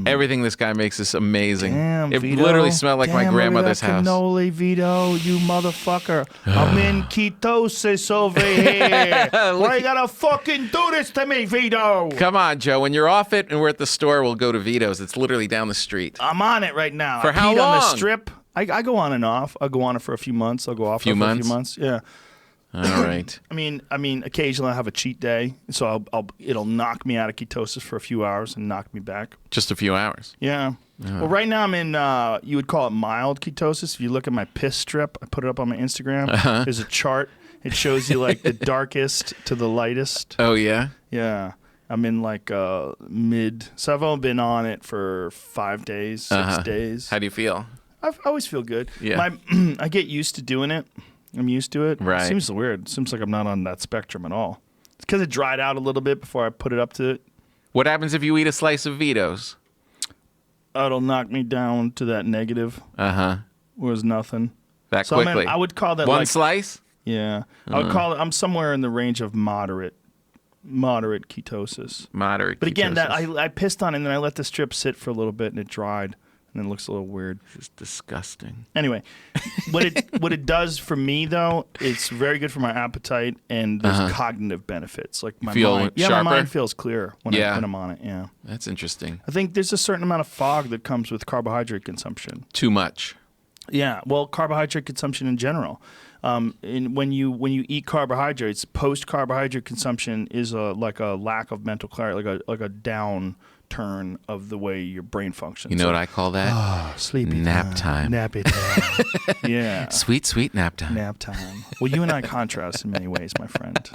Everything this guy makes is amazing. Damn, it Vito. literally smelled like my Damn, grandmother's look at that house. Cannoli, Vito, you motherfucker. I'm in ketosis over here. Why you gotta fucking do this to me, Vito? Come on, Joe. When you're off it and we're at the store, we'll go to Vito's. It's literally down the street. I'm on it right now. For I how peed on the long? strip. I go on and off. I'll go on it for a few months. I'll go off Few for a months? few months. Yeah. All right. I mean, occasionally I have a cheat day, so it'll knock me out of ketosis for a few hours and knock me back. Just a few hours. Yeah. Well, right now I'm in, you would call it mild ketosis. If you look at my piss strip, I put it up on my Instagram. There's a chart. It shows you like the darkest to the lightest. Oh, yeah? Yeah. I'm in like mid. So I've only been on it for 5 days, 6 days. How do you feel? I always feel good. Yeah. I get used to doing it. I'm used to it. Right. It seems weird. It seems like I'm not on that spectrum at all. It's because it dried out a little bit before I put it up to it. What happens if you eat a slice of Vito's? It'll knock me down to that negative. Uh-huh. Was nothing. That So quickly. I would call that One like slice? yeah. I would call it. I'm somewhere in the range of moderate ketosis. Moderate But again, that ketosis. I pissed on it and then I let the strip sit for a little bit and it dried and it looks a little weird. This is disgusting. Anyway, what it does for me though, it's very good for my appetite and there's cognitive benefits. Like my Feel mind, sharper? my mind feels clear when Yeah. I'm on it. Yeah, That's interesting. I think there's a certain amount of fog that comes with carbohydrate consumption. Too much. Yeah, well, carbohydrate consumption in general. When you eat carbohydrates, post carbohydrate consumption is like a lack of mental clarity, like a downturn of the way your brain functions. You know what I call that? Sleepy Nap time. Nappy time. Yeah. Sweet, sweet nap time. Nap time. Well, you and I contrast in many ways, my friend.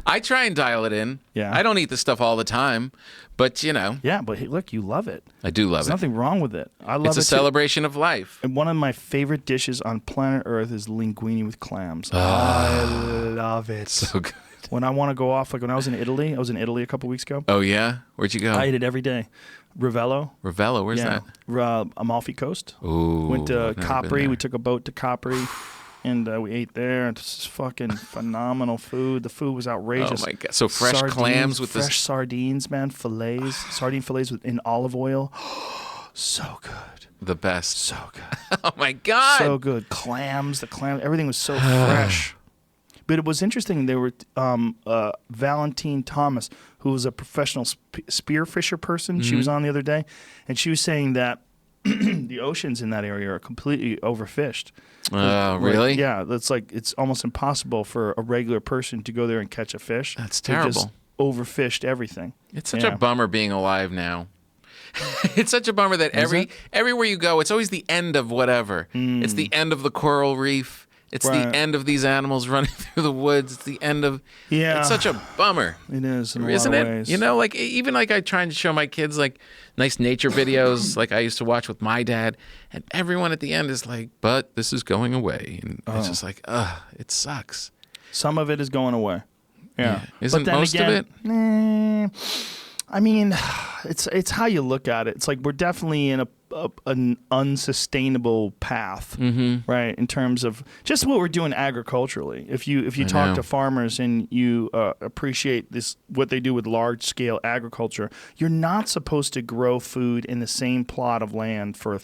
I try and dial it in. Yeah. I don't eat this stuff all the time, but, you know, Yeah, but hey, look, you love it. I do love There's it. nothing wrong with it. I love It's it a too. celebration of life. And one of my favorite dishes on planet Earth is linguine with clams. I love it. So good. When I want to go off, like when I was in Italy a couple weeks ago. Oh, yeah? Where'd you go? I ate it every day. Ravello. Ravello, where's that? Amalfi Coast. Ooh. Went to I've never been Capri. there. We took a boat to Capri. And we ate there. It's fucking phenomenal food. The food was outrageous. Oh, my God. So fresh clams with fresh this. sardines, man. Fillets. Sardine fillets in olive oil. So good. The best. So good. Oh, my God. So good. Clams, everything was so fresh. But it was interesting. There were Valentine Thomas, who was a professional spearfisher person. She was on the other day, and she was saying that the oceans in that area are completely overfished. Really? Yeah, it's almost impossible for a regular person to go there and catch a fish. That's They just terrible. overfished everything. It's such Yeah. a bummer being alive now. It's such a bummer that it? everywhere you go, it's always the end of whatever. It's the end of the coral reef. It's Right. the end of these animals running through the woods. It's the end of. Yeah. It's such a bummer. It is in a Isn't lot it? of ways. You know, like even like I try and show my kids like nice nature videos like I used to watch with my dad, and everyone at the end is like, "But this is going away," and it's just like, it sucks. Some of it is going away. Yeah. Isn't But then most again, of it? I mean, it's how you look at it. It's like we're definitely in an unsustainable path, right? In terms of just what we're doing agriculturally. If you talk know. to farmers and you appreciate what they do with large scale agriculture, you're not supposed to grow food in the same plot of land for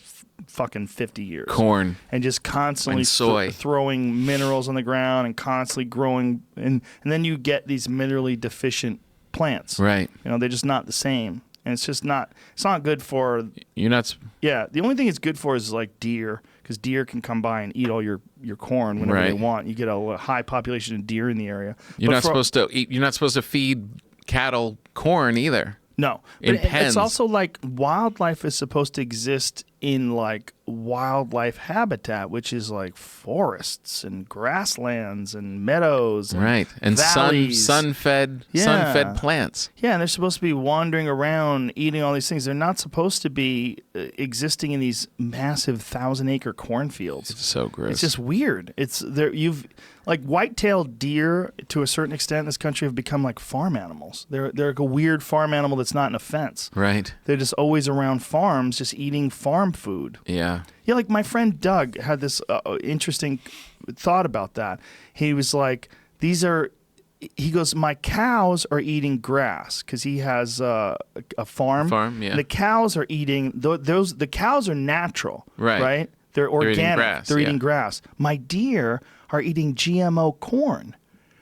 fucking 50 years. Corn. And just constantly And soy. throwing minerals on the ground and constantly growing, and then you get these minerally deficient plants. Right. You know, they're just not the same. And it's just not, it's not good for, You're not. yeah, the only thing it's good for is like deer, because deer can come by and eat all your corn whenever they Right. want. You get a high population of deer in the area. You're But not supposed to eat. You're not supposed to feed cattle corn either. No. in But pens. it's also like wildlife is supposed to exist in like wildlife habitat, which is like forests and grasslands and meadows and Right. And valleys. sun-fed plants. Yeah, and they're supposed to be wandering around eating all these things. They're not supposed to be existing in these massive 1,000-acre cornfields. It's so gross. It's just weird. It's there. You've like white-tailed deer to a certain extent in this country have become like farm animals. They're like a weird farm animal that's not in a fence. Right. They're just always around farms, just eating farm food. Yeah. Yeah, like my friend Doug had this interesting thought about that. He was like, he goes, my cows are eating grass because he has a farm. Yeah. The cows are eating, the cows are natural, Right. They're organic. eating grass, They're yeah. eating grass. My deer are eating GMO corn.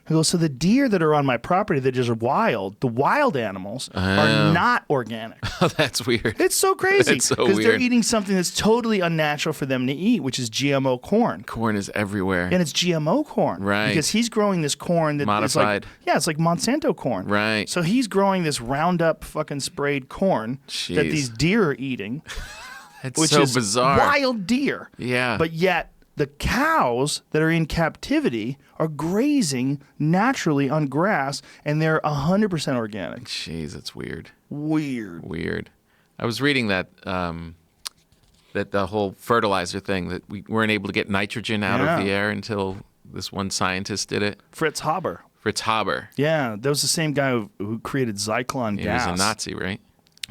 He goes, so the deer that are on my property that are wild, the wild animals, are not organic. Oh, that's weird. It's so crazy It's so because they're weird. eating something that's totally unnatural for them to eat, which is GMO corn. Corn is everywhere. And it's GMO corn. Right. Because he's growing this corn that Modified. is like, it's like Monsanto corn. Right. So he's growing this Roundup fucking sprayed corn that Jeez. these deer are eating, It's which so is bizarre. wild deer. Yeah. But yet the cows that are in captivity are grazing naturally on grass, and they're 100% organic. Jeez, it's weird. Weird. I was reading that that the whole fertilizer thing, that we weren't able to get nitrogen out Yeah. of the air until this one scientist did it. Fritz Haber. Fritz Haber. Yeah, that was the same guy who created Zyklon He gas. was a Nazi, right?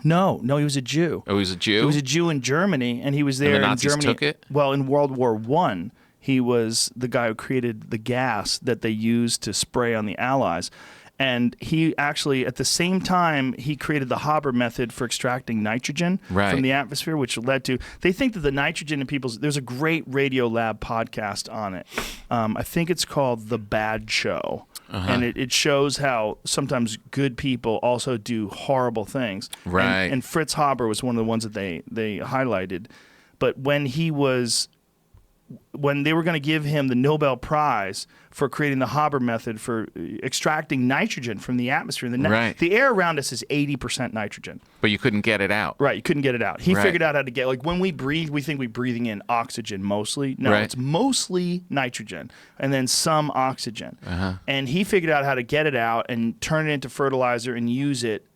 No, he was a Jew. Oh, he was a Jew? He was a Jew in Germany, and he was there the Nazis in Germany. took it? Well, in World War I, he was the guy who created the gas that they used to spray on the Allies. And he actually, at the same time, he created the Haber method for extracting nitrogen Right. from the atmosphere, which led to, they think that the nitrogen in people's, there's a great Radio Lab podcast on it. I think it's called The Bad Show. And it shows how sometimes good people also do horrible things. Right. And Fritz Haber was one of the ones that they highlighted. But when they were going to give him the Nobel Prize for creating the Haber method for extracting nitrogen from the atmosphere, Right. the air around us is 80% nitrogen. But you couldn't get it out. Right, you couldn't get it out. He Right. figured out how to get, like when we breathe, we think we're breathing in oxygen mostly. No, Right. it's mostly nitrogen and then some oxygen. Uh-huh. And he figured out how to get it out and turn it into fertilizer and use it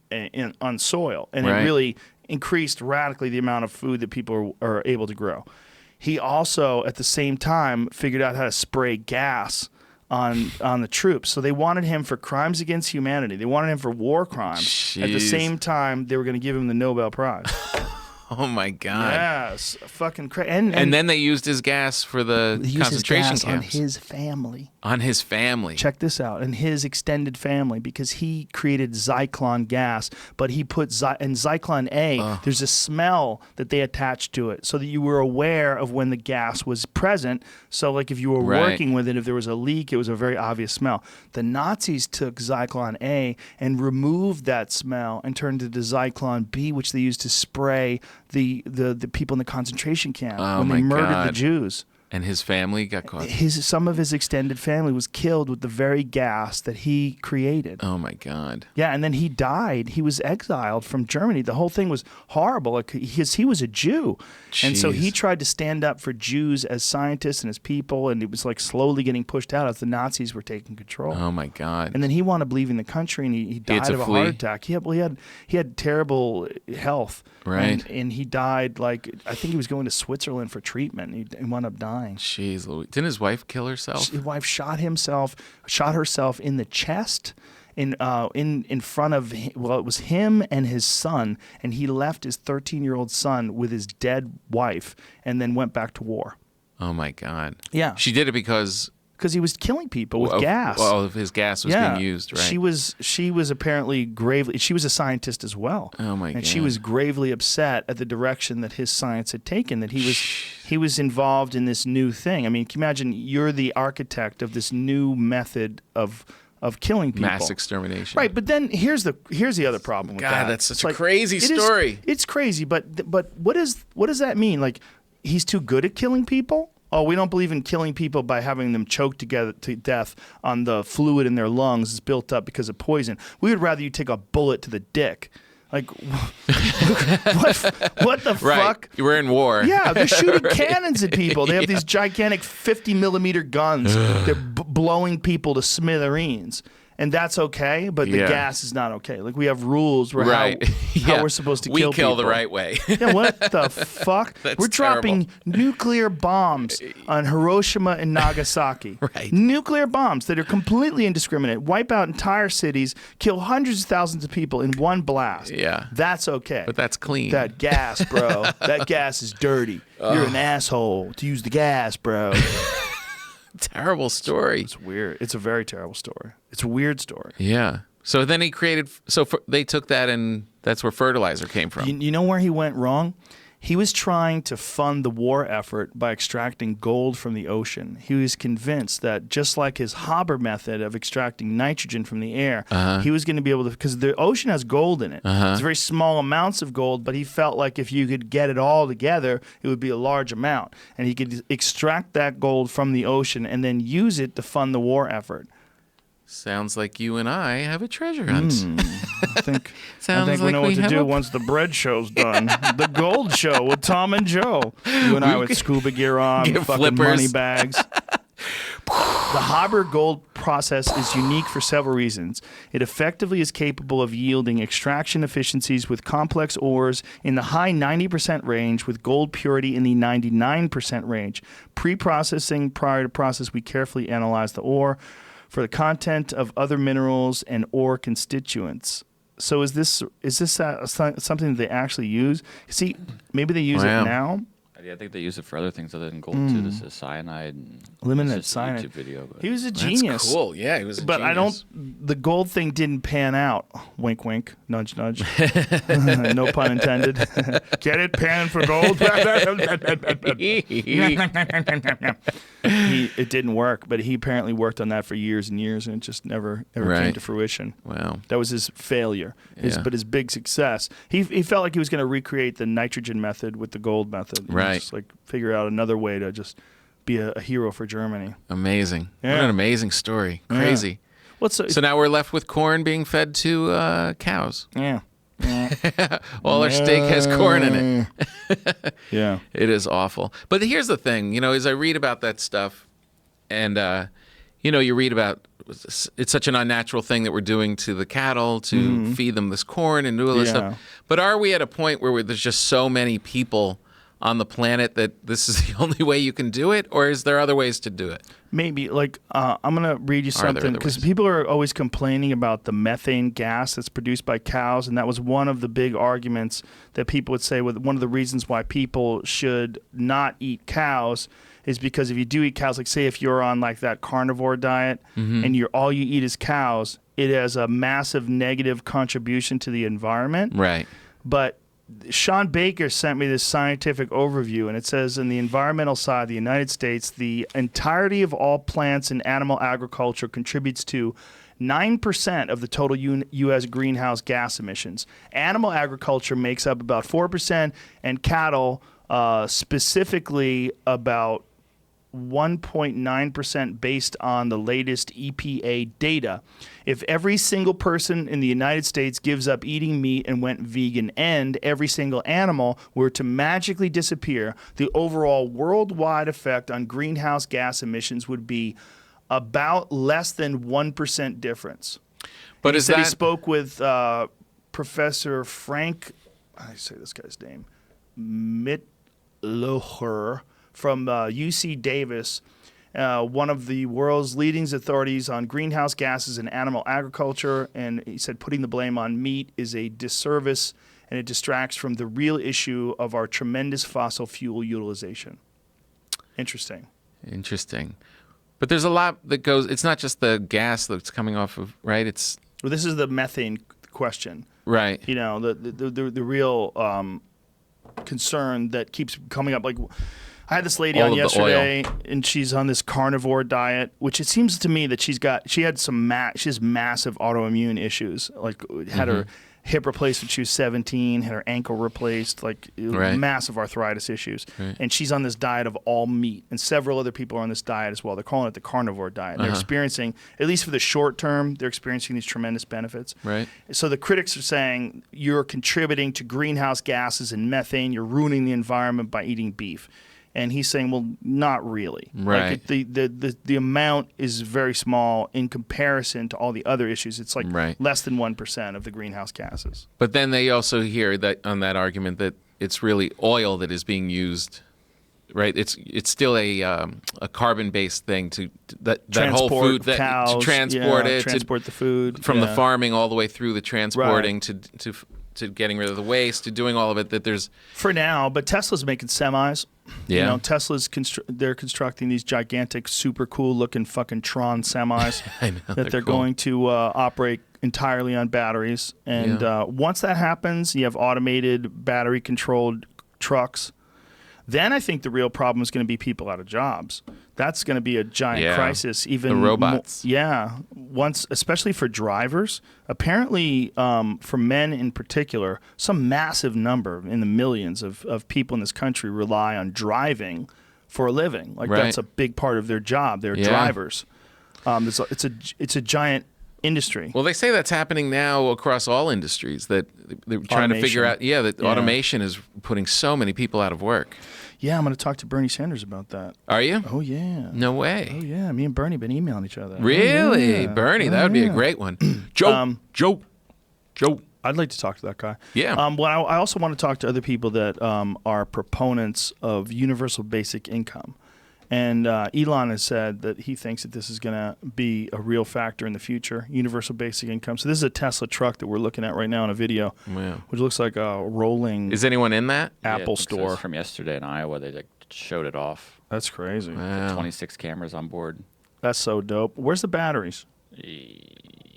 on soil. And Right. it really increased radically the amount of food that people are able to grow. He also, at the same time, figured out how to spray gas on the troops. So they wanted him for crimes against humanity. They wanted him for war crimes. At the Jeez. same time, they were going to give him the Nobel Prize. Oh, my God. Yes, fucking crazy. And then they used his gas for the he used his concentration gas on camps. his family. On his family. Check this out, and his extended family, because he created Zyklon gas, but he put in Zyklon A, there's a smell that they attached to it so that you were aware of when the gas was present. So like if you were Right. working with it, if there was a leak, it was a very obvious smell. The Nazis took Zyklon A and removed that smell and turned it to Zyklon B, which they used to spray the people in the concentration camp Oh, when they my murdered the God. Jews. And his family got caught. Some of his extended family was killed with the very gas that he created. Oh, my God. Yeah, and then he died. He was exiled from Germany. The whole thing was horrible because he was a Jew. And so he Jeez. tried to stand up for Jews as scientists and as people, and it was like slowly getting pushed out as the Nazis were taking control. Oh, my God. And then he wound up leaving the country, and he died to of a flee? heart attack. He had terrible health, Right. And he died like I think he was going to Switzerland for treatment. He wound up dying. Jeez Louise. Didn't his wife kill herself? His wife shot herself in the chest. In front of it was him and his son, and he left his 13-year-old son with his dead wife, and then went back to war. Oh, my God. Yeah. She did it because Because he was killing people with gas. Well, his gas was being used, right? She was apparently gravely. She was a scientist as well. Oh, my And she God. was gravely upset at the direction that his science had taken. That he was involved in this new thing. I mean, can you imagine? You're the architect of this new method of killing people. Mass extermination. Right, but then here's the other problem with God, that. that's such It's a crazy it is- story. It's crazy, but what does that mean? Like, he's too good at killing people? Oh, we don't believe in killing people by having them choke to death on the fluid in their lungs that's built up because of poison. We would rather you take a bullet to the dick. Like, what the Right. fuck? We're in war. Yeah, they're shooting cannons at people. They have these gigantic 50mm guns. They're blowing people to smithereens. And that's okay, but the gas is not okay. Like, we have rules for Right. how we're supposed to kill people. We kill the right way. Yeah, what the fuck? That's We're dropping terrible. nuclear bombs on Hiroshima and Nagasaki. Right. Nuclear bombs that are completely indiscriminate, wipe out entire cities, kill hundreds of thousands of people in one blast. Yeah. That's okay. But that's clean. That gas, bro. That gas is dirty. You're an asshole to use the gas, bro. Terrible story. It's weird. It's a very terrible story. It's a weird story. Yeah. So then he created. They took that, and that's where fertilizer came from. You know where he went wrong? He was trying to fund the war effort by extracting gold from the ocean. He was convinced that just like his Haber method of extracting nitrogen from the air, he was going to be able to, because the ocean has gold in it. It's very small amounts of gold, but he felt like if you could get it all together, it would be a large amount. And he could extract that gold from the ocean and then use it to fund the war effort. Sounds like you and I have a treasure hunt. I think Sounds we like know we what to have do a- once the bread show's done. The gold show with Tom and Joe. You and I with scuba gear on, Get fucking flippers. money bags. The Haber gold process is unique for several reasons. It effectively is capable of yielding extraction efficiencies with complex ores in the high 90% range with gold purity in the 99% range. Pre-processing, prior to process, we carefully analyze the ore for the content of other minerals and ore constituents. So is this something that they actually use? See, maybe they use Wow. it now. I think they use it for other things other than gold too. This is cyanide. And Eliminate it's just a cyanide. YouTube video, but He was a That's genius. cool. Yeah, he was a But genius. the gold thing didn't pan out. Wink, wink, nudge, nudge. No pun intended. Get it? Pan for gold? It didn't work, but he apparently worked on that for years and years, and it just never came Right. to fruition. Wow. That was his failure. Yeah. But his big success. He felt like he was going to recreate the nitrogen method with the gold method. And Right. Just like figure out another way to just be a hero for Germany. Amazing. What Yeah. an amazing story. Crazy. What's So now we're left with corn being fed to cows. yeah. All our steak has corn in it. Yeah. It is awful. But here's the thing, as I read about that stuff, and you read about it's such an unnatural thing that we're doing to the cattle to feed them this corn and do all this Yeah. stuff. But are we at a point where there's just so many people on the planet that this is the only way you can do it, or is there other ways to do it? Maybe, like, I'm going to read you Are there something, other because ways? people are always complaining about the methane gas that's produced by cows, and that was one of the big arguments that people would say, one of the reasons why people should not eat cows is because if you do eat cows, like say if you're on like that carnivore diet and all you eat is cows, it has a massive negative contribution to the environment. Right. But Sean Baker sent me this scientific overview, and it says in the environmental side of the United States, the entirety of all plants and animal agriculture contributes to 9% of the total U.S. greenhouse gas emissions. Animal agriculture makes up about 4%, and cattle specifically about 1.9% based on the latest EPA data. If every single person in the United States gives up eating meat and went vegan, and every single animal were to magically disappear, the overall worldwide effect on greenhouse gas emissions would be about less than 1% difference. But He is said he that spoke with Professor Frank, I say this guy's name, Mittlocher from UC Davis, one of the world's leading authorities on greenhouse gases and animal agriculture. And he said putting the blame on meat is a disservice, and it distracts from the real issue of our tremendous fossil fuel utilization. Interesting. Interesting. But there's a lot that goes. It's not just the gas that's coming off of, right? It's Well, this is the methane question. right. You know, the real concern that keeps coming up. Like, I had this lady All on of the yesterday, and she's on this carnivore diet, which it seems to me that she has massive autoimmune issues. Like, had her hip replaced when she was 17, had her ankle replaced, like Right. massive arthritis issues. Right. And she's on this diet of all meat. And several other people are on this diet as well. They're calling it the carnivore diet. They're experiencing, at least for the short term, they're experiencing these tremendous benefits. Right. So the critics are saying you're contributing to greenhouse gases and methane. You're ruining the environment by eating beef. And he's saying, well, not really. Right. Like the amount is very small in comparison to all the other issues. It's like Right. less than 1% of the greenhouse gases. But then they also hear that on that argument that it's really oil that is being used, right? It's still a carbon-based thing to that whole food that cows, to transport it transport the food from the yeah. farming all the way through the transporting to getting rid of the waste to doing all of it. That there's for now, but Tesla's making semis. Yeah. You know, Tesla's they're constructing these gigantic, super cool looking fucking Tron semis I know, that they're cool. going to operate entirely on batteries. And once that happens, you have automated battery controlled trucks. Then I think the real problem is going to be people out of jobs. That's going to be a giant crisis. Even the robots. Once, especially for drivers. Apparently, for men in particular, some massive number in the millions of people in this country rely on driving for a living. Like Right. that's a big part of their job. They're drivers. It's a giant industry. Well, they say that's happening now across all industries. That they're trying to figure out. That automation is putting so many people out of work. Yeah, I'm going to talk to Bernie Sanders about that. Are you? Oh yeah. No way. Oh yeah. Me and Bernie been emailing each other. Really, Oh, yeah. Bernie? That Oh, would be a yeah. great one. Joe. I'd like to talk to that guy. Yeah. Well, I also want to talk to other people that are proponents of universal basic income. And Elon has said that he thinks that this is going to be a real factor in the future, universal basic income. So this is a Tesla truck that we're looking at right now in a video, Wow. which looks like a rolling Is anyone in that? Apple it store. was from yesterday in Iowa. They like, showed it off. That's crazy. Wow. 26 cameras on board. That's so dope. Where's the batteries?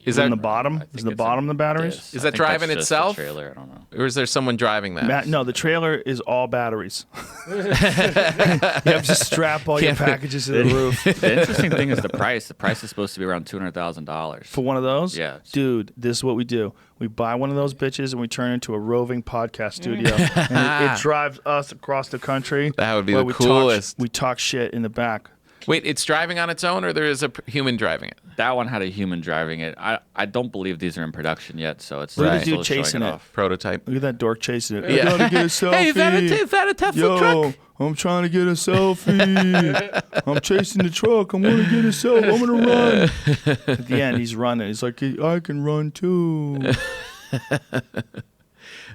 Is in that the bottom? Is the bottom the batteries? Is that driving itself? Trailer, I don't know. or is there someone driving that? No, the trailer is all batteries. You have to strap all your packages to the roof. The interesting thing is the price. The price is supposed to be around $200,000 For one of those? Yeah. Dude, this is what we do. We buy one of those bitches and we turn it into a roving podcast studio. And it drives us across the country. That would be where the we coolest. We talk shit in the back. Wait, it's driving on its own, or there is a human driving it? That one had a human driving it. I don't believe these are in production yet, so it's Look at the still dude showing chasing it. off. Prototype. Look at that dork chasing it. Yeah. I gotta get a selfie. Hey, is that a Tesla Yo, truck? I'm trying to get a selfie. I'm chasing the truck. I'm gonna get a selfie. I'm gonna run. At the end, he's running. He's like, I can run too.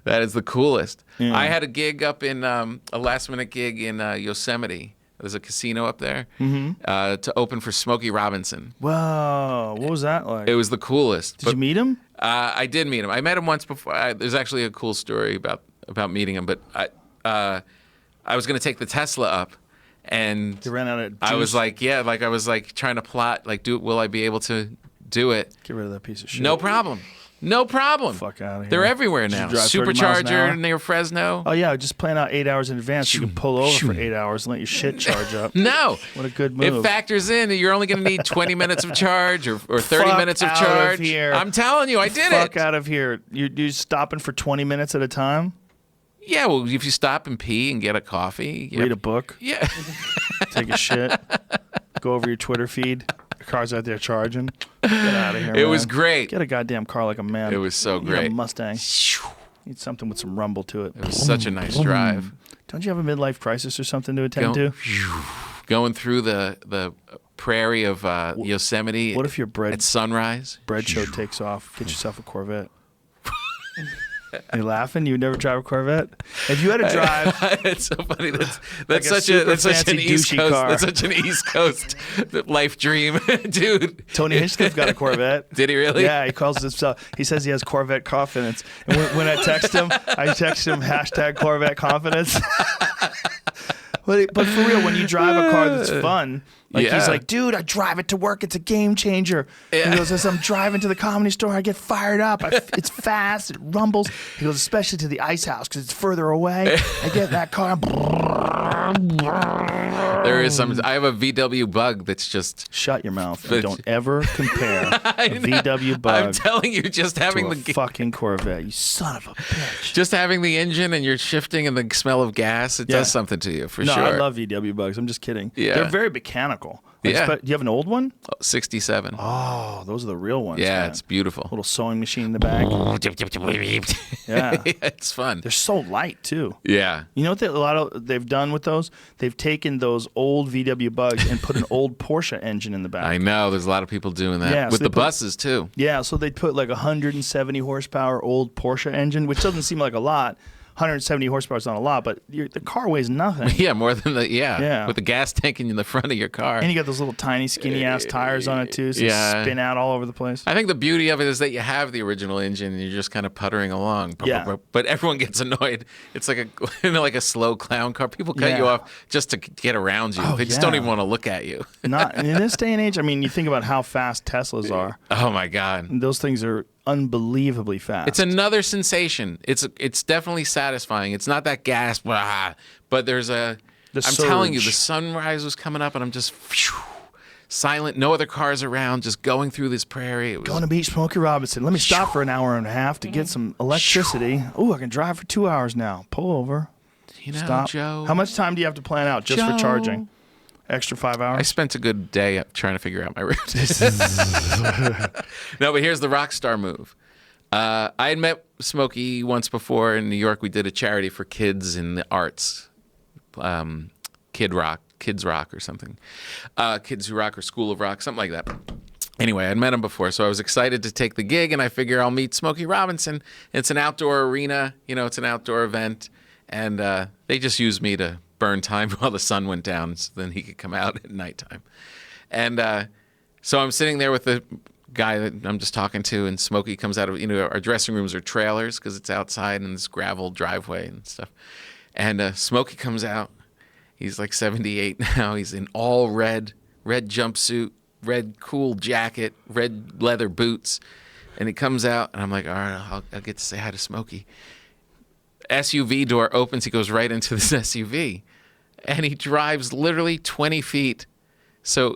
That is the coolest. Yeah. I had a gig up in a last-minute gig in Yosemite. There's a casino up there to open for Smokey Robinson. Wow, what was that like? It was the coolest. Did you meet him? I did meet him. I met him once before. There's actually a cool story about meeting him. But I was going to take the Tesla up, and You ran out of juice? I was like trying to plot, like, will I be able to do it? Get rid of that piece of shit. No problem. No problem. Fuck outta here. They're everywhere Did you now. drive 30 miles an hour? Supercharger near Fresno. Oh yeah, just plan out 8 hours in advance. So you can pull over for 8 hours and let your shit charge up. No. What a good It move. factors in. You're only going to need 20 minutes of charge or 30 Fuck minutes of out of charge. here. I'm telling you, I did Fuck it. out of here. You're stopping for 20 minutes at a time? Yeah, well, if you stop and pee and get a coffee. Read a book? Yeah. Take a shit? Go over your Twitter feed? Your car's out there charging? Get out of here, It was man. great. Get a goddamn car like a man. It was so You need great. a Mustang. Need something with some rumble to it. It was such a nice drive. Don't you have a midlife crisis or something to attend to? Going through the prairie of Yosemite What if your at sunrise. bread show takes off? Get yourself a Corvette. Are you laughing? You would never drive a Corvette? If you had to drive, It's so funny. That's Like a such super that's such an fancy East douchey Coast. car. That's such an East Coast life dream, dude. Tony Hinchcliffe got a Corvette. Did he really? Yeah, he calls himself. He says he has Corvette confidence. And when I text him, hashtag Corvette confidence. But for real, when you drive a car that's fun, like Yeah. he's like, dude, I drive it to work. It's a game changer. Yeah. He goes, as I'm driving to the Comedy Store, I get fired up. It's fast. It rumbles. He goes, especially to the Ice House because it's further away. I get in that car. There is some. I have a VW Bug that's just. Shut your mouth and don't ever compare a VW I'm Bug telling you, just having to a the fucking Corvette. You son of a bitch. just having the engine and you're shifting and the smell of gas, it Yeah. does something to you for No, sure. I love VW Bugs. I'm just kidding. Yeah. They're very mechanical. Like, Yeah. do you have an old one? 67. Oh, those are the real ones. yeah, man. it's beautiful. Little sewing machine in the back. Yeah. It's fun. They're so light too. Yeah. You know what they've done with those? They've taken those old VW Bugs and put an old Porsche engine in the back. I know. There's a lot of people doing that. Yeah, so With they the put- buses, too. Yeah, so they put like 170 horsepower old Porsche engine, which doesn't seem like a lot. 170 horsepower is not a lot, but the car weighs nothing. Yeah, more than the, Yeah. with the gas tank in the front of your car. And you got those little tiny skinny ass tires on it too, so Yeah. you spin out all over the place. I think the beauty of it is that you have the original engine and you're just kind of puttering along. Yeah. But everyone gets annoyed. It's like like a slow clown car. People cut you Yeah. off just to get around you. Oh, They just don't yeah. even want to look at you. Not in this day and age. I mean, you think about how fast Teslas are. Oh my God. Those things are unbelievably fast. It's another sensation. It's definitely satisfying. It's not that gas, but there's a. The I'm telling you, surge. the sunrise was coming up, and I'm just silent. No other cars around. Just going through this prairie. It was, Going to beat Smokey Robinson. Let me stop for an hour and a half to get some electricity. Oh, I can drive for 2 hours now. Pull over. you know, Stop. Joe. How much time do you have to plan out just for Joe. charging? Extra 5 I hours? spent a good day up trying to figure out my route. No, but here's the rock star move. I had met Smokey once before in New York. We did a charity for kids in the arts, Kids Rock or something. Kids Who Rock or School of Rock, something like that. Anyway, I'd met him before, so I was excited to take the gig, and I figure I'll meet Smokey Robinson. It's an outdoor arena, it's an outdoor event, and they just used me to burn time while the sun went down so then he could come out at nighttime. And so I'm sitting there with the guy that I'm just talking to, and Smokey comes out of, our dressing rooms are trailers because it's outside in this gravel driveway and stuff. And Smokey comes out. He's like 78 now. He's in all red jumpsuit, red cool jacket, red leather boots. And he comes out, and I'm like, all right, I'll get to say hi to Smokey. SUV door opens. He goes right into this SUV. And he drives literally 20 feet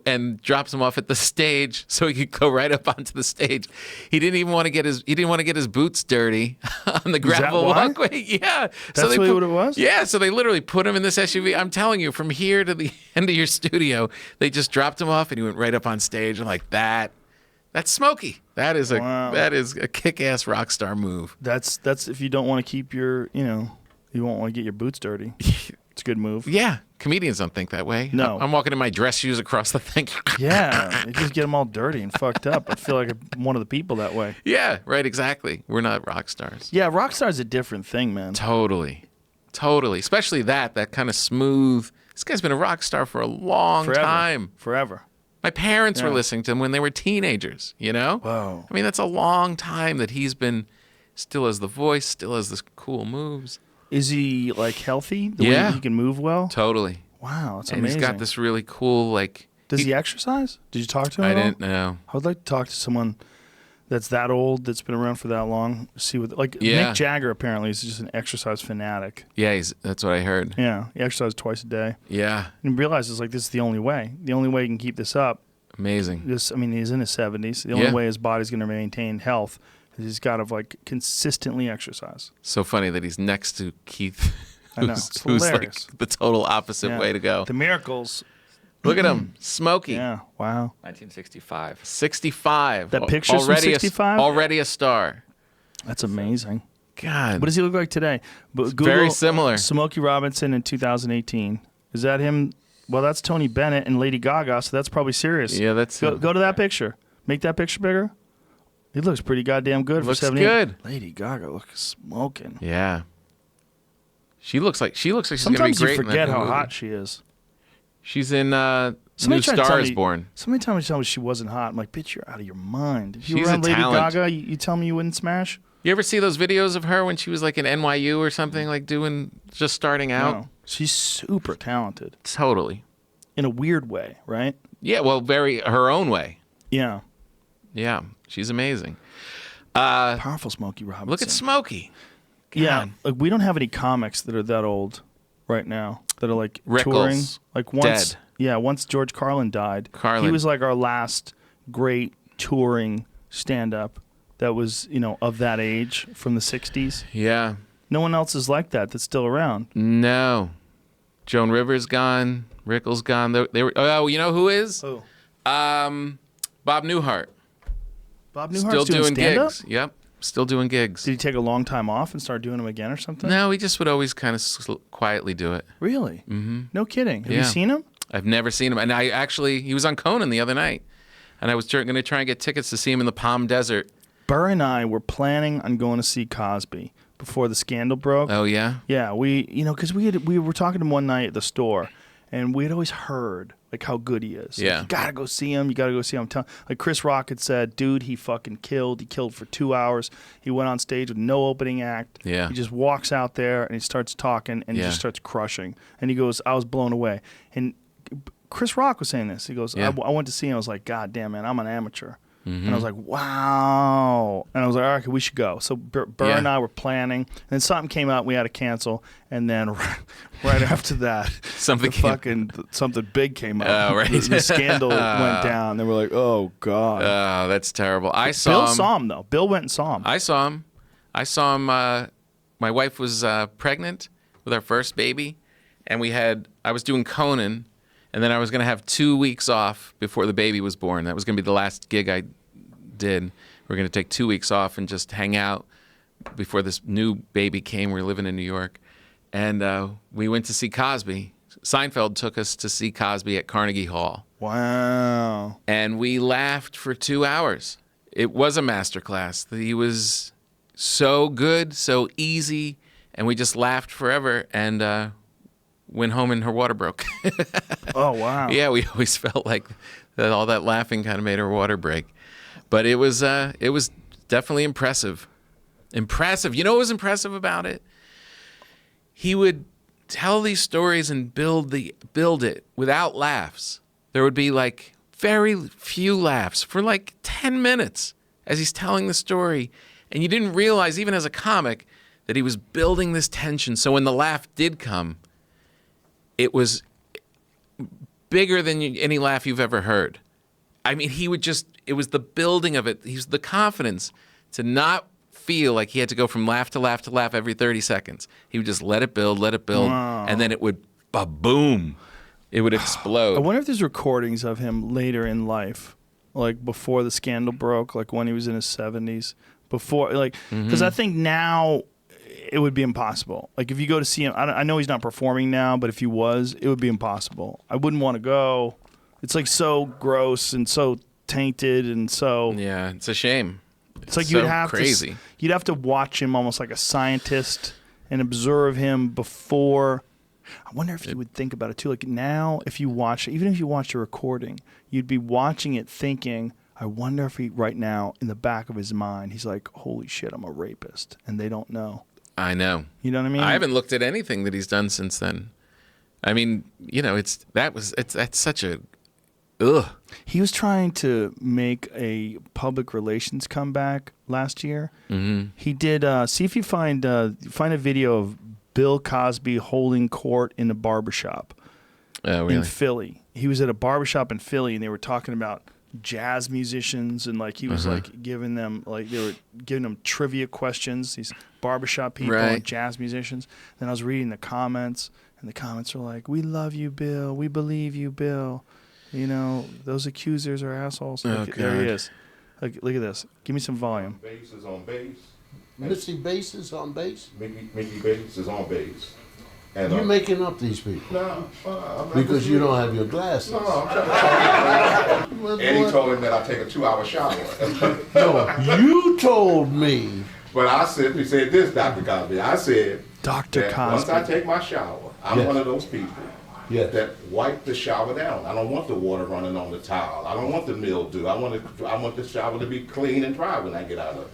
and drops him off at the stage so he could go right up onto the stage. He didn't even want to get his boots dirty on the gravel why? walkway. Yeah. That's really what it was? Yeah, so they literally put him in this SUV. I'm telling you, from here to the end of your studio, they just dropped him off and he went right up on stage. I'm like, that's Smokey. That is a kick-ass rock star move. That's if you don't want to keep your, you won't want to get your boots dirty. It's a good move. Yeah. Comedians don't think that way. No. I'm walking in my dress shoes across the thing. Yeah, you just get them all dirty and fucked up. I feel like I'm one of the people that way. Yeah, right, exactly. We're not rock stars. Yeah, rock star's a different thing, man. Totally. Especially that kind of smooth. This guy's been a rock star for a long time. Forever. My parents were Yeah. listening to him when they were teenagers, Whoa. I mean, that's a long time that he's been still has the voice, still has the cool moves. Is he like healthy? The Yeah. way he can move well? Totally. Wow, that's And amazing. he's got this really cool, like... Does he exercise? Did you talk to him? I at all? didn't know. I would like to talk to someone that's that old, that's been around for that long. See what Yeah. Mick Jagger apparently is just an exercise fanatic. Yeah, that's what I heard. Yeah, he exercises twice a day Yeah. and realizes like this is the only way. The only way he can keep this up. Amazing. He's in his 70s. The only Yeah. way his body's going to maintain health is he's got to consistently exercise. So funny that he's next to Keith, I know. who's, It's who's like hilarious. the total opposite Yeah. way to go. The Miracles. Look at him, Smokey. Yeah. Wow. 1965. 65. That picture's from already 65? Already a star. That's amazing. God. What does he look like today? But very similar. Smokey Robinson in 2018. Is that him? Well, that's Tony Bennett and Lady Gaga, so that's probably serious. Yeah, that's Go to that picture. Make that picture bigger. He looks pretty goddamn good Looks for 78. good. Lady Gaga looks smoking. Yeah. She looks like she's gonna be Sometimes great. you in that forget new how movie. hot she is. She's in Somebody New tried to tell Star is me- Born. Somebody told me she wasn't hot. I'm like, bitch, you're out of your mind. If you She's were a around Lady talent. Gaga, you tell me you wouldn't smash? You ever see those videos of her when she was like in NYU or something, like just starting out? She's super talented Totally. in a weird way, right? Yeah, well, very her own way. Yeah. Yeah, she's amazing. Powerful Smokey Robinson. Look at Smokey. Yeah, God. like we don't have any comics that are that old right now that are like Rickles, touring. Like once, dead. yeah, once George Carlin died, Carlin. he was like our last great touring stand-up that was, of that age from the 60s. Yeah. No one else is like that that's still around. No. Joan Rivers gone. Rickles gone. They were. Oh, you know who is? Who? Bob Newhart. Bob Newhart's Still doing stand-up? gigs. Yep. Still doing gigs. Did he take a long time off and start doing them again or something? No, he just would always kind of quietly do it. Really? Mm-hmm. No kidding. Have you Yeah. seen him? I've never seen him. And he was on Conan the other night. And I was going to try and get tickets to see him in the Palm Desert. Burr and I were planning on going to see Cosby before the scandal broke. Oh, yeah? Yeah, because we were talking to him one night at the store, and we had always heard like how good he is. Yeah. Like, you gotta go see him. You gotta go see him. Like Chris Rock had said, dude, he fucking killed. He killed for 2 hours. He went on stage with no opening act. Yeah. He just walks out there and he starts talking and he Yeah. just starts crushing. And he goes, I was blown away. And Chris Rock was saying this. He goes, Yeah. I went to see him. I was like, God damn, man, I'm an amateur. Mm-hmm. And I was like, wow. And I was like, all right, we should go. So Burr Yeah. and I were planning. And then something came out. We had to cancel. And then right after that, Something something big came up. Oh, right. The scandal went down. They were like, oh, God. Oh, that's terrible. I Bill saw him, though. Bill went and saw him. I saw him. My wife was pregnant with our first baby. And I was doing Conan. And then I was going to have 2 weeks off before the baby was born. That was going to be the last gig I did. We were going to take 2 weeks off and just hang out before this new baby came. We were living in New York. And we went to see Cosby. Seinfeld took us to see Cosby at Carnegie Hall. Wow. And we laughed for 2 hours. It was a masterclass. He was so good, so easy, and we just laughed forever. And went home and her water broke. Oh, wow. Yeah, we always felt like that all that laughing kind of made her water break. But it was definitely impressive. Impressive. You know what was impressive about it? He would tell these stories and build it without laughs. There would be like very few laughs for like 10 minutes as he's telling the story. And you didn't realize, even as a comic, that he was building this tension. So when the laugh did come, it was bigger than any laugh you've ever heard. I mean, it was the building of it. He's the confidence to not feel like he had to go from laugh to laugh to laugh every 30 seconds. He would just let it build, Wow. and then it would boom. It would explode. I wonder if there's recordings of him later in life, like before the scandal broke, like when he was in his 70s. Before, like, because I think now it would be impossible. Like if you go to see him, I know he's not performing now, but if he was, it would be impossible. I wouldn't want to go. It's like so gross and so tainted and so. Yeah, it's a shame. It's like so you'd have crazy. You'd have to watch him almost like a scientist and observe him before. I wonder if you would think about it too. Like now, if you watch, even if you watch a recording, you'd be watching it thinking, I wonder if he, right now, in the back of his mind, he's like, holy shit, I'm a rapist. And they don't know. I know. You know what I mean? I haven't looked at anything that he's done since then. I mean, that's such a, ugh. He was trying to make a public relations comeback last year. Mm-hmm. He did, see if you find a video of Bill Cosby holding court in a barbershop in Philly. He was at a barbershop in Philly, and they were talking about jazz musicians, and like he was like giving them, like they were giving them trivia questions, these barbershop people and jazz musicians. Then I was reading the comments, and the comments were like, we love you, Bill, we believe you, Bill, you know, those accusers are assholes. There he is. Look at this. Give me some volume. Bass is on bass. Missy Bass is on bass? Mickey Bass is on bass. And, You're making up these people. No, I'm not Because you don't have your glasses. No, I'm trying to And he told him that I take a 2-hour shower. No, you told me. But I simply said this, Dr. Cosby. I said, Dr. that Cosby. once I take my shower, I'm one of those people that wipe the shower down. I don't want the water running on the towel. I don't want the mildew. I want the shower to be clean and dry when I get out of it.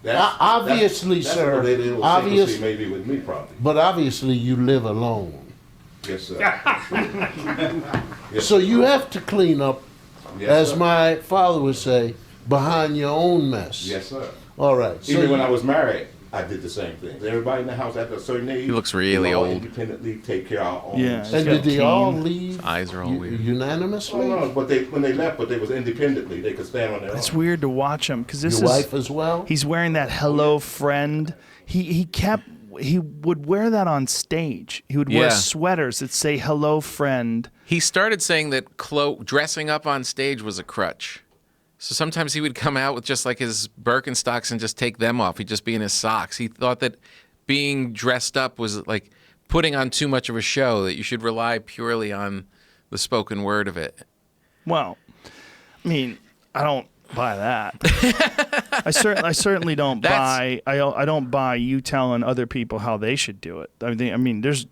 Obviously, that's sir. a little secrecy maybe with me, probably. But obviously, you live alone. Yes, sir. So you have to clean up, Yes, as sir. my father would say, behind your own mess. Yes, sir. All right. So Even when I was married, I did the same thing. Everybody in the house after a certain age, He looks really we all old. independently take care of our own. Yeah. And did they all His leave eyes are all weird. unanimously? No, but when they left, but they was independently. They could stand on their It's own. weird to watch him because this Your is wife as well? he's wearing that hello friend. He would wear that on stage. He would wear Yeah. sweaters that say hello friend. He started saying that dressing up on stage was a crutch. So sometimes he would come out with just like his Birkenstocks and just take them off. He'd just be in his socks. He thought that being dressed up was like putting on too much of a show, that you should rely purely on the spoken word of it. Well, I mean, I don't buy that. I certainly don't buy. I don't buy you telling other people how they should do it. I mean, there's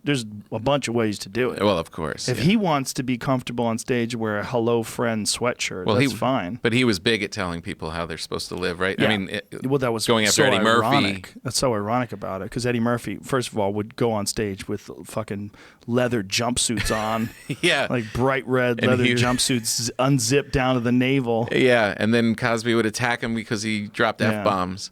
a bunch of ways to do it. Well, of course. If he wants to be comfortable on stage and wear a hello friend sweatshirt, that's fine. But he was big at telling people how they're supposed to live, right? Yeah. I mean, well, that was going after so Eddie Murphy. ironic. That's so ironic about it because Eddie Murphy, first of all, would go on stage with fucking leather jumpsuits on, Yeah. like bright red And leather he- jumpsuits unzipped down to the navel. Yeah, and then Cosby would attack him because he dropped Yeah. F-bombs.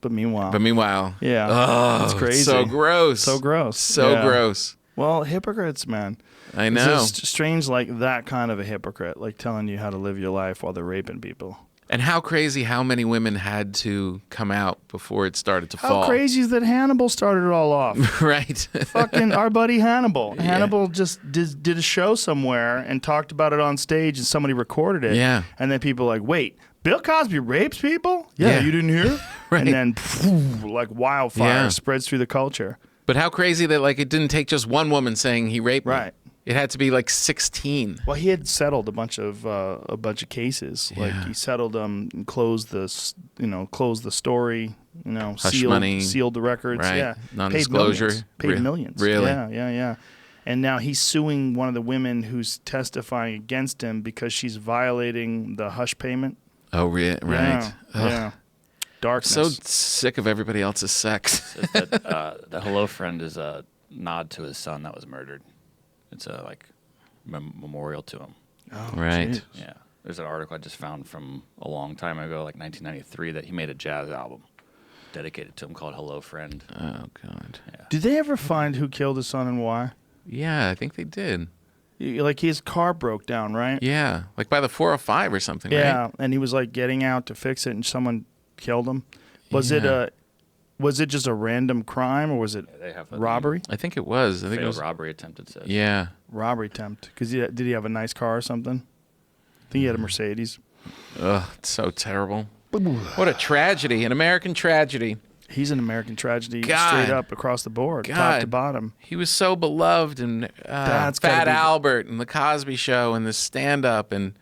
But meanwhile, Yeah. Oh, it's crazy. So gross. So gross. So Yeah. gross. Well, hypocrites, man. I It's know. just strange, like that kind of a hypocrite, like telling you how to live your life while they're raping people. And how crazy how many women had to come out before it started to fall. How crazy is that Hannibal started it all off? Right. Fucking our buddy Hannibal. Hannibal just did a show somewhere and talked about it on stage, and somebody recorded it. Yeah. And then people were like, wait, Bill Cosby rapes people? Yeah, you didn't hear? Right. And then phew, like wildfire Yeah. spreads through the culture. But how crazy that like it didn't take just one woman saying he raped me. Right. It had to be like 16. Well, he had settled a bunch of cases. Like he settled them, and closed the story. Hush money. sealed the records. Right. Yeah, Non-disclosure. paid millions. Really? Yeah. And now he's suing one of the women who's testifying against him because she's violating the hush payment. Oh, right. Yeah. Yeah. Darkness. So sick of everybody else's sex. The hello friend is a nod to his son that was murdered. It's a like memorial to him. Oh, Right. geez. Yeah, there's an article I just found from a long time ago, like 1993, that he made a jazz album dedicated to him called "Hello Friend." Oh, God. Did they ever find who killed his son and why? Yeah, I think they did. Like his car broke down, right? Yeah. Like by the 405 or something, Yeah, right? and he was like getting out to fix it, and someone killed him. Was Yeah. it just a random crime, or was it They have a robbery? I think it was. I think it failed was. robbery attempt. It says. Yeah. Robbery attempt. Because did he have a nice car or something? I think he had a Mercedes. Ugh, it's so terrible. What a tragedy. An American tragedy. He's an American tragedy, God. straight up across the board, top God. to bottom. He was so beloved, and That's gotta Fat be- Albert and the Cosby Show and the stand-up and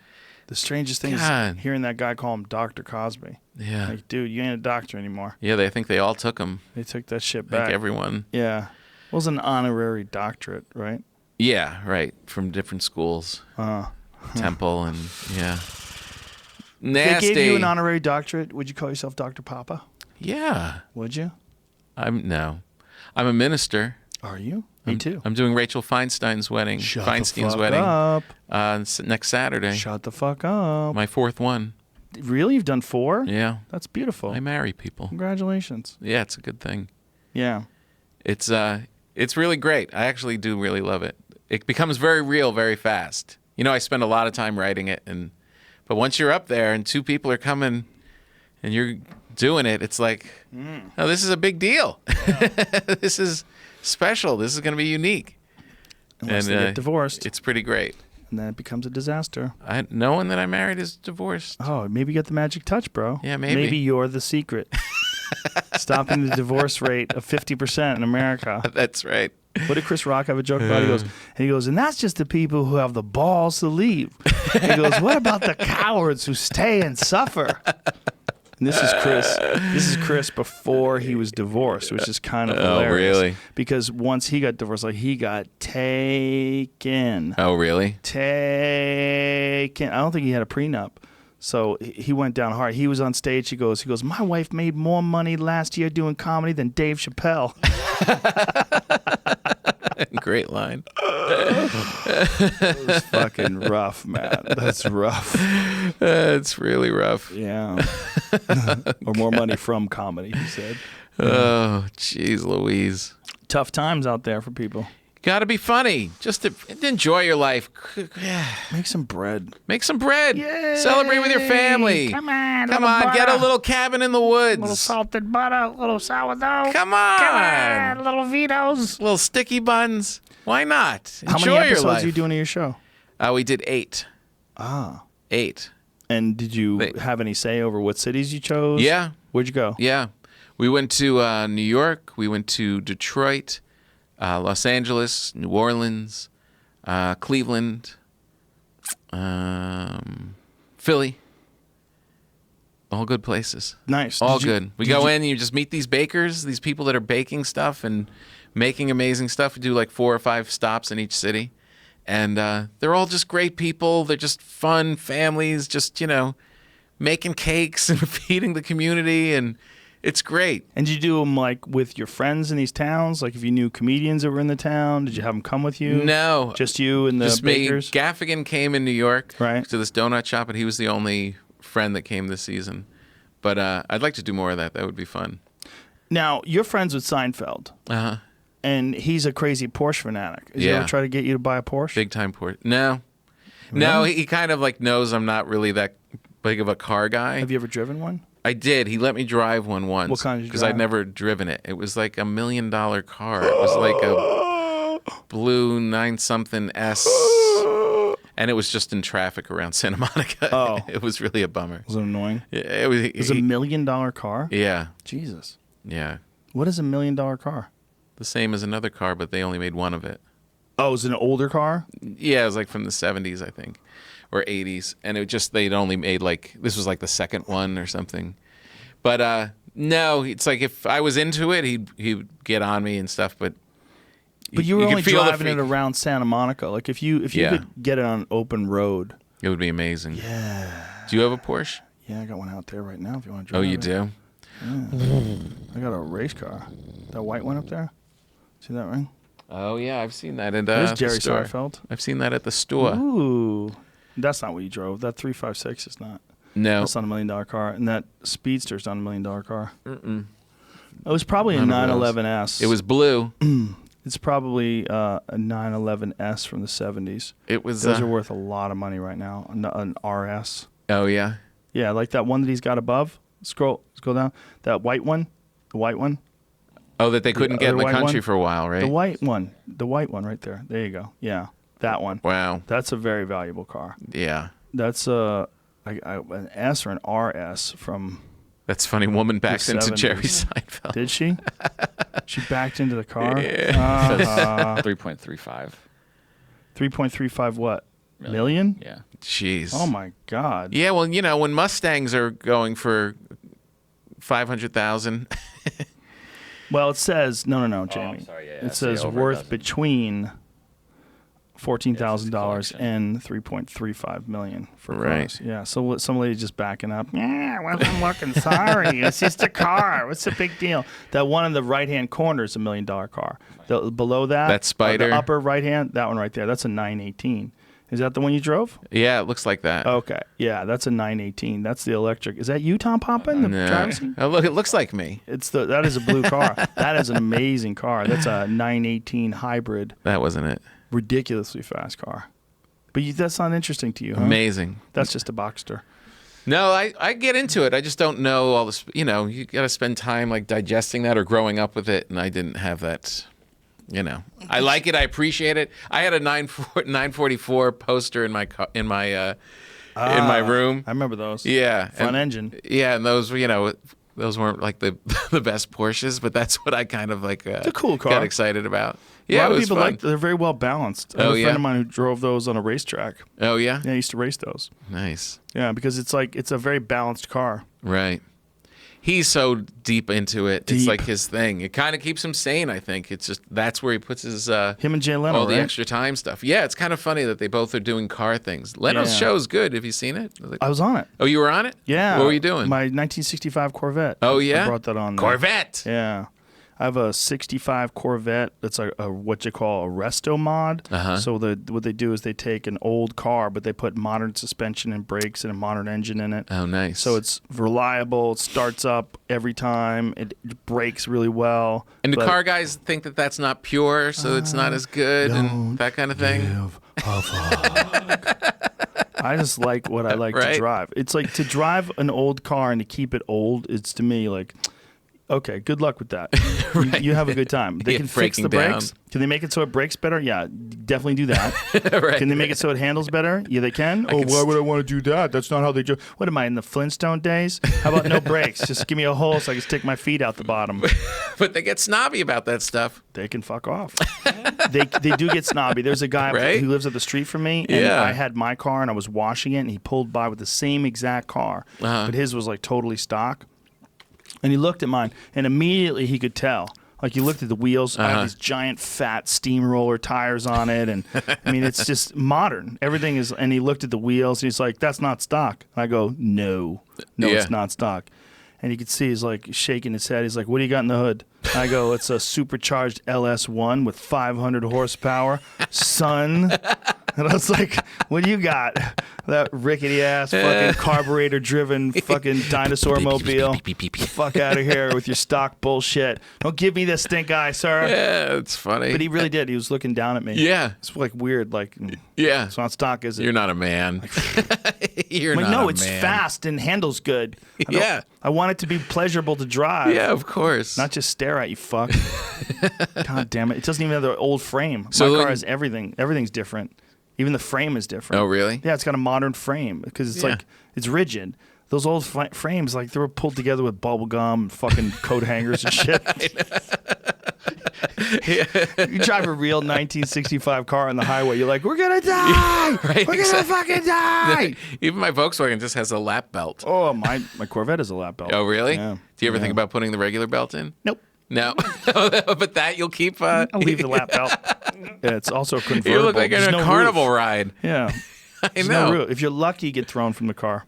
The strangest thing God. is hearing that guy call him Dr. Cosby. yeah, Like, dude, you ain't a doctor anymore. yeah. I think they all took him. They took that shit Like back. everyone. Yeah. It was an honorary doctorate, right? Yeah, right. From different schools, Temple, and yeah. Nasty. They gave you an honorary doctorate. Would you call yourself Dr. Papa? Yeah, Would you? I'm a minister. Are you? Me too. I'm doing Rachel Feinstein's wedding. Shut Feinstein's the fuck wedding up. Next Saturday. Shut the fuck up. My fourth one. Really? You've done 4? Yeah, That's beautiful. I marry people. Congratulations. Yeah, it's a good thing. Yeah. It's really great. I actually do really love it. It becomes very real very fast. I spend a lot of time writing it, but once you're up there and 2 people are coming and you're doing it, it's like, oh, this is a big deal. This is special. This is going to be unique. Unless they get divorced. It's pretty great. And then it becomes a disaster. No one that I married is divorced. Oh, maybe you got the magic touch, bro. Yeah, maybe. Maybe you're the secret. Stopping the divorce rate of 50% in America. That's right. What did Chris Rock have a joke about? He goes, and that's just the people who have the balls to leave. He goes, what about the cowards who stay and suffer? And this is Chris. This is Chris before he was divorced, which is kind of hilarious. Really? Because once he got divorced, like he got taken. Oh, really? Taken. I don't think he had a prenup. So he went down hard. He was on stage. He goes, my wife made more money last year doing comedy than Dave Chappelle. Great line. It was fucking rough, man. That's rough. It's really rough. Yeah. Or more money from comedy, he said. Oh, jeez Louise. Tough times out there for people. Got to be funny. Just to enjoy your life. Make some bread. Make some bread. Yay! Celebrate with your family. Come on. Come on. Get a little cabin in the woods. little salted butter, little sourdough. Come on. Little Vitos. Little sticky buns. Why not? How Enjoy many your episodes life. are you doing of your show? We did 8. 8. And did you have any say over what cities you chose? Yeah. Where'd you go? Yeah. We went to New York. We went to Detroit, Los Angeles, New Orleans, Cleveland, Philly. All good places. Nice. All good. We go in and you just meet these bakers, these people that are baking stuff and making amazing stuff. We do like 4 or 5 stops in each city. And they're all just great people. They're just fun families, just, making cakes and feeding the community. And it's great. And did you do them like with your friends in these towns? Like if you knew comedians that were in the town, did you have them come with you? No. Just you and the Just bakers? me. Gaffigan came in New York Right. to this donut shop, and he was the only friend that came this season. But I'd like to do more of that. That would be fun. Now, you're friends with Seinfeld. Uh-huh. And he's a crazy Porsche fanatic. Has he Yeah. ever tried to get you to buy a Porsche? Big time Porsche. No. No, he kind of like knows I'm not really that big of a car guy. Have you ever driven one? I did. He let me drive one once. What kind did you Because I'd drive? never driven it. It was like $1 million car. It was like a blue 9-something S. And it was just in traffic around Santa Monica. Oh. It was really a bummer. Was it annoying? It was, It was $1 million car? Yeah. Jesus. Yeah. What is $1 million car? The same as another car, but they only made one of it. Oh, is it an older car? Yeah, it was like from the 70s, I think, or 80s. And it just, they'd only made like, this was like the second one or something. But no, it's like if I was into it, he'd get on me and stuff, but you were could only feel the driving it around Santa Monica. Like if you Yeah. could get it on an open road. It would be amazing. Yeah. Do you have a Porsche? Yeah, I got one out there right now if you want to Oh, drive you it. do? I got a race car. That white one up there. See that ring? Oh, yeah, I've seen that at There's the Jerry store. Seinfeld. I've seen that at the store. Ooh. That's not what you drove. That 356 is not. No. That's not $1 million car. And that Speedster's not $1 million car. Mm-mm. It was probably a None of those. 911S. It was blue. It's probably a 911S from the 70s. It was. Those are worth a lot of money right now. An RS. Oh, yeah? Yeah, like that one that he's got above. Scroll down. That white one. The white one. Oh, that they couldn't get in other the white country one? for a while, right? The white one. The white one right there. There you go. Yeah, that one. Wow. That's a very valuable car. Yeah. That's an S or an RS from. That's funny. Woman backed into 70s. Jerry Seinfeld. Did she? She backed into the car. Yeah. 3.35 3.35 what? Million? Yeah. Jeez. Oh my God. Yeah, well, when Mustangs are going for 500,000. Well, it says no, Jamie. sorry, yeah, it I see says over a worth dozen. between $14,000 collection. and $3.35 million for Right. cars. Yeah, so some lady just backing up. Yeah, wasn't looking sorry. It's just a car. What's the big deal? That one in the right-hand corner is $1 million car. Below that, That Spider? the upper right-hand, that one right there, that's a 918. Is that the one you drove? Yeah, it looks like that. Okay, yeah, that's a 918. That's the electric. Is that you, Tom Poppin? The No. driver's seat? Oh, look, it looks like me. That is a blue car. That is an amazing car. That's a 918 hybrid, That wasn't it. ridiculously fast car. But that's not interesting to you, huh? Amazing. That's just a Boxster. No, I get into it. I just don't know all this. You got to spend time like digesting that or growing up with it, and I didn't have that. I like it. I appreciate it. I had a 944 poster in my room. I remember those. Yeah, Front and- engine. Yeah, and those those weren't like the the best Porsches, but that's what I kind of like. It's a cool car. Got excited about. A Yeah, lot it of was people fun. they're very well balanced. I have Oh, a yeah? friend of mine who drove those on a racetrack. Oh yeah, Yeah, I used to race those. nice. Yeah, because it's a very balanced car. Right. He's so deep into it. It's Deep. like his thing. It kind of keeps him sane, I think. It's just that's where he puts his Him and Jay Leno, all the right? extra time stuff. Yeah, it's kind of funny that they both are doing car things. Leno's Yeah. show is good. Have you seen it? I was on it. Oh, you were on it? Yeah. What were you doing? My 1965 Corvette. Oh, yeah? I brought that on there. Corvette. Yeah. I have a 65 Corvette that's a what you call a resto mod. Uh-huh. So what they do is they take an old car, but they put modern suspension and brakes and a modern engine in it. Oh, nice. So it's reliable. It starts up every time. It brakes really well. And do but car guys think that that's not pure, so it's not as good and that kind of thing? give a fuck. I just like what I like Right? to drive. It's like to drive an old car and to keep it old. It's to me like, okay, good luck with that. You have a good time. They Yeah, can fix the breaking brakes. Can they make it so it brakes better? Yeah, definitely do that. Right. Can they make it so it handles better? Yeah, they can. Oh, why would I want to do that? That's not how they do. What am I in the Flintstone days? How about no brakes? Just give me a hole so I can stick my feet out the bottom. But they get snobby about that stuff. They can fuck off. they do get snobby. There's a guy Right? who lives up the street from me, and Yeah. I had my car and I was washing it, and he pulled by with the same exact car, Uh-huh. but his was like totally stock. And he looked at mine, and immediately he could tell. Like, he looked at the wheels. I have these giant, fat steamroller tires on it, and I mean, it's just modern. Everything is. And he looked at the wheels, and he's like, "That's not stock." And I go, "No, Yeah. it's not stock." And you could see he's like shaking his head. He's like, "What do you got in the hood?" And I go, "It's a supercharged LS1 with 500 horsepower, son." And I was like, "What do you got? That rickety ass fucking carburetor driven fucking dinosaur mobile? beep, beep, beep. The fuck out of here with your stock bullshit. Don't give me this stink eye, sir." Yeah, it's funny. But he really did. He was looking down at me. Yeah. It's like weird. Like, Yeah. it's not stock, is it? You're not a man. You're like, not no, a it's man. fast and handles good. Yeah. I want it to be pleasurable to drive. Yeah, of course. Not just stare at you, fuck. God damn it. It doesn't even have the old frame. So My car when- has everything. Everything's different. Even the frame is different. Oh, really? Yeah, it's got a modern frame because it's Yeah. like, it's rigid. Those old frames, like, they were pulled together with bubble gum and fucking coat hangers and shit. You drive a real 1965 car on the highway, you're like, we're going to die! Right, We're going to fucking die! Even my Volkswagen just has a lap belt. Oh, my Corvette is a lap belt. Oh, really? Yeah. Do you ever Yeah. think about putting the regular belt in? Nope. No. But that you'll keep. I'll leave the lap belt. Yeah, it's also a convertible. You look like There's in a no carnival roof. ride. Yeah. I There's know. no roof. If you're lucky, you get thrown from the car.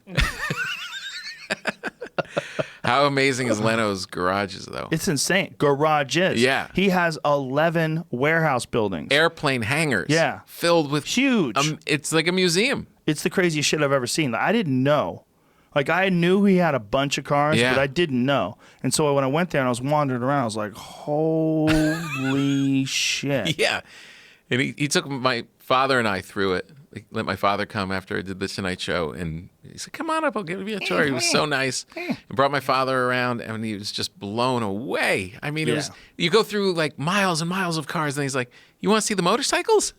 How amazing is Leno's garages, though? It's insane. Garages. Yeah. He has 11 warehouse buildings. Airplane hangars. Yeah. Filled with Huge. it's like a museum. It's the craziest shit I've ever seen. I didn't know. Like, I knew he had a bunch of cars, Yeah. but I didn't know. And so when I went there and I was wandering around, I was like, holy shit. Yeah. And he took my father and I through it. He let my father come after I did the Tonight Show, and he said, "Come on up, I'll give you a tour." He was so nice. And brought my father around, and he was just blown away. I mean, it was, you go through like miles and miles of cars, and he's like, "You want to see the motorcycles?"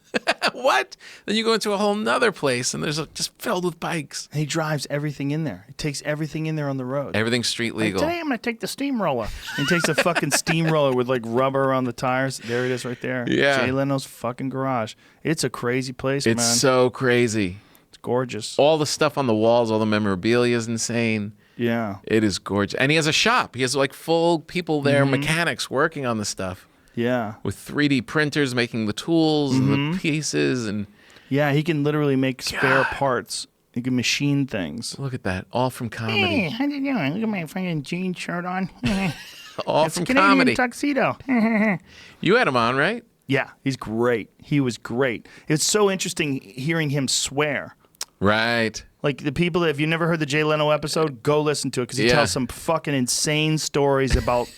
What? Then you go into a whole nother place, and there's just filled with bikes. And he drives everything in there. He takes everything in there on the road. Everything's street Like, legal. today I'm going to take the steamroller. And he takes a fucking steamroller with like rubber around the tires. There it is right there. Yeah. Jay Leno's fucking garage. It's a crazy place, It's man. so crazy. It's gorgeous. All the stuff on the walls, all the memorabilia is insane. Yeah. It is gorgeous. And he has a shop. He has like full people there, Mm-hmm. mechanics working on the stuff Yeah. with 3D printers making the tools and Mm-hmm. the pieces. And Yeah, he can literally make spare parts. He can machine things. look at that. All from comedy. how you doing? Look at my fucking jean shirt on. All It's from a Canadian comedy. tuxedo. You had him on, right? Yeah, he's great. He was great. It's so interesting hearing him swear. Right. Like, the people that, if you've never heard the Jay Leno episode, go listen to it because he Yeah. tells some fucking insane stories about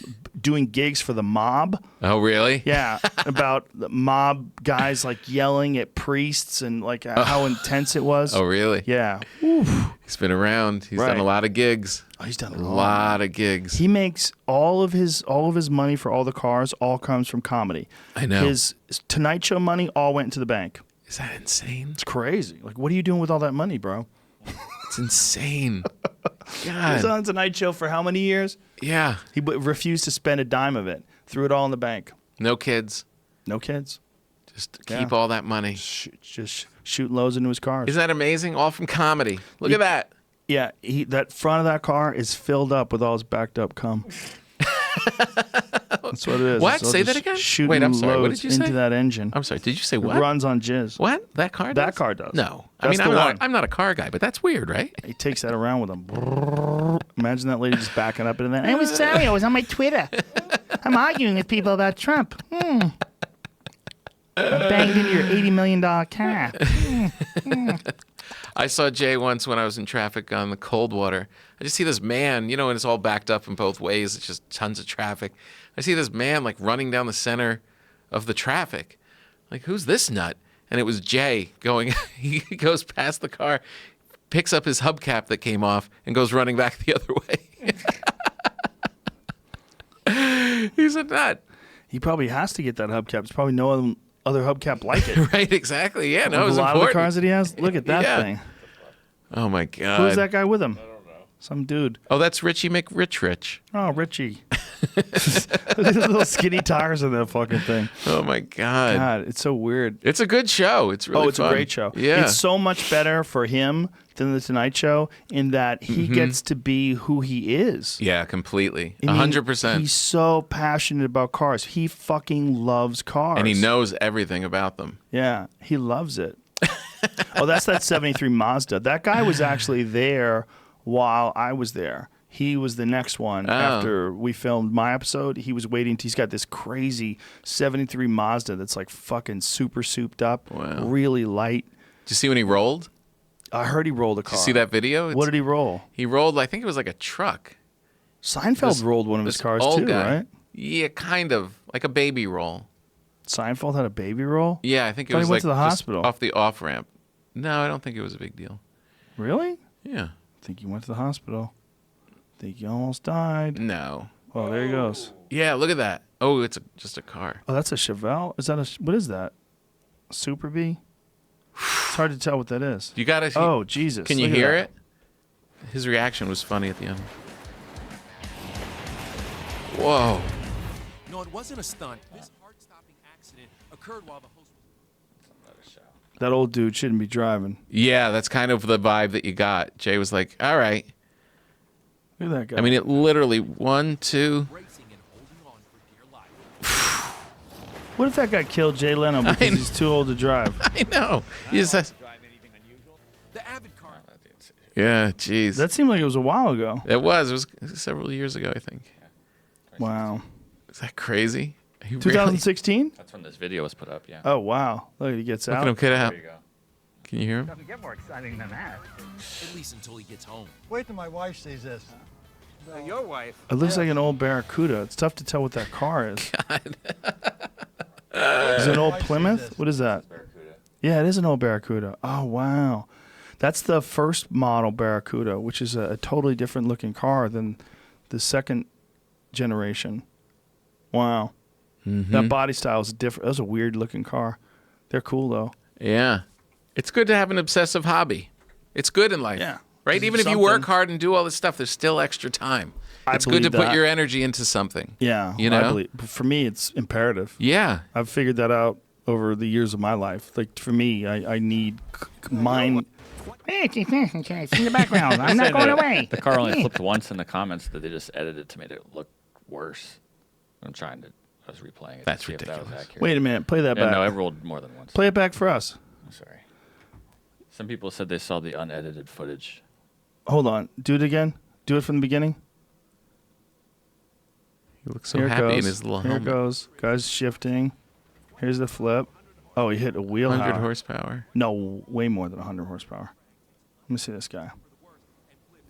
doing gigs for the mob. Oh, really? Yeah, about the mob guys like yelling at priests and like how intense it was. Oh, really? Yeah. He's been around. He's done Right. a lot of gigs. Oh, he's done A lot of gigs. He makes all of his money for all the cars all comes from comedy. I know. His Tonight Show money all went into the bank. Is that insane? It's crazy. Like, what are you doing with all that money, bro? It's insane. He was God. on Tonight Show for how many years? Yeah. He refused to spend a dime of it. Threw it all in the bank. No kids. No kids. Just Yeah. keep all that money. Just shooting loads into his cars. Isn't that amazing? All from comedy. Look at that. Yeah, that front of that car is filled up with all his backed up cum. That's what it is. What? It's all Say that just again? Shooting Wait, I'm sorry. What loads did you say? into that engine. I'm sorry. Did you say It what? runs on jizz. What? That car does? That car does. No. That's the I'm one. not a car guy, but that's weird, right? He takes that around with him. Imagine that lady just backing up into that. I was sorry. I was on my Twitter. I'm arguing with people about Trump. I banged into your $80 million car. I saw Jay once when I was in traffic on the Coldwater. I just see this man, you know, and it's all backed up in both ways. It's just tons of traffic. I see this man like running down the center of the traffic. Like, who's this nut? And it was Jay going, he goes past the car, picks up his hubcap that came off, and goes running back the other way. He's a nut. He probably has to get that hubcap. There's probably no other hubcap like it. Right, exactly. Yeah, no, With it's a lot important. of the cars that he has. Look at that Yeah. thing. Oh, my God. Who's that guy with him? I don't know. Some dude. Oh, that's Richie McRich. Oh, Richie. There's little skinny tires in that fucking thing. Oh, my God. God, it's so weird. It's a good show. It's really it's fun. a great show. Yeah. It's so much better for him than The Tonight Show in that he gets to be who he is. Yeah, completely. I mean, 100%. He's so passionate about cars. He fucking loves cars. And he knows everything about them. Yeah, he loves it. Oh, that's that 73 Mazda. That guy was actually there while I was there. He was the next one after we filmed my episode. He was waiting. He's got this crazy 73 Mazda that's like fucking super souped up, Wow. really light. Did you see when he rolled? I heard he rolled a car. Did you see that video? What did he roll? He rolled, I think it was like a truck. Seinfeld rolled one of his This cars old too, guy. right? Yeah, kind of. Like a baby roll. Seinfeld had a baby roll? Yeah, I think it Thought he was went like to the just hospital. off the off-ramp. No, I don't think it was a big deal. Really? Yeah. I think he went to the hospital. I think he almost died. No. Oh, there he goes. Yeah, look at that. Oh, it's just a car. Oh, that's a Chevelle? Is that what is that? Super B? It's hard to tell what that is. You got to Oh, Jesus. Can you Look at hear that. it? His reaction was funny at the end. Whoa. No, it wasn't a stunt. This heart-stopping accident occurred while the host was... That old dude shouldn't be driving. Yeah, that's kind of the vibe that you got. Jay was like, all right. Look at that guy. I mean, it literally, 1, 2. racing and holding on for dear life. what if that guy killed Jay Leno because he's too old to drive? I know. He just has, The Avid car. yeah, jeez. That seemed like it was a while ago. It was several years ago, I think. Wow. Is that crazy? He really- 2016? That's when this video was put up, yeah. Oh, wow. Look, he gets Look out. at him get out. There you go. Can you hear him? Doesn't get more exciting than that. At least until he gets home. Wait till my wife sees this. Your wife. It looks like an old Barracuda. It's tough to tell what that car is. Is it an old Plymouth? What is that? Yeah, it is an old Barracuda. Oh, wow. That's the first model Barracuda, which is a totally different looking car than the second generation. Wow. That body style is different. That was a weird looking car. They're cool, though. Yeah. It's good to have an obsessive hobby. It's good in life. Yeah. Right? Do Even if you work something. hard and do all this stuff, there's still extra time. I It's good to believe put that. your energy into something. Yeah. You know? I believe, for me, it's imperative. Yeah. I've figured that out over the years of my life. Like, for me, I need mind. Hey, it's in the background. I'm not going away. The car only flipped once in the comments that they just edited to make it look worse. I'm trying to. I was replaying it. That's to see if that was ridiculous. accurate. Wait a minute. Play that Yeah, back. no, I rolled more than once. Play it back for us. I'm sorry. Some people said they saw the unedited footage. Hold on. Do it again. Do it from the beginning. He looks so Here it happy goes. in his little Here it helmet. goes. Guy's shifting. Here's the flip. Oh, he hit a wheel 100 house. horsepower. No, way more than 100 horsepower. Let me see this guy.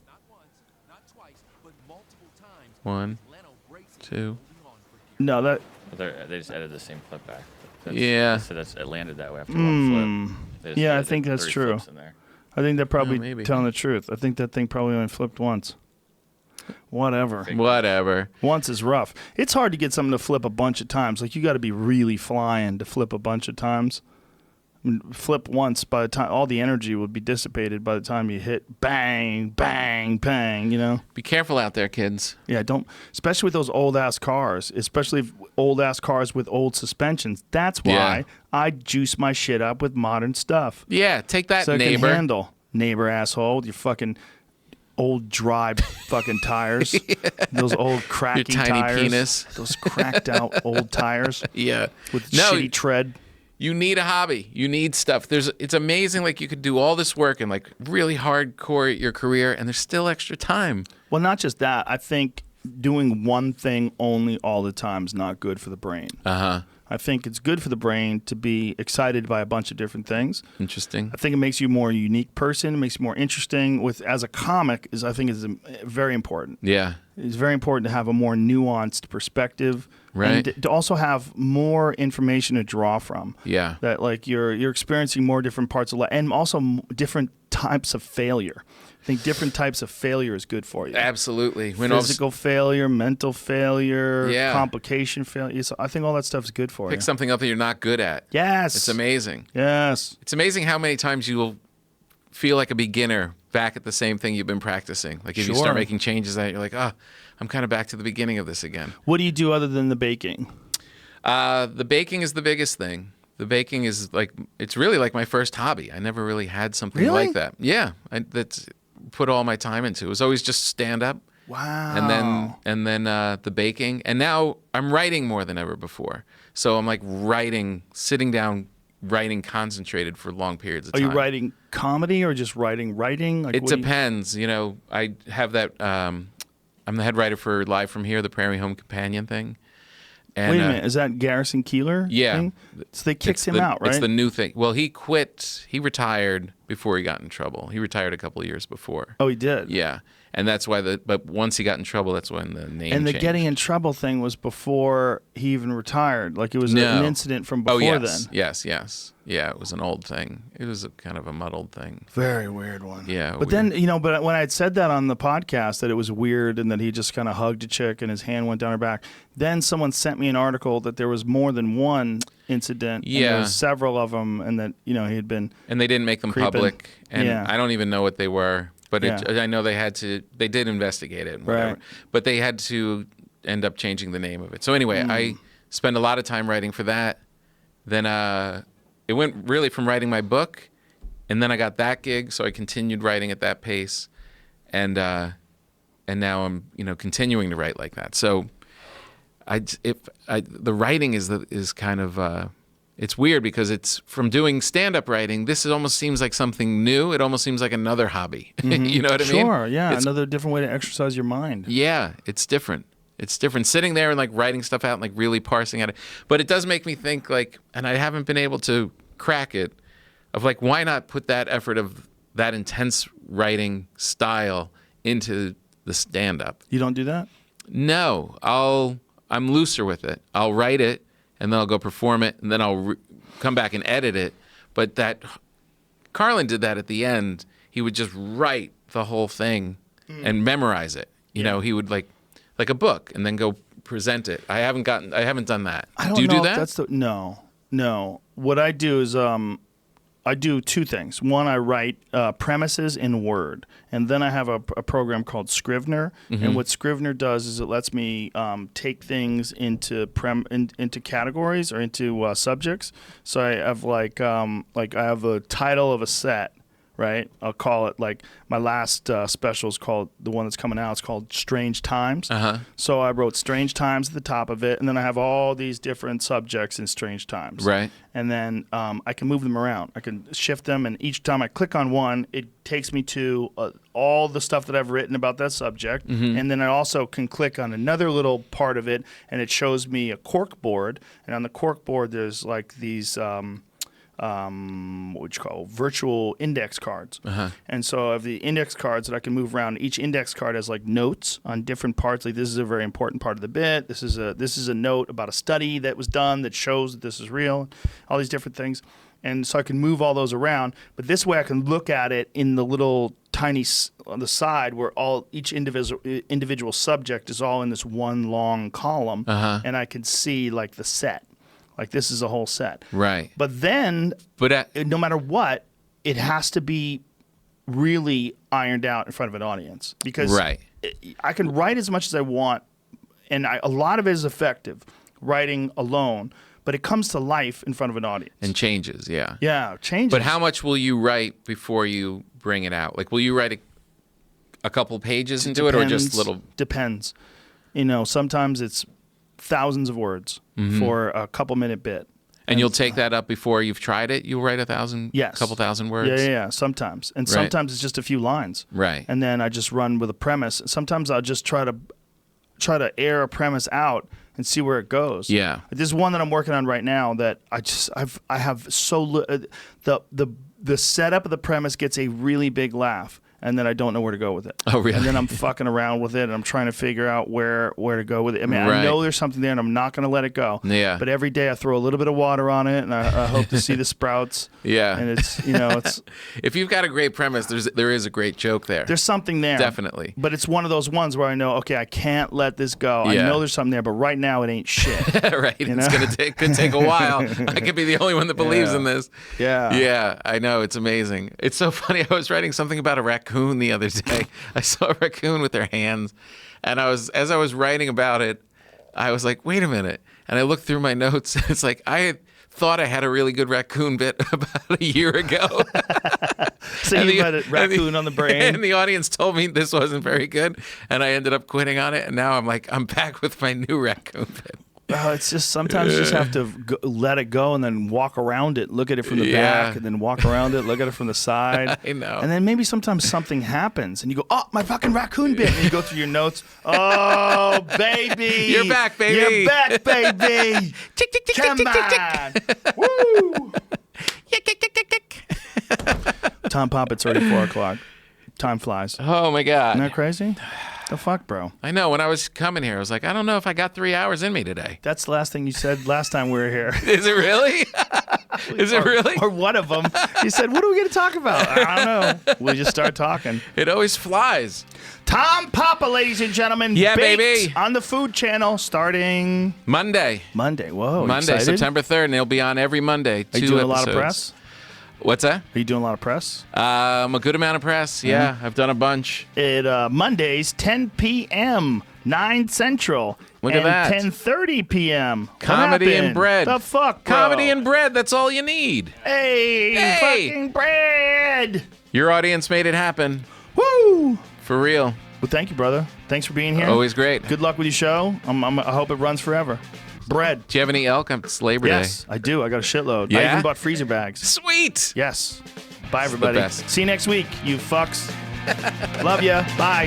Not once, not twice, but multiple times. 1, Leno racing 2. and holding on for dear No, that. But they just edited the same clip back. Yeah. So it landed that way after one flip. They just Yeah, I edited think that's 30 true. flips in there. I think they're probably maybe. telling the truth. I think that thing probably only flipped once. Whatever. Whatever. Once is rough. It's hard to get something to flip a bunch of times. Like, you got to be really flying to flip a bunch of times. I mean, flip once, by the time all the energy would be dissipated by the time you hit bang, bang, bang, you know? Be careful out there, kids. Yeah, don't, especially with those old ass cars, especially old ass cars with old suspensions. That's why Yeah. I juice my shit up with modern stuff. Yeah, take that, So I can neighbor. handle, neighbor asshole, you fucking old dry fucking tires, those old cracky Your tiny tires, penis. those cracked out old tires Yeah. with No, shitty tread. You need a hobby. You need stuff. It's amazing. Like you could do all this work and like really hardcore your career, and there's still extra time. Well, not just that. I think doing one thing only all the time is not good for the brain. I think it's good for the brain to be excited by a bunch of different things. Interesting. I think it makes you a more unique person. It makes you more interesting. As a comic, I think is very important. Yeah. It's very important to have a more nuanced perspective, Right. And to also have more information to draw from. Yeah. That like you're experiencing more different parts of life, and also different types of failure. I think different types of failure is good for you. Absolutely. Physical failure, mental failure, Yeah. complication failure. So I think all that stuff is good for Pick you. something up that you're not good at. Yes. It's amazing. Yes. It's amazing how many times you will feel like a beginner back at the same thing you've been practicing. Like if you Sure. start making changes that you're like, I'm kind of back to the beginning of this again. What do you do other than the baking? The baking is the biggest thing. The baking is like, it's really like my first hobby. I never really had something Really? like that. Yeah. That's put all my time into. It was always just stand up. Wow. And then the baking. And now I'm writing more than ever before. So I'm like sitting down, writing concentrated for long periods of Are time. you writing comedy or just writing? Like, It what do you- depends. I have that. I'm the head writer for Live From Here, the Prairie Home Companion thing. And, Wait a minute, is that Garrison Keeler? Yeah. thing? So they kicked him out, right? It's the new thing. Well, he quit. He retired before he got in trouble. He retired a couple of years before. Oh, he did. Yeah. And that's why but once he got in trouble, that's when the name And the changed. getting in trouble thing was before he even retired. Like it was No. an incident from before yes. then. Yes. Yeah, it was an old thing. It was kind of a muddled thing. Very weird one. Yeah. But then, but when I had said that on the podcast, that it was weird and that he just kind of hugged a chick and his hand went down her back, then someone sent me an article that there was more than one incident. And there Yeah. was several of them, and that, he had been. And they didn't make them creeping. public. And Yeah. I don't even know what they were. But Yeah. I know they did investigate it and whatever. Right. But they had to end up changing the name of it. So anyway, Hmm. I spent a lot of time writing for that. Then it went really from writing my book, and then I got that gig, so I continued writing at that pace. And now I'm, continuing to write like that. So the writing is kind of it's weird because it's from doing stand-up writing. This almost seems like something new. It almost seems like another hobby. You know what I mean? Sure, yeah. It's- Another different way to exercise your mind. Yeah, it's different. It's different sitting there and like writing stuff out and like really parsing at it. But it does make me think like, and I haven't been able to crack it, of like, why not put that effort of that intense writing style into the stand-up? You don't do that? No, I'm looser with it. I'll write it, and then I'll go perform it, and then I'll come back and edit it. But Carlin did that at the end. He would just write the whole thing and memorize it. You know, he would like a book, and then go present it. I haven't done that. I don't do you know do if that? that's no. What I do is I do two things. One, I write premises in Word, and then I have a program called Scrivener. Mm-hmm. And what Scrivener does is it lets me take things into categories or into subjects. So I have like I have a title of a set. Right, I'll call it like my last special is called, the one that's coming out. It's called Strange Times. So I wrote Strange Times at the top of it, and then I have all these different subjects in Strange Times. Right. And then I can move them around. I can shift them, and each time I click on one, it takes me to all the stuff that I've written about that subject. And then I also can click on another little part of it, and it shows me a cork board. And on the cork board, there's like these. What you call virtual index cards. And so I have the index cards that I can move around. Each index card has like notes on different parts. Like this is a very important part of the bit. This is a note about a study that was done that shows that this is real. All these different things. And so I can move all those around. But this way I can look at it in the little tiny on the side where each individual subject is all in this one long column. And I can see like the set. Like this is a whole set. Right. But then, no matter what, it has to be really ironed out in front of an audience. Because I can write as much as I want, and a lot of it is effective, writing alone, but it comes to life in front of an audience. And changes, yeah. Yeah, changes. But how much will you write before you bring it out? Like, will you write a couple pages into it, or just little? Depends. You know, sometimes it's thousands of words for a couple minute bit. And you'll take that up before you've tried it? You'll write couple thousand words? Yeah, sometimes. And sometimes it's just a few lines. Right. And then I just run with a premise. Sometimes I'll just try to air a premise out and see where it goes. Yeah. There's one that I'm working on right now that I have the setup of the premise gets a really big laugh. And then I don't know where to go with it. Oh, really? And then I'm fucking around with it, and I'm trying to figure out where to go with it. I mean, I know there's something there, and I'm not going to let it go. Yeah. But every day I throw a little bit of water on it, and I hope to see the sprouts. Yeah. And it's if you've got a great premise, there is a great joke there. There's something there. Definitely. But it's one of those ones where I know, okay, I can't let this go. Yeah. I know there's something there, but right now it ain't shit. Right. It's could take a while. I could be the only one that believes in this. Yeah. Yeah, I know. It's amazing. It's so funny. I was writing something about a raccoon the other day. I saw a raccoon with their hands, and as I was writing about it, I was like, wait a minute. And I looked through my notes, and it's like, I thought I had a really good raccoon bit about a year ago. So you had a raccoon on the brain. And the audience told me this wasn't very good, and I ended up quitting on it, and now I'm back with my new raccoon bit. Well, it's just sometimes you just have to let it go and then walk around it, look at it from the back, and then walk around it, look at it from the side. I know. And then maybe sometimes something happens, and you go, "Oh, my fucking raccoon bit!" And you go through your notes. Oh, baby, you're back, baby. You're back, baby. Tick, tick, tick, Come tick, tick, tick, on. tick. Woo. Tick, tick, tick, tick, tick. Tom Pop, it's already 4 o'clock. Time flies. Oh my God. Isn't that crazy? The fuck, bro? I know. When I was coming here, I was like, I don't know if I got 3 hours in me today. That's the last thing you said last time we were here. Is it really? Is it really? Or one of them. You said, what are we going to talk about? I don't know. We just start talking. It always flies. Tom Papa, ladies and gentlemen. Yeah, Baked baby. On the Food Channel starting Monday. Whoa. Monday, excited? September 3rd, and they'll be on every Monday. Are you doing a lot of press? What's that? Are you doing a lot of press? A good amount of press. Yeah, I've done a bunch. Mondays, 10 p.m., 9 Central. Look at that. 10:30 p.m. Comedy and bread. The fuck, bro? Comedy and bread. That's all you need. Hey, fucking bread. Your audience made it happen. Woo! For real. Well, thank you, brother. Thanks for being here. Always great. Good luck with your show. I hope it runs forever. Bread. Do you have any elk? It's Labor Day. Yes, I do. I got a shitload. Yeah? I even bought freezer bags. Sweet. Yes. Bye, everybody. the best. See you next week, you fucks. Love ya. Bye.